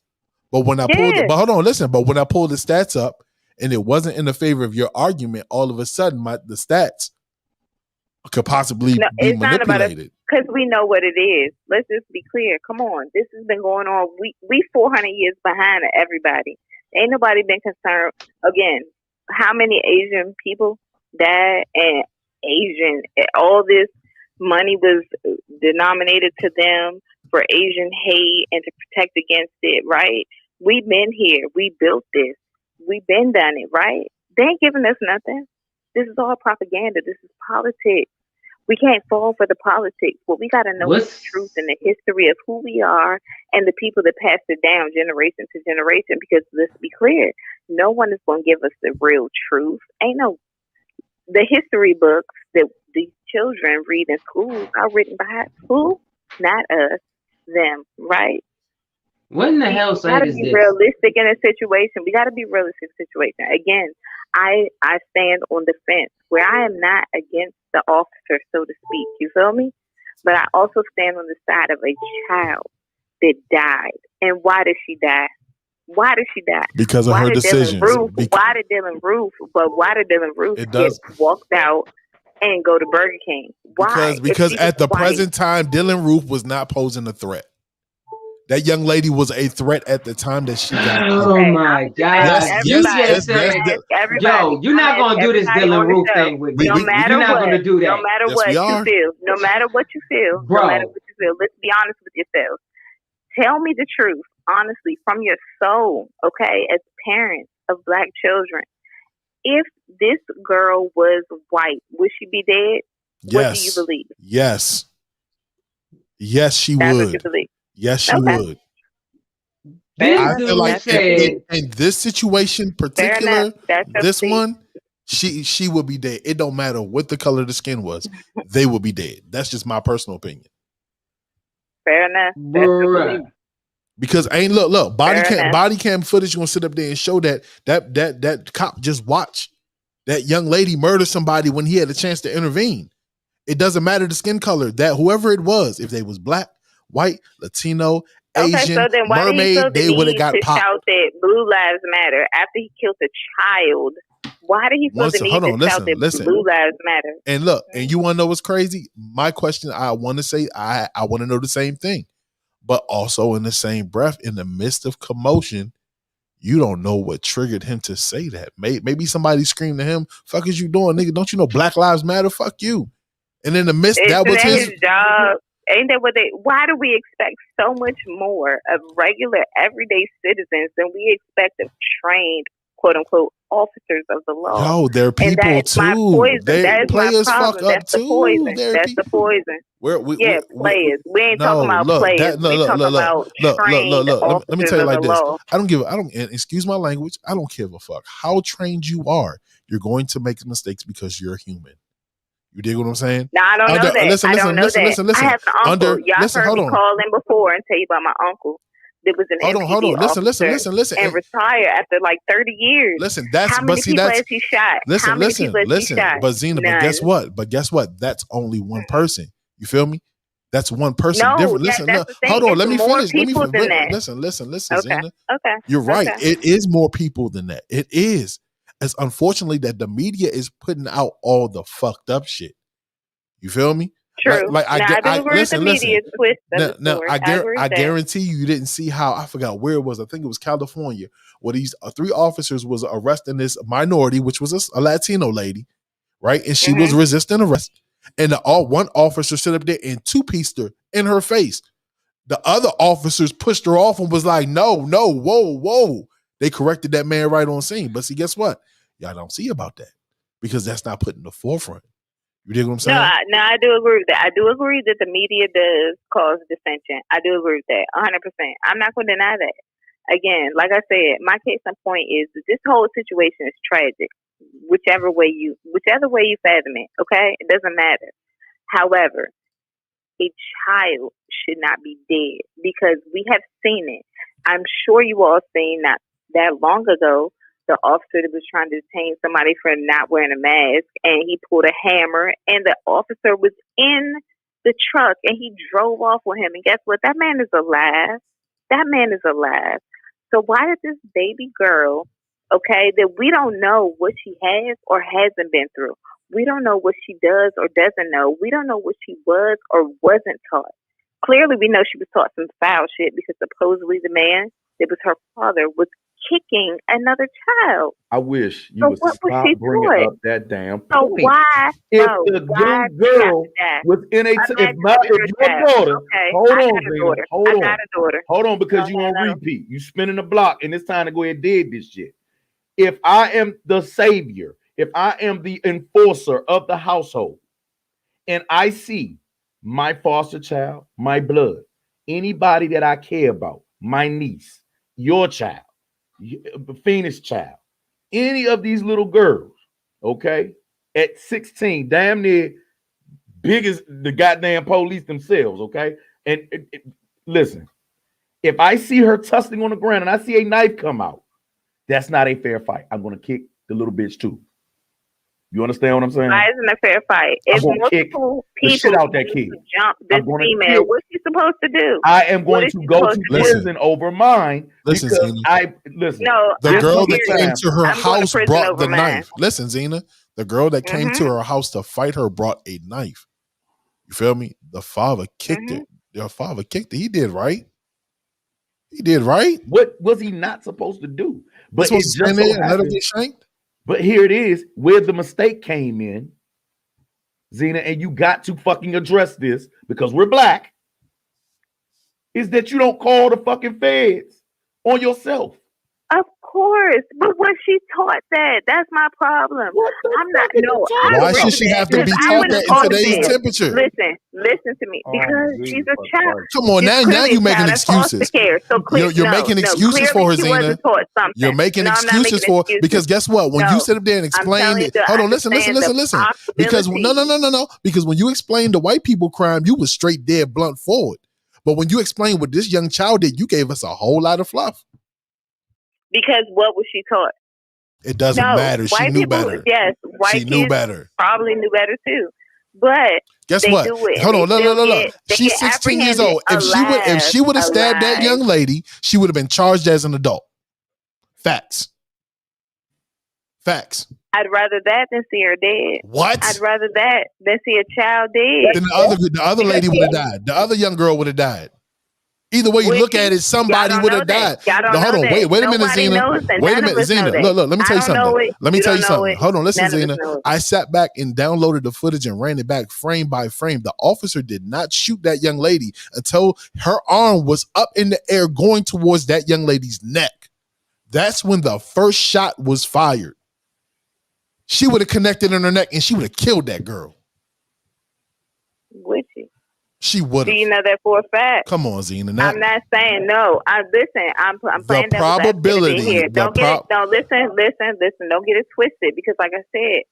But when I pulled it, but hold on, listen. But when I pulled the stats up and it wasn't in the favor of your argument, all of a sudden the stats could possibly be manipulated. Because we know what it is. Let's just be clear. Come on, this has been going on. We 400 years behind everybody. Ain't nobody been concerned. Again, how many Asian people died and all this money was denominated to them for Asian hate and to protect against it, right? We've been here. We built this. We've been done it, right? They ain't giving us nothing. This is all propaganda. This is politics. We can't fall for the politics. What we got to know is the truth and the history of who we are and the people that passed it down generation to generation. Because let's be clear, no one is going to give us the real truth. The history books that these children read in schools are written by who? Not us, them, right? What in the hell We site gotta is be this? realistic in a situation. We gotta be realistic in a situation. Again, I stand on the fence where I am not against the officer, so to speak. You feel me? But I also stand on the side of a child that died. And why did she die? Why did she die? Because of her decisions. Why did Dylan Roof get walked out and go to Burger King? Why? Because at the present time, Dylan Roof was not posing a threat. That young lady was a threat at the time that she got. Oh my God! You just said, "Yo, you're not gonna do this Dylan Roof thing with me. You're not gonna do that. No matter what you feel, no matter what you feel, Bro. no matter what you feel. Let's be honest with yourself. Tell me the truth, honestly, from your soul, okay? As parents of Black children, if this girl was white, would she be dead? Yes. What do you believe? Yes. Yes, she That's would. what you believe. Yes, she would. I feel like in this situation, particular, this one, she would be dead. It don't matter what the color of the skin was; they would be dead. That's just my personal opinion. Fair enough. Because look, body cam footage gonna sit up there and show that cop just watched that young lady murder somebody when he had a chance to intervene. It doesn't matter the skin color. That whoever it was, if they was Black, white, Latino, Asian, so then why mermaid, did he they would have got popped. shout that Blue Lives Matter after he killed a child? Why did he feel the need to shout that Blue Lives Matter? And look, and you want to know what's crazy? My question, I want to say, I want to know the same thing, but also in the same breath, in the midst of commotion, you don't know what triggered him to say that. Maybe somebody screamed to him, "Fuck is you doing, nigga? Don't you know Black Lives Matter? Fuck you." And in the midst, that was his job. Ain't that what why do we expect so much more of regular everyday citizens than we expect of trained, quote unquote, officers of the law? Yo, they're people too. Players fuck up too. That's the poison. Players. We ain't talking about players. We talking about trained officers. Let me tell you like this. Law. I don't and excuse my language, I don't give a fuck how trained you are. You're going to make mistakes because you're human. You dig what I'm saying? No, I don't know that. Listen. I have an uncle. Y'all heard me call in before and tell you about my uncle. That was an MPD officer listen. And retired after like 30 years. Listen, how many people has he shot? Listen. But Zena, but guess what? That's only one person. You feel me? That's one person. No, different. Listen, hold on. Let me finish. Listen, okay. Zena. Okay. You're right. Okay. It is more people than that. It is. It's unfortunately that the media is putting out all the fucked up shit. You feel me? True. I guarantee you didn't see how, I forgot where it was. I think it was California, where these 3 officers was arresting this minority, which was a Latino lady, right? And she was resisting arrest. And one officer stood up there and 2-pieced her in her face. The other officers pushed her off and was like, no, whoa. They corrected that man right on scene. But see, guess what? Y'all don't see about that because that's not put in the forefront. You dig what I'm saying? No, I do agree with that. I do agree that the media does cause dissension. I do agree with that 100%. I'm not going to deny that. Again, like I said, my case in point is that this whole situation is tragic. Whichever way you fathom it, okay? It doesn't matter. However, a child should not be dead because we have seen it. I'm sure you all seen not that long ago the officer that was trying to detain somebody for not wearing a mask, and he pulled a hammer, and the officer was in the truck, and he drove off with him. And guess what? That man is alive. So why did this baby girl, okay, that we don't know what she has or hasn't been through. We don't know what she does or doesn't know. We don't know what she was or wasn't taught. Clearly, we know she was taught some foul shit because supposedly the man that was her father was kicking another child. I wish you So would what was stop she bringing taught? up that damn So point. why? If No, the why young do you have girl to die? within a I'm if asking my for if your your child. daughter, Okay, hold I on, got a Zena, daughter. hold I on, got a daughter. hold on, because you on repeat. You spinning the block, and it's time to go ahead and did this shit. If I am the savior, if I am the enforcer of the household, and I see my foster child, my blood, anybody that I care about, my niece, your child, Phoenix child, any of these little girls, okay, at 16, damn near big as the goddamn police themselves, okay? And listen, if I see her tussling on the ground and I see a knife come out, that's not a fair fight. I'm going to kick the little bitch too. You understand what I'm saying? Why isn't a fair fight? I'm If gonna kick multiple the people shit out that choose kid. to jump this I'm gonna female, kick. what's she supposed to do? I am What going is to she go supposed to to do? prison over mine Listen, because Zena. I listen. No, The I'm girl that serious. came to her I'm going to house prison brought over the mine. knife. Listen, Zena. The girl that came to her house to fight her brought a knife. You feel me? The father kicked it. Your father kicked it. He did right. He did right. What was he not supposed to do? He's But supposed it to stand just so there and let her happened. get shanked. But here it is, where the mistake came in, Zena, and you got to fucking address this because we're black, is that you don't call the fucking feds on yourself. Of course, but was she taught that? That's my problem. I'm not. No, I Why agree should with she that have to because be I taught wouldn't that in call the today's feds. temperature? Listen to me. Because she's a child. Come on, She's now clearly you a making child at foster excuses. care. So You're making excuses for her, clearly she Zena. wasn't taught something. You're making No, I'm not excuses making for excuses. because guess what? When you No, sit up there and I'm explain telling you it, to hold on, listen. understand the Because possibility. no. Because when you explain the white people crime, you was straight dead blunt forward. But when you explain what this young child did, you gave us a whole lot of fluff. Because what was she taught? It doesn't matter. She White knew people, better. yes, white She kids knew better. probably knew better too. But Guess they what? do it. Hold on, They look. They She's get 16 years apprehended old. If she would have stabbed that young lady, she would have been charged as an adult. Facts. I'd rather that than see her dead. What? I'd rather that than see a child dead. Then the other lady would have died. The other young girl would have died. Either way you look at it, somebody would have died. Y'all Hold on, wait a minute, Nobody Zena. knows that. Wait a None of minute, us know Zena. that. Look, let me tell you I don't know something. it. Let me You tell don't you know something. it. Hold on, listen, None of us Zena. know it. I sat back and downloaded the footage and ran it back frame by frame. The officer did not shoot that young lady until her arm was up in the air going towards that young lady's neck. That's when the first shot was fired. She would have connected in her neck and she would have killed that girl. Would she? She would Do have. you know that for a fact? Come on, Zena. I'm not saying no. I'm playing devil's advocate here. Don't listen. Don't get it twisted because, like I said,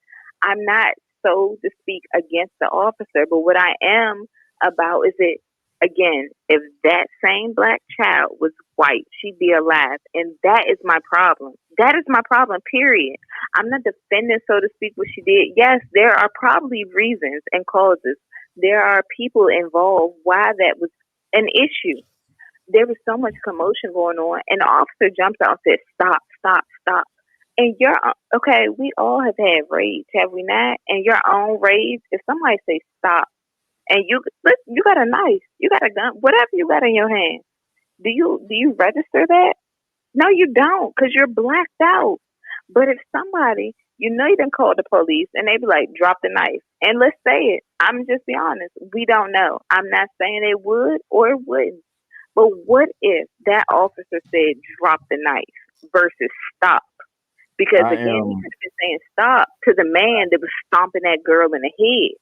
I'm not so to speak against the officer. But what I am about is it again. If that same black child was white, she'd be alive, and that is my problem. That is my problem. Period. I'm not defending, so to speak, what she did. Yes, there are probably reasons and causes. There are people involved why that was an issue. There was so much commotion going on, and the officer jumps out and says, stop. And you're okay, we all have had rage, have we not? And your own rage, if somebody says stop, and you got a knife, you got a gun, whatever you got in your hand, do you register that? No, you don't, because you're blacked out. But if somebody, you done called the police and they be like, drop the knife. And let's say it. I'm just be honest. We don't know. I'm not saying it would or it wouldn't. But what if that officer said, drop the knife versus stop? Because again, he could have been saying stop to the man that was stomping that girl in the head.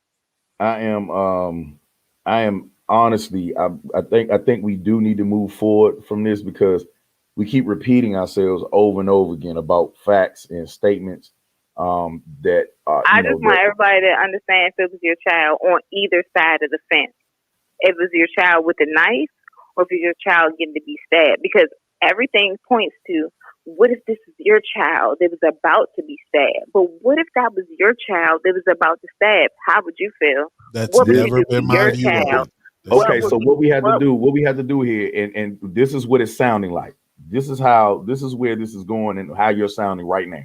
I am honestly, I think we do need to move forward from this because we keep repeating ourselves over and over again about facts and statements that I just want everybody to understand if it was your child on either side of the fence. If it was your child with a knife or if it's your child getting to be stabbed. Because everything points to, what if this is your child that was about to be stabbed? But what if that was your child that was about to stab? How would you feel? That's never been my view of it. Okay, so what we have to do here, and this is what it's sounding like. This is where this is going and how you're sounding right now.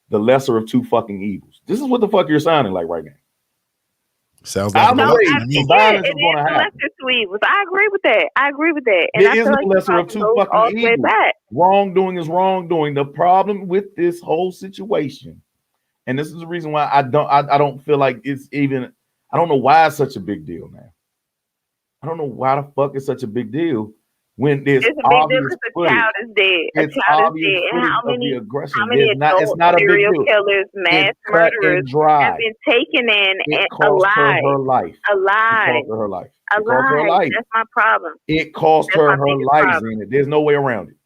The lesser of two fucking evils. This is what the fuck you're sounding like right now. Sounds like I'm a afraid lesson to me. some violence is it going is to a happen. lesser to evils. I agree with that. And There I is feel no like lesser of it two goes fucking all the way evils. back. Wrongdoing is wrongdoing. The problem with this whole situation, and this is the reason why I don't feel like it's even. I don't know why it's such a big deal now. I don't know why the fuck it's such a big deal when there's It's a big deal obvious because a footage. child is dead. A It's child is obvious dead. And footage how of the many aggression. adult It's not a big serial deal. killers, mass It's cut murderers and dry. have been taken in It and cost her alive. her life. It Alive. cost her her life. It cost her her Alive. life. That's my problem. It cost That's her my her biggest life, problem. Zena. There's no way around it.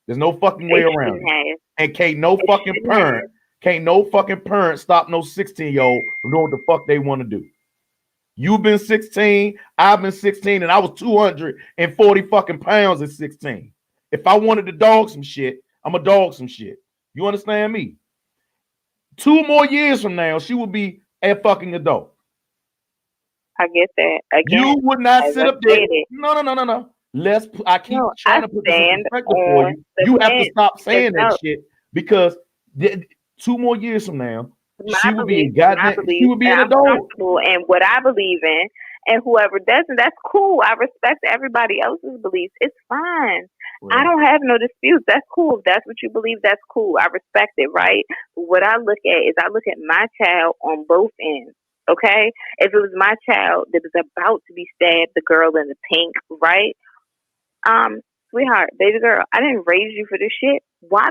There's no fucking way They around shouldn't it. have. And can't no fucking parent stop no 16-year-old from doing what the fuck they want to do. You've been 16, I've been 16, and I was 240 fucking pounds at 16. If I wanted to dog some shit, I'm a dog some shit. You understand me? 2 more years from now, she will be a fucking adult. I get that. Again, You would not as sit I up there. stated, No. I keep no, trying I to put this in stand perspective for on you. the You have to fence. stop saying that No, shit because 2 more years from now, my she will be belief, my she belief, will be an and I'm adult. comfortable in what I believe in, and whoever doesn't, that's cool. I respect everybody else's beliefs. It's fine. I don't have no disputes. That's cool. If that's what you believe, that's cool. I respect it, right? What I look at is I look at my child on both ends. Okay? If it was my child that was about to be stabbed, the girl in the pink, right? Sweetheart, baby girl, I didn't raise you for this shit. Why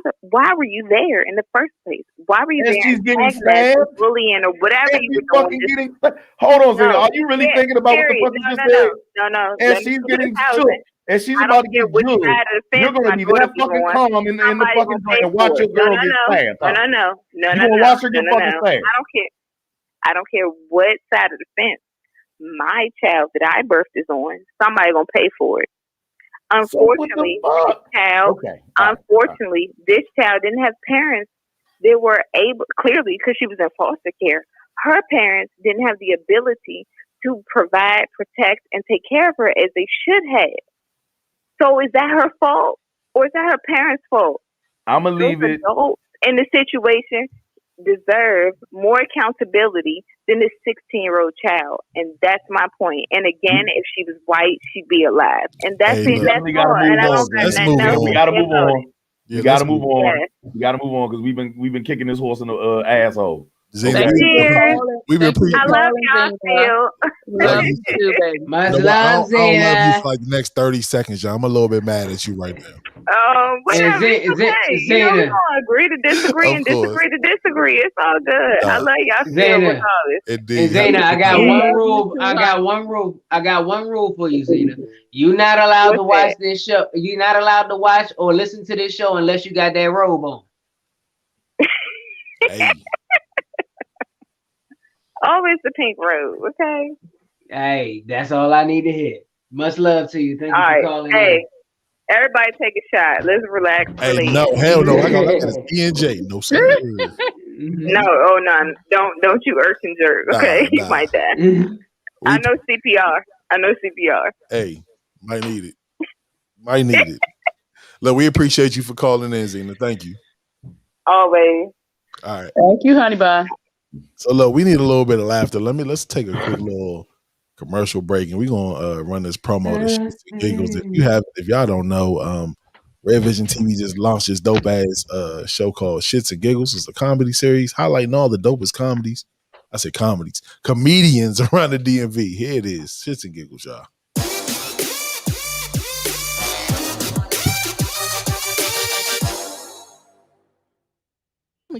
were you there in the first place? Why were you And there? she's getting That stabbed. bullying or whatever And you she's were fucking doing. getting. Hold on, Zena. No, Are you really thinking about what the fuck you just said? No. And Let me she's finish getting housing. shook. And she's I about don't to care get which jugged. side of the You're fence gonna my be daughter that be fucking on. calm in the Somebody fucking gonna joint pay and watch for your it. girl get stabbed. No. You gonna watch her get fucking stabbed. I don't care what side of the fence my child that I birthed is on. Somebody gonna pay for it. Unfortunately, this child didn't have parents that were able, clearly because she was in foster care. Her parents didn't have the ability to provide, protect, and take care of her as they should have. So is that her fault or is that her parents' fault? I'm gonna leave it. Adults in the situation deserve more accountability than this 16-year-old child, and that's my point. And again, if she was white, she'd be alive, and that's it. That's all. And I don't got nothing else. We gotta move on. Yeah, we gotta move move on. Yeah. We gotta move on because we've been kicking this horse in the asshole. Zena, Okay. we've been I love y'all still. Love you too, baby. Much I love, don't love you Zena. for like the next 30 seconds, y'all. I'm a little bit mad at you right now. Whatever. It's okay. You know, we're Zena. gonna agree to disagree Of and course. disagree to disagree. It's all good. I love y'all still Zena. regardless. Indeed. And Zena, I got Yeah. one rule. I got one rule for you, Zena. You're not allowed to watch this show. You're not allowed to watch or listen to this show unless you got that robe on. Hey. Always the pink robe, okay? Hey, that's all I need to hear. Much love to you. Thank you for calling in. Everybody take a shot. Let's relax. Hey, no, hell no. I got this E&J. No, sir. No, don't you irk and jerk, okay? You might die. I know CPR. Hey, might need it. Look, we appreciate you for calling in, Zena. Thank you. Always. All right. Thank you, honey bun. So look, we need a little bit of laughter. Let's take a quick little commercial break, and we're gonna run this promo to Shits and Giggles. If y'all don't know, Red Vision TV just launched this dope ass show called Shits and Giggles. It's a comedy series highlighting all the dopest comedies. I said comedians around the DMV. Here it is, Shits and Giggles, y'all.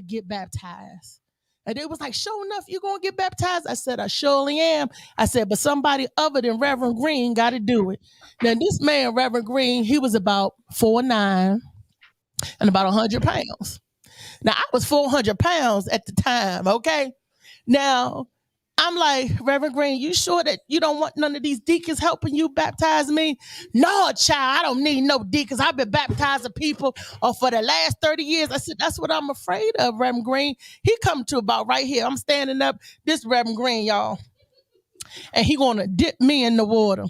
Get baptized. And they was like, sure enough, you gonna get baptized? I said, I surely am. I said, but somebody other than Reverend Green got to do it. Now, this man, Reverend Green, he was about 4'9" and about 100 pounds. Now, I was 400 pounds at the time, okay? Now, I'm like, Reverend Green, you sure that you don't want none of these deacons helping you baptize me? No, child, I don't need no deacons. I've been baptizing people for the last 30 years. I said, that's what I'm afraid of, Reverend Green. He come to about right here. I'm standing up, this Reverend Green, y'all. And he gonna dip me in the water.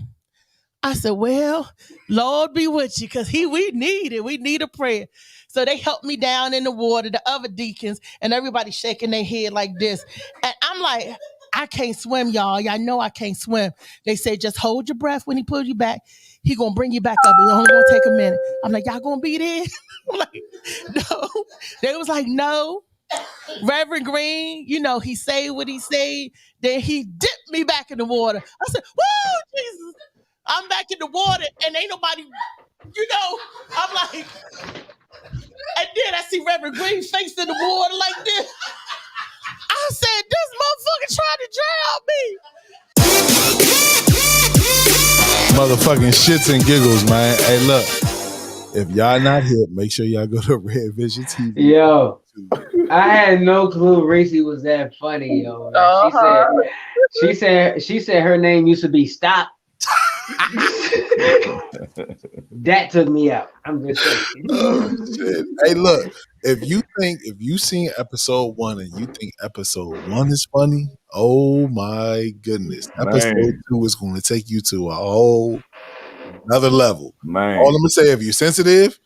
I said, well, Lord be with you, because we need it. We need a prayer. So they helped me down in the water, the other deacons, and everybody shaking their head like this. And I'm like, I can't swim, y'all. Y'all know I can't swim. They say just hold your breath when he pulls you back. He gonna bring you back up. It's only gonna take a minute. I'm like, y'all gonna be there? I'm like, no. They was like, no. Reverend Green, you know, he say what he say. Then he dipped me back in the water. I said, whoa, Jesus. I'm back in the water and ain't nobody, you know, I'm like, and then I see Reverend Green face in the water like this. I said, this motherfucker trying to drown me. Motherfucking shits and giggles, man. Hey, look. If y'all not here, make sure y'all go to Red Vision TV. Yo, I had no clue Reese was that funny, yo. She said her name used to be Stop. That took me out. I'm just saying. Oh, shit. Hey, look, if you seen episode 1 and you think episode 1 is funny, oh my goodness. Episode 2 is going to take you to a whole another level. Man. All I'm gonna say, if you're sensitive,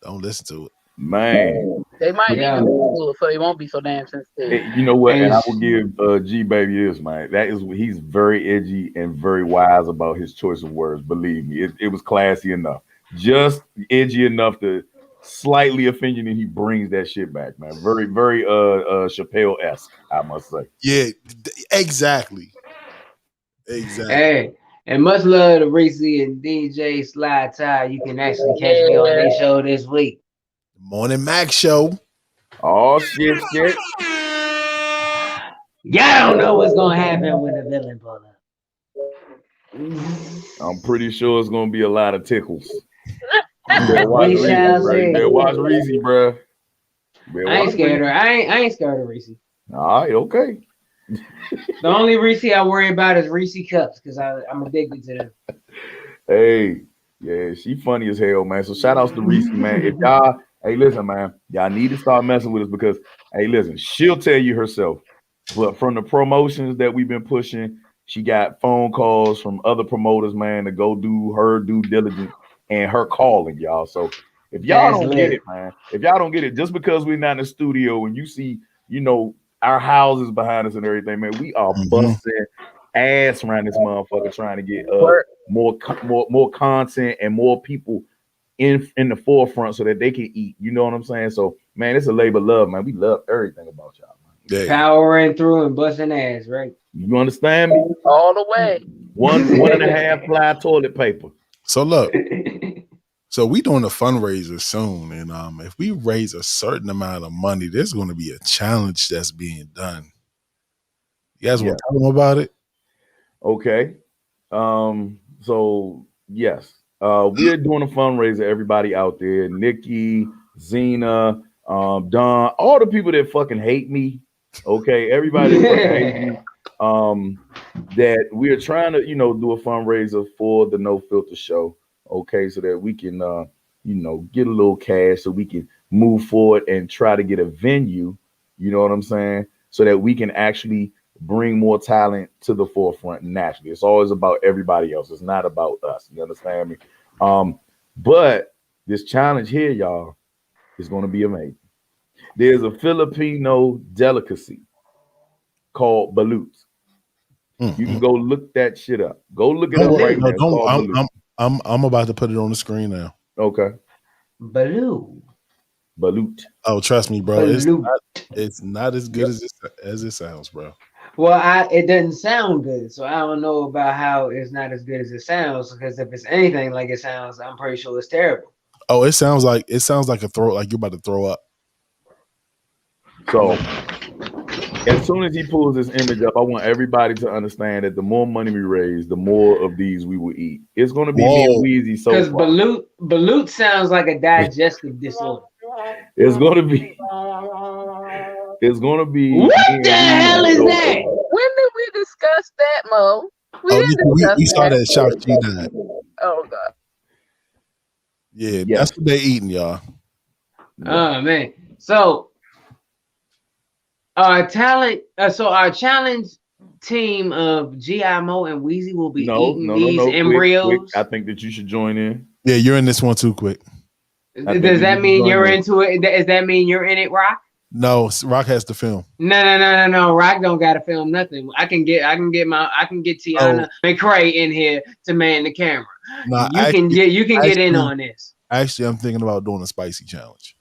don't listen to it. Man. They might be cool, so they won't be so damn sensitive. You know what? And I will give G Baby this, man. He's very edgy and very wise about his choice of words. Believe me, it was classy enough, just edgy enough to slightly offend you, and he brings that shit back, man. Very, very Chappelle-esque, I must say. Yeah, exactly. Exactly. Hey, and much love to Reese and DJ Sly Ty. You can actually catch me on their show this week. Morning Mac Show. Oh shit. Y'all don't know what's gonna happen when the villain pull up. I'm pretty sure it's gonna be a lot of tickles. Better watch Reese, bro. I ain't scared of her. I ain't scared of Reese. All right, okay. The only Reese I worry about is Reese cups because I'm addicted to them. Hey, yeah, she funny as hell, man. So shout outs to Reese, man. If y'all, hey, listen, man, y'all need to start messing with us because, hey, listen, she'll tell you herself. But from the promotions that we've been pushing, she got phone calls from other promoters, man, to go do her due diligence and her calling, y'all. So if y'all don't get it, man, if y'all don't get it, just because we're not in the studio and you see, you know, our houses behind us and everything, man, we are busting ass around this motherfucker trying to get more content and more people in the forefront so that they can eat. You know what I'm saying? So, man, it's a labor of love, man. We love everything about y'all, man. Yeah. Powering through and busting ass, right? You understand me? All the way. One and a half ply toilet paper. So look, so we doing a fundraiser soon, and if we raise a certain amount of money, there's going to be a challenge that's being done. You guys want to tell them about it? Okay. So yes, we're doing a fundraiser. Everybody out there, Nikki, Zena, Don, all the people that fucking hate me. Okay, everybody that fucking hate me. That we are trying to, you know, do a fundraiser for the No Filter Show. Okay, so that we can, you know, get a little cash so we can move forward and try to get a venue. You know what I'm saying? So that we can actually bring more talent to the forefront naturally. It's always about everybody else. It's not about us. You understand me? But this challenge here, y'all, is going to be amazing. There's a Filipino delicacy called balut. You can go look that shit up. Go look it up right now. I'm about to put it on the screen now. Okay. Balut. Oh, trust me, bro. It's not as good as it sounds, bro. Well, it doesn't sound good, so I don't know about how it's not as good as it sounds. Because if it's anything like it sounds, I'm pretty sure it's terrible. Oh, it sounds like a throw, like you're about to throw up. So as soon as he pulls this image up, I want everybody to understand that the more money we raise, the more of these we will eat. It's going to be me and Wheezy. So because balut sounds like a digestive disorder. It's going to be. What the hell is that? When did we discuss that, Mo? We saw that Shock G9. Oh God. Yeah, that's what they eating, y'all. Oh man. So our challenge team of G.I. Mo and Wheezy will be eating these embryos. Quick. I think that you should join in. Yeah, you're in this one too, quick. Does that mean you're into it? Does that mean you're in it, Rock? No, Rock has the film. No. Rock don't gotta film nothing. I can get Tionnah McRae in here to man the camera. Nah, you can get in on this. Actually, I'm thinking about doing a spicy challenge.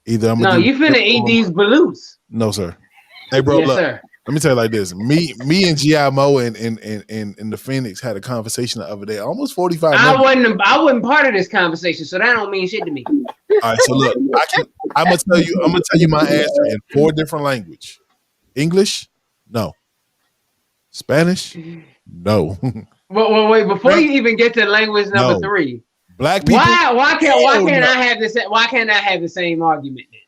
Either I'm No, you finna eat these balloons. No, sir. Hey, bro, yes, look. Sir. Let me tell you like this. Me and G.I. Mo and the Phoenix had a conversation the other day. Almost 45 minutes. I wasn't part of this conversation, so that don't mean shit to me. All right, so look, I'm gonna tell you my answer in 4 different languages. English? No. Spanish? No. Well, wait, before you even get to language number 3. Black people. Why can't I have this? Why can't I have the same argument then?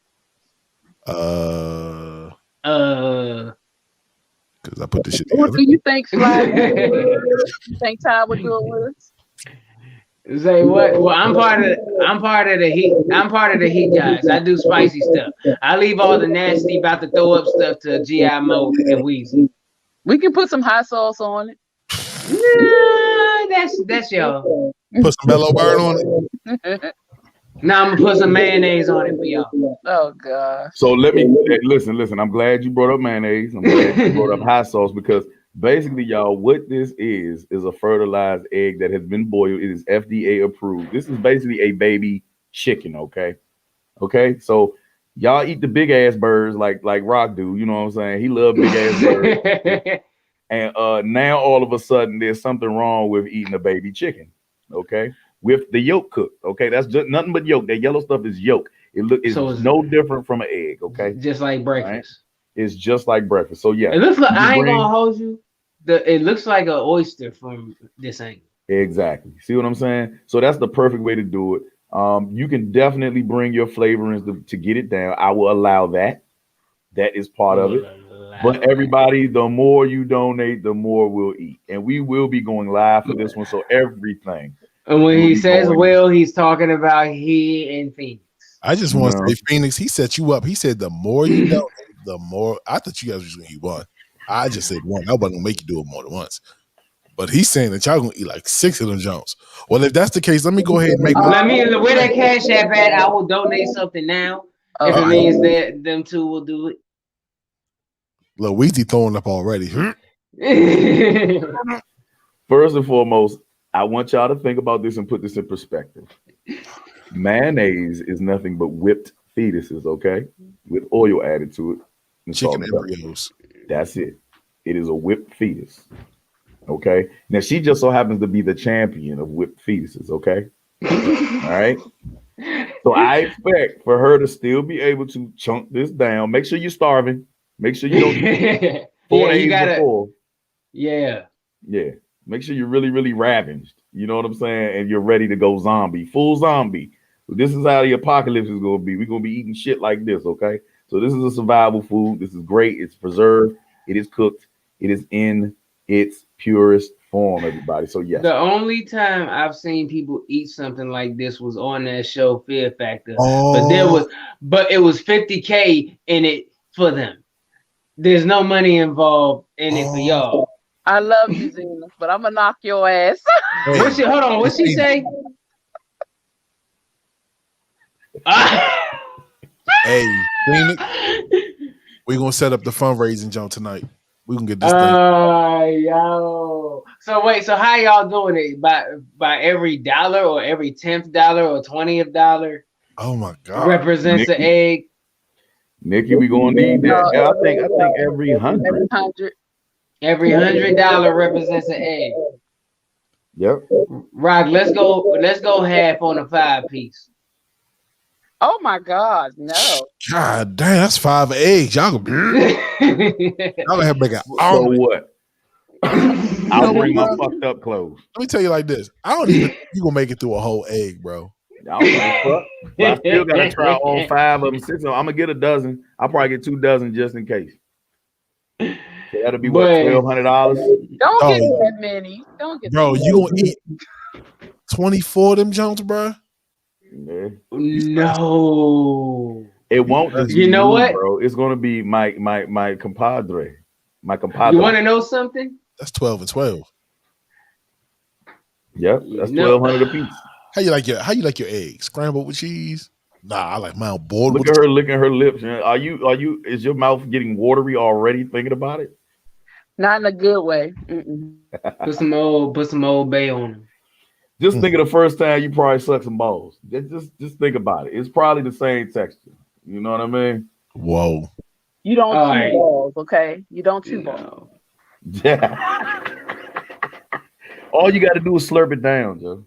Because I put this shit What together. do you think, Sly? You think Ty would do it with us? Say what? Well, I'm part of the heat. I'm part of the heat guys. I do spicy stuff. I leave all the nasty about to throw up stuff to G.I. Mo and Weezy. We can put some hot sauce on it. Nah, that's y'all. Put some Bello Bird on it. Now I'm gonna put some mayonnaise on it for y'all. Oh God. So let me listen. I'm glad you brought up mayonnaise. I'm glad you brought up hot sauce because basically, y'all, what this is a fertilized egg that has been boiled. It is FDA approved. This is basically a baby chicken. Okay. So y'all eat the big ass birds like Rock do. You know what I'm saying? He loves big ass birds. And now all of a sudden there's something wrong with eating a baby chicken. Okay. With the yolk cooked, okay, that's just nothing but yolk. That yellow stuff is yolk. It's no different from an egg, okay. Just like breakfast. Right? It's just like breakfast. So yeah, it looks like I ain't gonna hold you. It looks like an oyster from this angle. Exactly. See what I'm saying? So that's the perfect way to do it. You can definitely bring your flavorings to get it down. I will allow that. That is part of it. But everybody, the more you donate, the more we'll eat, and we will be going live for this one. So everything. And when he says he's talking about he and Phoenix. I just want to say, Phoenix, he set you up. He said the more you donate, the more. I thought you guys were going to eat one. I just said one. I wasn't going to make you do it more than once. But he's saying that y'all going to eat like 6 of them Jones. Well, if that's the case, let me go ahead and make one. Where that Cash App at, I will donate something now. If it means that them two will do it. Look, Weezy throwing up already. First and foremost, I want y'all to think about this and put this in perspective. Mayonnaise is nothing but whipped fetuses, okay? With oil added to it. And chicken embryos. That's it. It is a whipped fetus, okay? Now, she just so happens to be the champion of whipped fetuses, okay? All right? So I expect for her to still be able to chunk this down. Make sure you're starving. Make sure you don't eat 4 days before. Yeah. Make sure you're really, really ravaged. You know what I'm saying? And you're ready to go zombie, full zombie. This is how the apocalypse is going to be. We're going to be eating shit like this, okay? So this is a survival food. This is great. It's preserved. It is cooked. It is in its purest form, everybody. So yes. The only time I've seen people eat something like this was on that show Fear Factor. But it was $50K in it for them. There's no money involved in it for y'all. I love you, Zena, but I'm gonna knock your ass. Hold on, what's she say? Hey, Phoenix, we're gonna set up the fundraising jump tonight. We can get this thing. Yo. So wait, so how y'all doing it? By every dollar or every 10th dollar or 20th dollar? Oh my God. Represents an egg. Nikki, we gonna need that. I think every 100. Every $100 represents an egg. Yep. Rock, let's go half on a 5-piece. Oh my God, no. God damn, that's 5 eggs. Y'all gonna have to make an omelet. So what? I'll bring my fucked up clothes. Let me tell you like this. I don't even think you gonna make it through a whole egg, bro. I don't give a fuck. But I still gotta try all 5 of them, 6 of them. I'm gonna get a dozen. I'll probably get 2 dozen just in case. So that'll be what, $1,200? Don't get that many. Don't get. Bro, you gonna eat 24 of them Jones, bro? Yeah. No, it won't. You know what, bro? It's gonna be my compadre. My compadre. You want to know something? That's 12 and 12. Yep, that's $1,200 a piece. How you like your eggs? Scrambled with cheese? Nah, I like mine boiled Look with at her licking her lips. Are you? Is your mouth getting watery already thinking about it? Not in a good way. Mm-mm. Put some old bay on them. Just think of the first time you probably sucked some balls. Just think about it. It's probably the same texture. You know what I mean? Whoa. You don't All chew right. balls, okay? You don't chew balls. Yeah. All you got to do is slurp it down, Joe.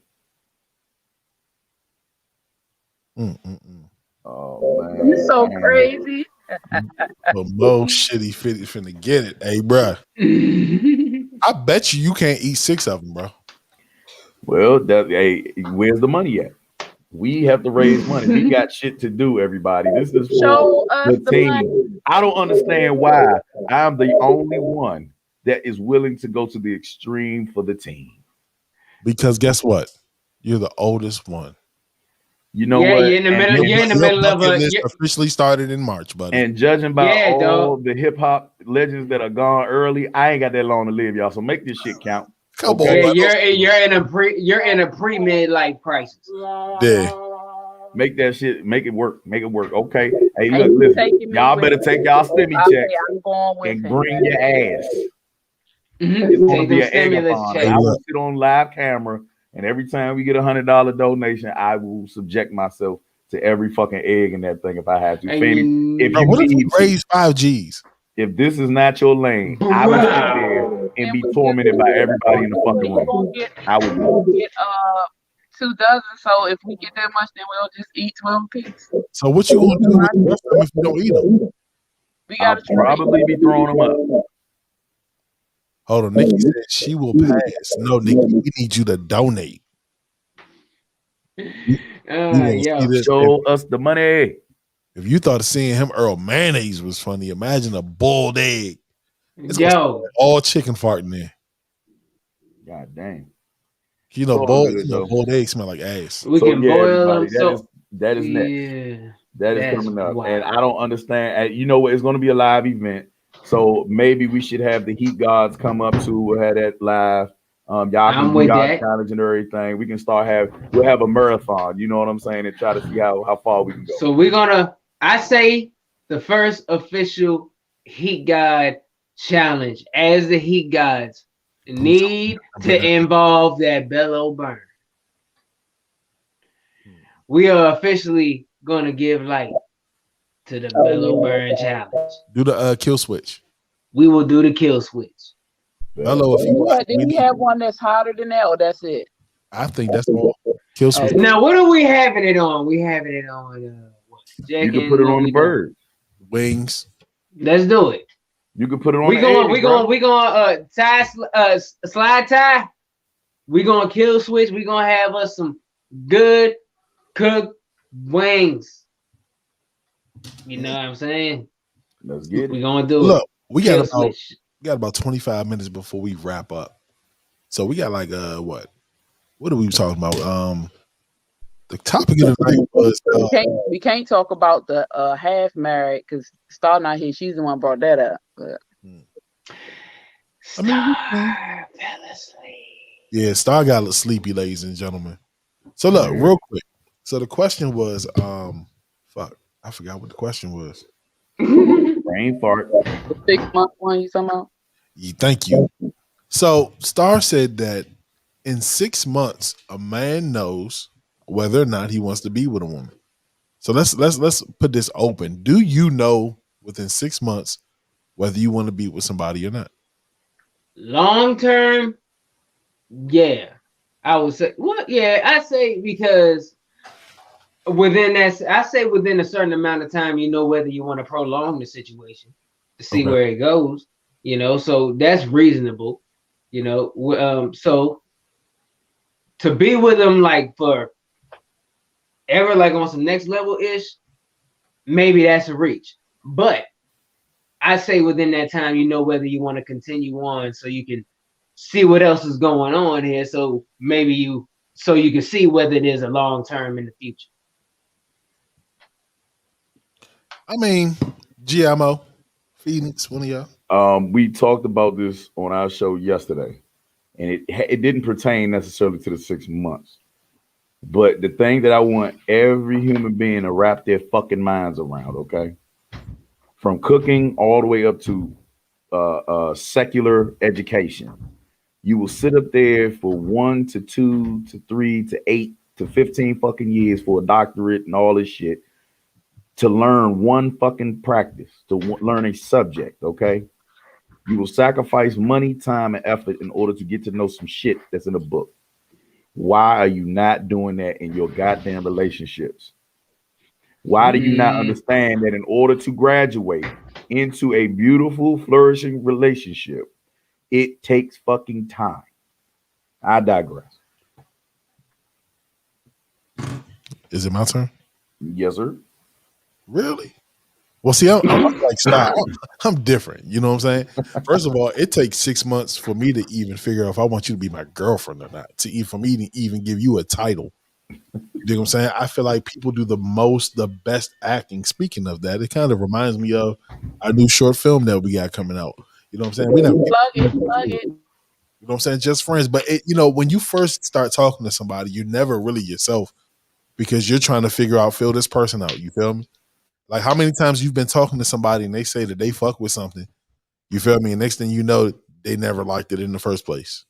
Oh man, You so crazy. But Mo shitty finna get it. Hey, bruh. I bet you can't eat 6 of them, bro. Well, hey, where's the money at? We have to raise money. We got shit to do, everybody. This is Show for us the the team. money. I don't understand why I'm the only one that is willing to go to the extreme for the team. Because guess what? You're the oldest one. You know Yeah, what? you're in the middle. You're in the middle of bucket a. list officially started in March, buddy. And judging by Yeah, all dog. the hip hop legends that are gone early, I ain't got that long to live, y'all. So make this shit count. Come Yeah, on, you're in a pre midlife crisis. Yeah. Make that shit, make it work. Okay. Hey, Hey, look, you listen. taking me Y'all with better you. take y'all stimmy Okay, checks I'm going with and him. bring your ass. Mhm. It's gonna Take be them an stimulus eggathon. checks. I will sit on live camera, and every time we get $100 donation, I will subject myself to every fucking egg in that thing if I have to. And Femi, if Bro, you what if we need to, raise 5 G's? if this is not your lane, I will sit there and be tormented by everybody in the fucking room. I will get 2 dozen. So if we get that much, then we'll just eat 12 apiece. So what you gonna do with the rest of them if you don't eat them? I'll probably be throwing them up. Hold on, Nikki said she will pass. No, Nikki, we need you to donate. Show us the money. If you thought seeing him Earl mayonnaise was funny, imagine a boiled egg. It's Yo, all chicken fart in there. God damn. You know, All good, though. boiled eggs smell like ass. we can boil everybody, them. that is next. Yeah, That is that's coming up. wild. And I don't understand. You know what? It's going to be a live event. So maybe we should have the Heat Gods come up too. We'll have that live. Y'all can do y'all challenge and everything. We can we'll have a marathon, you know what I'm saying, and try to see how far we can go. So I say the first official Heat God challenge as the Heat Gods need to involve that bellow burn. We are officially gonna give light to the bellow burn challenge. Do the kill switch. We will do the kill switch. Bellow, if you want. Did we have one that's hotter than that, or that's it? I think that's more kill switch. Now, what are we having it on? We having it on. You can put it on the bird. Wings. Let's do it. You can put it on. We going slide tie. We gonna kill switch. We gonna have us some good cooked wings. You know what I'm saying? Let's get it. We gonna do Look, it. we got about 25 minutes before we wrap up. So we got like what are we talking about? The topic of the night was we can't talk about the half married because Star not here. She's the one brought that up. But. I mean, yeah, Star got a little sleepy, ladies and gentlemen. So look, real quick. So the question was, I forgot what the question was. Brain fart. The 6-month one you talking about? Thank you. So Star said that in 6 months, a man knows whether or not he wants to be with a woman. So let's put this open. Do you know within 6 months whether you want to be with somebody or not? Long term, yeah. I would say I say because within a certain amount of time, you know whether you want to prolong the situation to see where it goes, you know, so that's reasonable, you know. So to be with them like for ever, like on some next level ish, maybe that's a reach. But I say within that time, you know whether you want to continue on, so you can see what else is going on here. So maybe you can see whether there's a long term in the future. I mean, GMO, Phoenix, one of y'all. We talked about this on our show yesterday, and it didn't pertain necessarily to the 6 months. But the thing that I want every human being to wrap their fucking minds around, okay, from cooking all the way up to secular education, you will sit up there for 1 to 2 to 3 to 8 to 15 fucking years for a doctorate and all this shit to learn one fucking practice, to learn a subject, okay? You will sacrifice money, time, and effort in order to get to know some shit that's in a book. Why are you not doing that in your goddamn relationships? Why do you not understand that in order to graduate into a beautiful, flourishing relationship, it takes fucking time? I digress. Is it my turn? Yes, sir. Really? Well, see, I'm like style. I'm different. You know what I'm saying? First of all, it takes 6 months for me to even figure out if I want you to be my girlfriend or not. For me to even give you a title. You know what I'm saying? I feel like people do the best acting. Speaking of that, it kind of reminds me of our new short film that we got coming out. You know what I'm saying? Plug it. You know what I'm saying? Just friends. But when you first start talking to somebody, you're never really yourself because you're trying to feel this person out. You feel me? Like how many times you've been talking to somebody and they say that they fuck with something, you feel me? And next thing you know, they never liked it in the first place.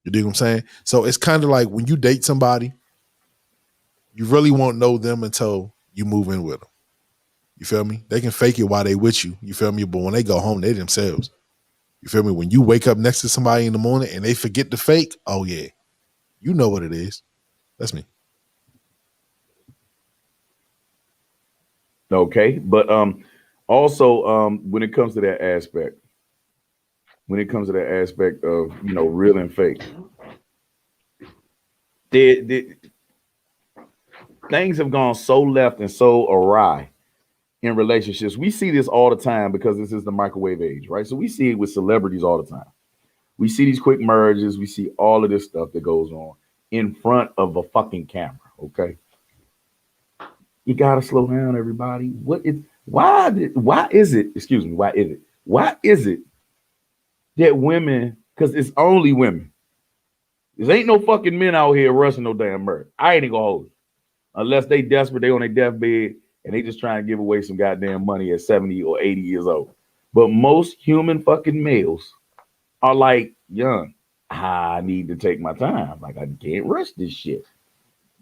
You dig what I'm saying? So it's kind of like when you date somebody, you really won't know them until you move in with them. You feel me? They can fake it while they with you. You feel me? But when they go home, they themselves. You feel me? When you wake up next to somebody in the morning and they forget to fake, oh yeah, you know what it is. That's me. Okay, but also when it comes to that aspect of real and fake, things have gone so left and so awry in relationships. We see this all the time because this is the microwave age, right? So we see it with celebrities all the time. We see these quick marriages. We see all of this stuff that goes on in front of a fucking camera. Okay, you gotta slow down, everybody. Why is it that women, because it's only women, there ain't no fucking men out here rushing no damn murder. I ain't gonna hold it. Unless they desperate, they on their deathbed, and they just trying to give away some goddamn money at 70 or 80 years old. But most human fucking males are like, young, I need to take my time. Like, I can't rush this shit.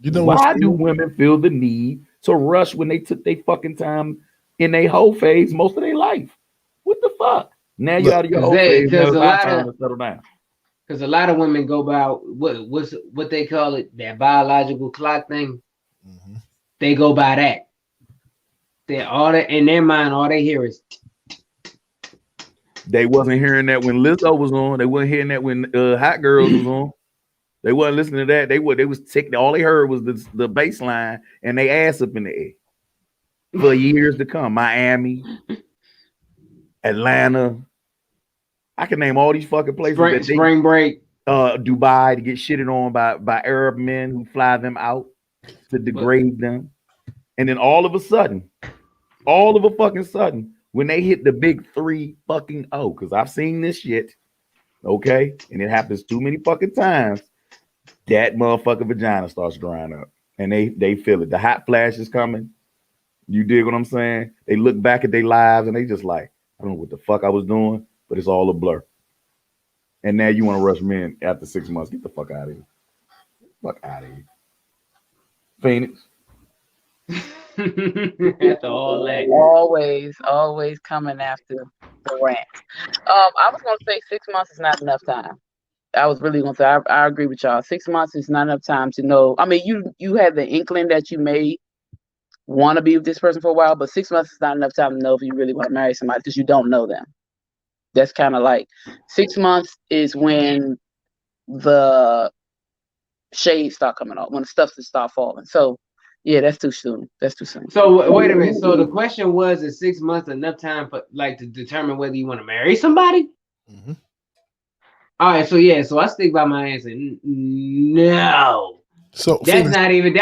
Why do women feel the need to rush when they took their fucking time in their whole phase most of their life? What the fuck? Now you're out of your whole phase. Now it's our time to settle down. Because a lot of women go by what they call it, that biological clock thing. Mm-hmm. They go by that. In their mind, all they hear is. They wasn't hearing that when Lizzo was on. They wasn't hearing that when Hot Girls was on. They wasn't listening to that. They was taking. All they heard was the bass line and they ass up in the air for years to come. Miami, Atlanta. I can name all these fucking places. Spring break. Dubai to get shitted on by Arab men who fly them out to degrade them. And then all of a fucking sudden, when they hit the big 3 fucking O, because I've seen this shit, okay, and it happens too many fucking times, that motherfucking vagina starts drying up. And they feel it. The hot flash is coming. You dig what I'm saying? They look back at their lives and they just like, I don't know what the fuck I was doing, but it's all a blur. And now you want to rush men after 6 months. Get the fuck out of here. Fuck out of here. Phoenix. After all that. Always coming after the rant. I was gonna say 6 months is not enough time. I was really gonna say I agree with y'all. 6 months is not enough time to know. I mean, you have the inkling that you may want to be with this person for a while, but 6 months is not enough time to know if you really want to marry somebody because you don't know them. That's kind of like 6 months is when the shades start coming off, when the stuff start falling. So yeah, that's too soon. So wait a minute. So the question was, is 6 months enough time for to determine whether you want to marry somebody? Mm-hmm. All right. So I stick by my answer. No. So that's not even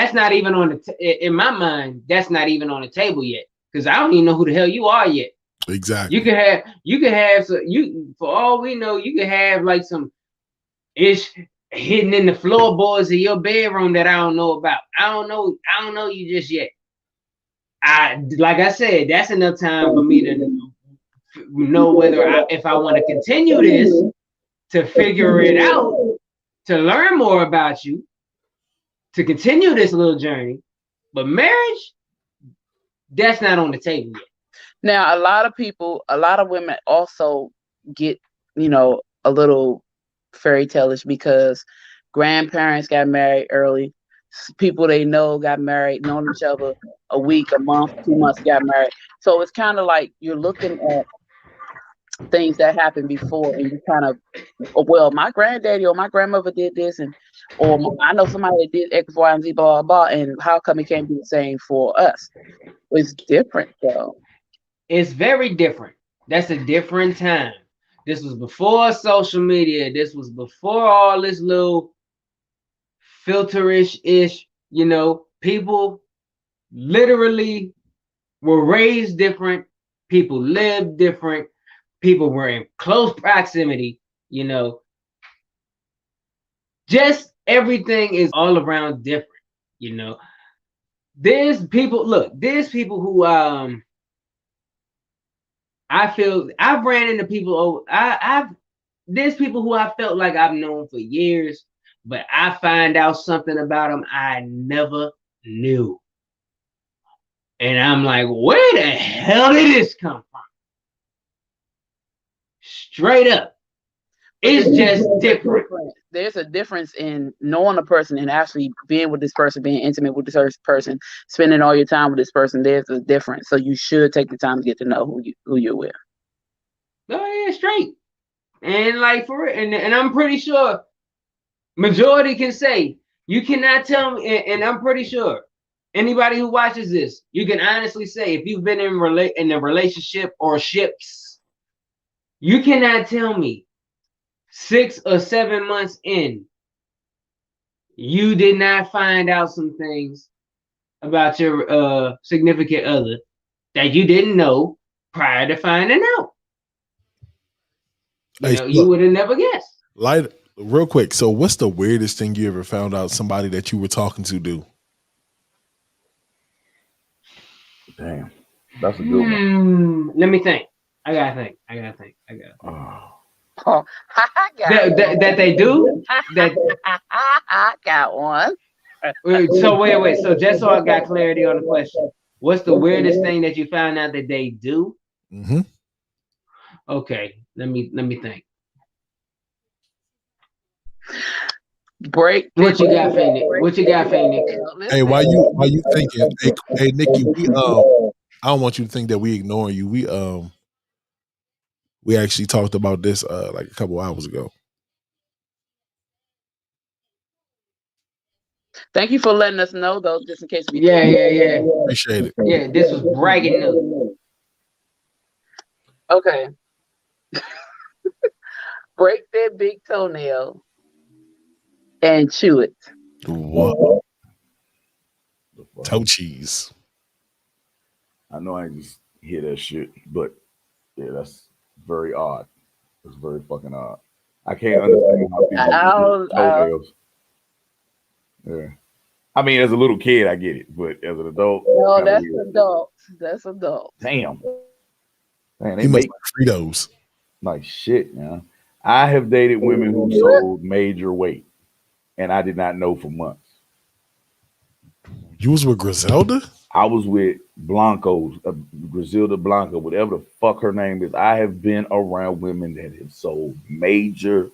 on in my mind. That's not even on the table yet because I don't even know who the hell you are yet. Exactly. You could have for all we know, you could have like some ish hidden in the floorboards of your bedroom that I don't know about. I don't know you just yet. Like I said, that's enough time for me to know whether if I want to continue this, to figure it out, to learn more about you, to continue this little journey. But marriage, that's not on the table yet. Now, a lot of women also get, a little fairy tale-ish because grandparents got married early. People they know got married, known each other a week, a month, 2 months, got married. So it's kind of like you're looking at things that happened before, and you kind of, well, my granddaddy or my grandmother did this, or I know somebody that did X, Y, and Z, blah, blah, blah, and how come it can't be the same for us? It's different, though. It's very different. That's a different time. This was before social media. This was before all this little filterish-ish, people literally were raised different. People lived different. People were in close proximity, Just everything is all around different, There's people who I feel I've ran into people. There's people who I felt like I've known for years, but I find out something about them I never knew, and I'm like, where the hell did this come from? Straight up, it's just different. There's a difference in knowing a person and actually being with this person, being intimate with this person, spending all your time with this person. There's a difference. So you should take the time to get to know who you're with. Oh yeah, straight. And like for it, and I'm pretty sure majority can say you cannot tell me, and I'm pretty sure anybody who watches this, you can honestly say if you've been in a relationship or ships, you cannot tell me 6 or 7 months in, you did not find out some things about your significant other that you didn't know prior to finding out. You would have never guessed. Real quick. So, what's the weirdest thing you ever found out somebody that you were talking to do? Damn, that's a good one. Let me think. I gotta think. Oh, that they do that. I got one. So wait. So just so I got clarity on the question, what's the weirdest thing that you found out that they do? Mm-hmm. Okay, let me think. Break. What you got, Phoenix? Hey, why you thinking? Hey, Nikki, I don't want you to think that we ignoring you. We actually talked about this like a couple hours ago. Thank you for letting us know, though, just in case we. Yeah. Appreciate it. Yeah, this was bragging news. Okay. Break their big toenail and chew it. What? Toe cheese. I know I just hear that shit, but yeah, that's very odd. It's very fucking odd. I can't understand how people do toenails. Yeah. I mean, as a little kid, I get it, but as an adult, no, that's adult. That's adult. Damn. Man, they make Fritos. Like shit, man. I have dated women who sold major weight, and I did not know for months. You was with Griselda? I was with Blanco, Griselda Blanco, whatever the fuck her name is. I have been around women that have sold major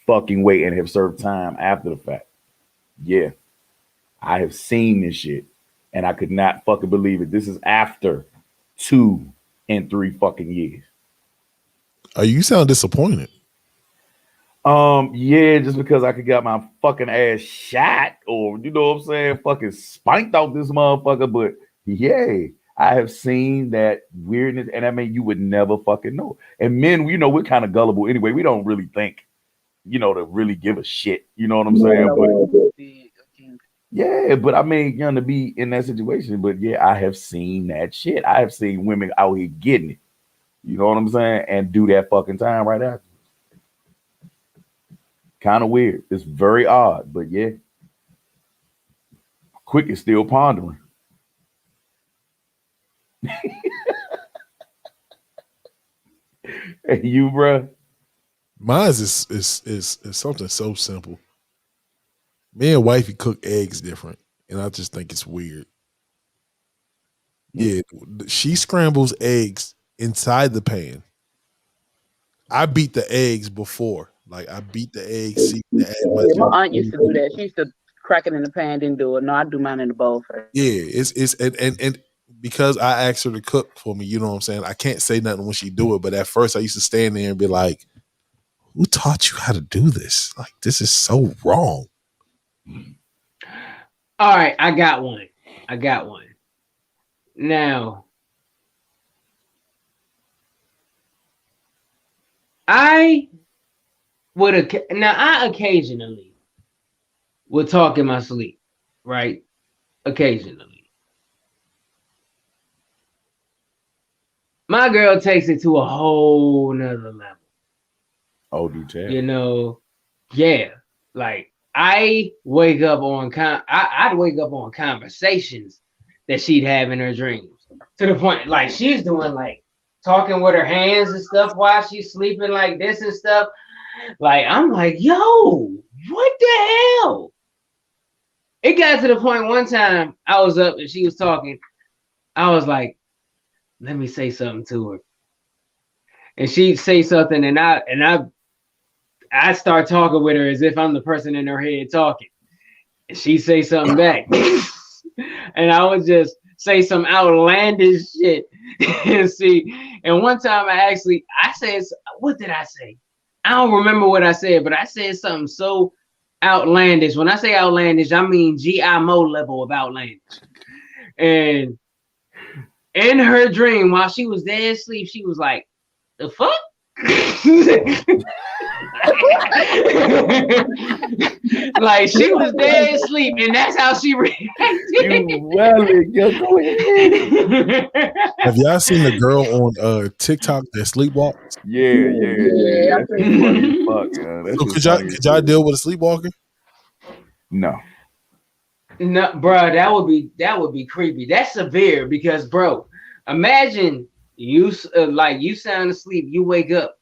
fucking weight and have served time after the fact. Yeah. I have seen this shit, and I could not fucking believe it. This is after 2 and 3 fucking years. You sound disappointed. Yeah, just because I could get my fucking ass shot, or you know what I'm saying, fucking spanked out this motherfucker. But yeah, I have seen that weirdness, and I mean, you would never fucking know. And men, we're kind of gullible anyway. We don't really think, to really give a shit. You know what I'm saying? But yeah, but I mean, to be in that situation. But yeah, I have seen that shit. I have seen women out here getting it. You know what I'm saying? And do that fucking time right after. Kind of weird. It's very odd, but yeah. Quick is still pondering. Hey, you, bro. Mine is something so simple. Me and wifey cook eggs different, and I just think it's weird. Yeah, she scrambles eggs inside the pan. I beat the eggs before. Like I beat the eggs, see the egg. My aunt used to do that. She used to crack it in the pan, didn't do it. No, I do mine in the bowl first. Yeah, it's and because I asked her to cook for me, you know what I'm saying? I can't say nothing when she do it, but at first I used to stand there and be like, who taught you how to do this? Like, this is so wrong. All right, I got one. Now, I occasionally would talk in my sleep, right? Occasionally. My girl takes it to a whole nother level. Oh, do tell. You know, yeah. Like I'd wake up on conversations that she'd have in her dreams. To the point, like she's doing like talking with her hands and stuff while she's sleeping like this and stuff. Like I'm like, yo, what the hell? It got to the point one time I was up and she was talking. I was like, let me say something to her. And she'd say something and I start talking with her as if I'm the person in her head talking. And she'd say something back. And I would just say some outlandish shit. And see, and one time I said, what did I say? I don't remember what I said, but I said something so outlandish. When I say outlandish, I mean GIMO level of outlandish. And in her dream, while she was dead asleep, she was like, the fuck? Like she was dead asleep, and that's how she reacted. Have y'all seen the girl on TikTok that sleepwalks? Yeah. That's funny as fuck, So could y'all deal with a sleepwalker? No. No, bro, that would be creepy. That's severe because, bro, imagine you sound asleep, you wake up,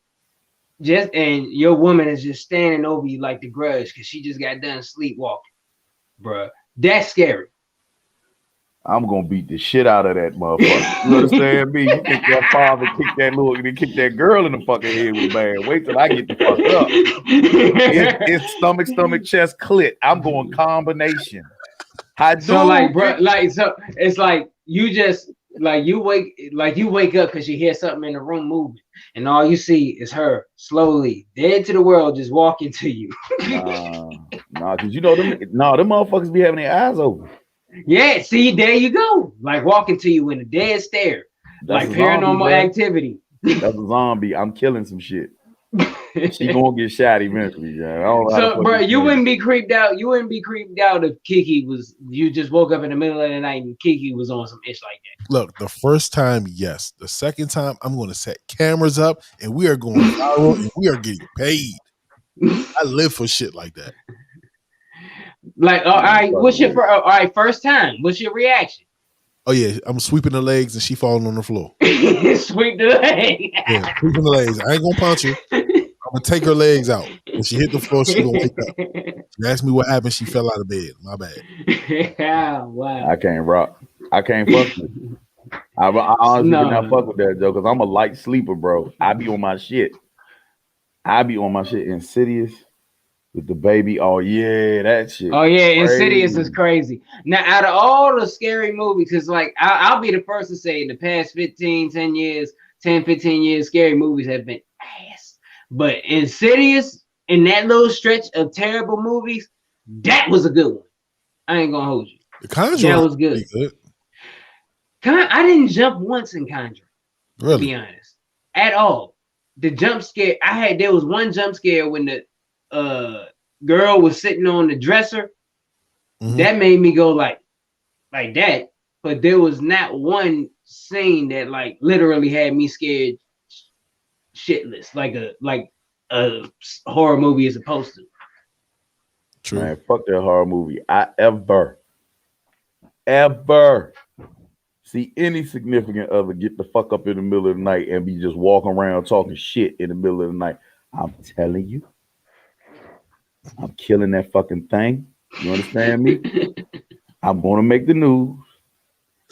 and your woman is just standing over you like the Grudge because she just got done sleepwalking, bro. That's scary. I'm gonna beat the shit out of that motherfucker. You understand me? You think that father kick that girl in the fucking head with a bad. Wait till I get the fuck up. It's stomach, chest, clit. I'm going combination. So like, bro, like so it's like you just you wake up because you hear something in the room moving, and all you see is her slowly dead to the world just walking to you. Nah, because you know them motherfuckers be having their eyes open. Yeah, see, there you go. Like walking to you in a dead stare. That's like paranormal zombie, activity. That's a zombie. I'm killing some shit. She gonna get shot eventually. Yeah. So, bro, you wouldn't be creeped out. You wouldn't be creeped out if you just woke up in the middle of the night and Kiki was on some ish like that. Look, the first time, yes. The second time, I'm going to set cameras up and we are going viral and we are getting paid. I live for shit like that. Like, all right, first time. What's your reaction? Oh yeah, I'm sweeping the legs and she falling on the floor. Sweep the legs. Yeah, sweeping the legs. I ain't gonna punch her. I'm gonna take her legs out. When she hit the floor, she gonna wake up. She asked me what happened. She fell out of bed. My bad. Oh, wow. I can't rock. I can't fuck with it. I honestly cannot fuck with that, Joe, because I'm a light sleeper, bro. I be on my shit. Insidious with the baby. Oh yeah, that shit. Oh yeah, Insidious is crazy. Now, out of all the scary movies, because like I'll be the first to say in the past 15 years, scary movies have been ass. But Insidious, in that little stretch of terrible movies, that was a good one. I ain't gonna hold you. The Conjuring, that was good. I didn't jump once in Conjuring. Really? To be honest, at all. The jump scare there was one jump scare when the girl was sitting on the dresser. Mm-hmm. That made me go like that. But there was not one scene that like literally had me scared shitless, like a horror movie is supposed to. True. Man, fuck that horror movie. I ever see any significant other get the fuck up in the middle of the night and be just walking around talking shit in the middle of the night. I'm telling you, I'm killing that fucking thing. You understand me? I'm gonna make the news,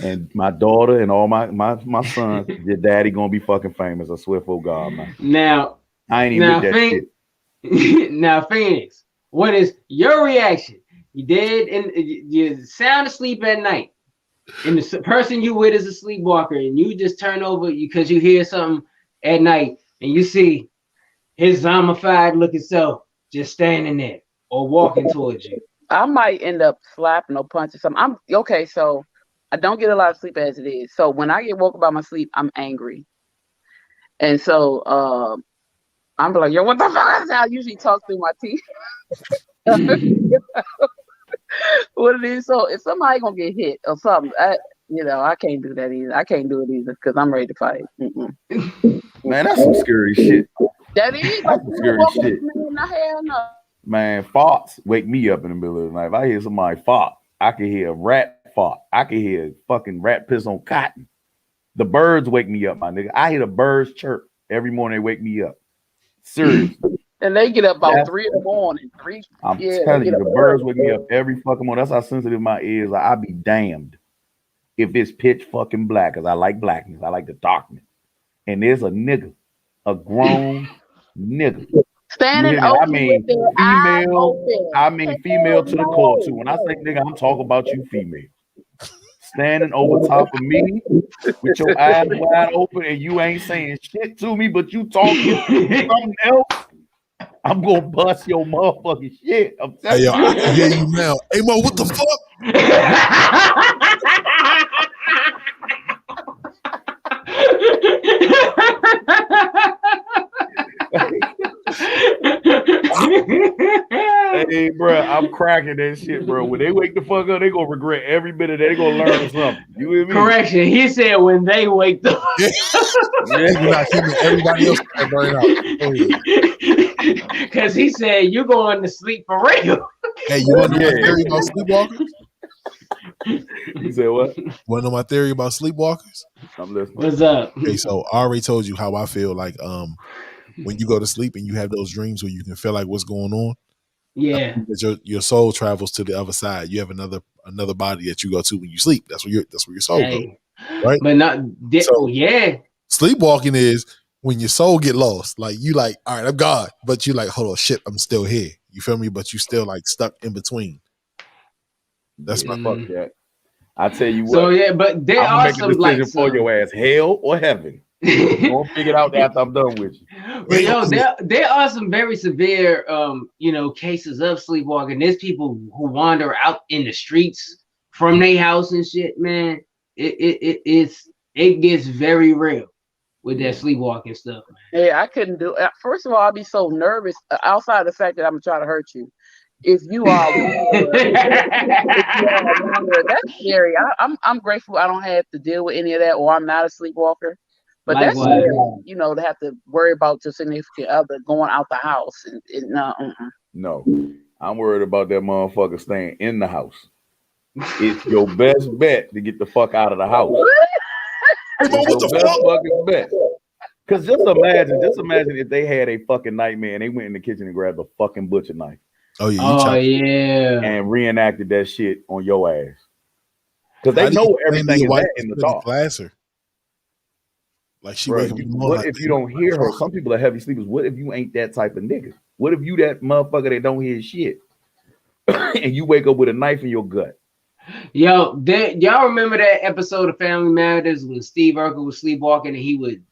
and my daughter and all my sons, your daddy gonna be fucking famous. I swear for God, man. Now, I ain't even with that shit. Now, Phoenix, what is your reaction? You dead and you're sound asleep at night, and the person you with is a sleepwalker, and you just turn over because you hear something at night, and you see his zombified looking self just standing there or walking towards you. I might end up slapping or punching something. I'm okay, so I don't get a lot of sleep as it is. So when I get woke up by my sleep, I'm angry. And so I'm like, yo, what the fuck is that? I usually talk through my teeth. What it is. So if somebody gonna get hit or something, I can't do that either. I can't do it either because I'm ready to fight. Man, that's some scary shit. That is That's some scary shit. Hell no. Man, farts wake me up in the middle of the night. If I hear somebody fart, I can hear a rat fart. I can hear fucking rat piss on cotton. The birds wake me up, my nigga. I hear the birds chirp every morning. They wake me up. Seriously. And they get up about 3 in the morning. I'm telling you, the birds wake me up every fucking morning. That's how sensitive my ears are. I'll be damned if it's pitch fucking black, because I like blackness. I like the darkness. And there's a nigga, a grown nigga. Standing I mean female to the core too. When I say nigga, I'm talking about you female. Standing over top of me with your eyes wide open and you ain't saying shit to me, but you talking something else. I'm gonna bust your motherfucking shit. I'm telling you. I can hear you now. Hey Mo, what the fuck? Hey, bro, I'm cracking that shit, bro. When they wake the fuck up, they gonna regret every bit of that. They gonna learn something. You hear me? Correction. He said when they wake the fuck You're not hearing everybody else burn out. Because he said you're going to sleep for real. Hey, you want to know my theory about sleepwalkers? You said what? Want to know my theory about sleepwalkers? I'm listening. What's up? Okay, so I already told you how I feel like when you go to sleep and you have those dreams where you can feel like what's going on. Yeah. Your soul travels to the other side. You have another body that you go to when you sleep. That's where your soul goes. Right? But not yeah. Sleepwalking is when your soul get lost. Like you like, all right, I'm God. But you like, hold on, shit, I'm still here. You feel me? But you still like stuck in between. That's my fuck that. I tell you what. So yeah, but there are make a decision for your ass, hell or heaven. Don't figure it out after I'm done with you. But yo, there are some very severe cases of sleepwalking. There's people who wander out in the streets from their house and shit, man. It gets very real with that sleepwalking stuff, man. Yeah, I couldn't do it. First of all, I'd be so nervous outside of the fact that I'm trying to hurt you. If you are that's scary. I'm grateful I don't have to deal with any of that, or I'm not a sleepwalker. But that's scary, to have to worry about your significant other going out the house. No, I'm worried about that motherfucker staying in the house. It's your best bet to get the fuck out of the house. It's your best fucking bet. Because just imagine if they had a fucking nightmare and they went in the kitchen and grabbed a fucking butcher knife. Oh yeah, and reenacted that shit on your ass. Because they know everything is in the dark. Like she what if you don't hear her? Some people are heavy sleepers. What if you ain't that type of nigga? What if you that motherfucker that don't hear shit and you wake up with a knife in your gut? Yo, y'all remember that episode of Family Matters when Steve Urkel was sleepwalking and he would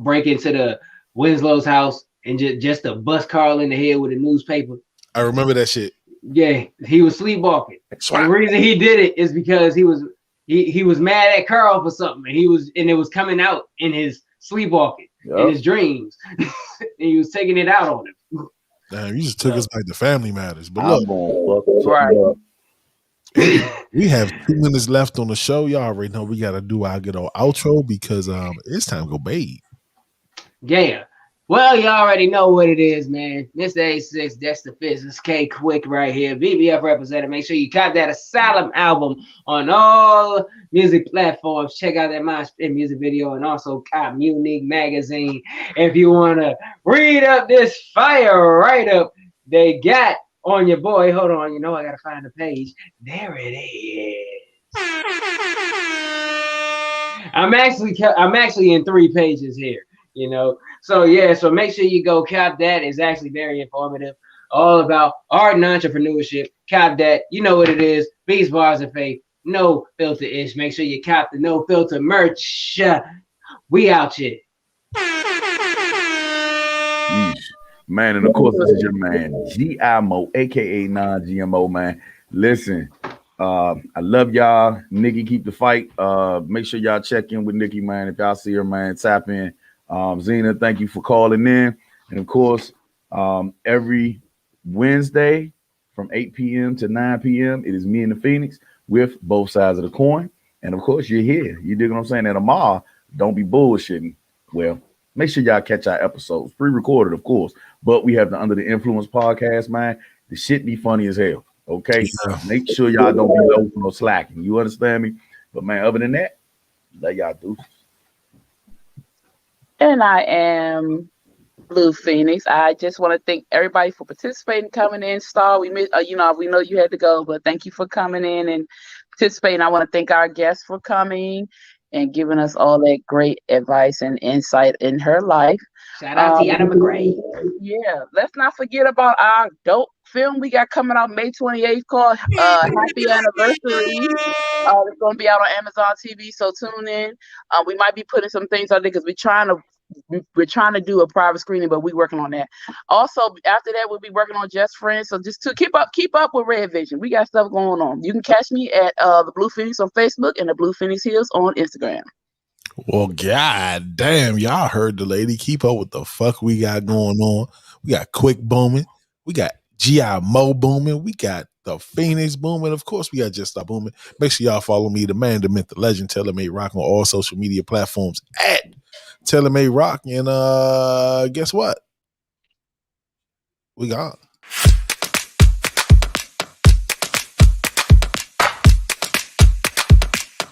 break into the Winslow's house and just to bust Carl in the head with a newspaper? I remember that shit. Yeah, he was sleepwalking. The reason he did it is because he was mad at Carl for something, and it was coming out in his sleepwalking, in his dreams, and he was taking it out on him. Damn, you just took us back to Family Matters. But look, we have 2 minutes left on the show. Y'all already know we gotta do our good old outro because it's time to go bathe. Yeah. Well, you already know what it is, man. Mr. A6, Dexter Fitz, K Quick right here. BBF representative. Make sure you cop that Asylum album on all music platforms. Check out that My Spit music video and also cop Unique Magazine. If you want to read up this fire write-up they got on your boy. Hold on, you know I got to find the page. There it is. I'm actually in 3 pages here, you know. So yeah, so make sure you go cop that. It's actually very informative, all about art and entrepreneurship. Cop that. You know what it is. Beats, bars, and faith. No filter ish. Make sure you cop the No Filter merch. We out here. Yeesh. Man, and of course, this is your man, GIMO, aka non-GMO, man. Listen, I love y'all. Nikki, keep the fight. Make sure y'all check in with Nikki, man. If y'all see her, man, tap in. Zena, thank you for calling in. And of course, every Wednesday from 8 p.m. to 9 p.m., it is me and the Phoenix with both sides of the coin. And of course, you're here. You dig what I'm saying? And tomorrow, don't be bullshitting. Well, make sure y'all catch our episodes. Pre-recorded, of course. But we have the Under the Influence podcast, man. The shit be funny as hell. Okay? Yeah. Make sure y'all don't be low for no slacking. You understand me? But, man, other than that, let y'all do. And I am Blue Phoenix. I just want to thank everybody for participating, coming in. Star, we know you had to go, but thank you for coming in and participating. I want to thank our guests for coming and giving us all that great advice and insight in her life. Shout out to Tionnah McRae. Yeah, let's not forget about our dope film we got coming out May 28th called Happy Anniversary. It's going to be out on Amazon TV, so tune in. We might be putting some things out there because we're trying to do a private screening, but we're working on that. Also, after that, we'll be working on Just Friends. So just to keep up with Red Vision. We got stuff going on. You can catch me at the Blue Phoenix on Facebook and the Blue Phoenix Hills on Instagram. Well, god damn, y'all heard the lady. Keep up with the fuck we got going on. We got Quick booming. We got G.I. Mo booming. We got the Phoenix booming. Of course, we got Just Stop booming. Make sure y'all follow me, the man, the myth, the legend, TaylorMade Rock on all social media platforms at TaylorMade Rock. And guess what? We gone.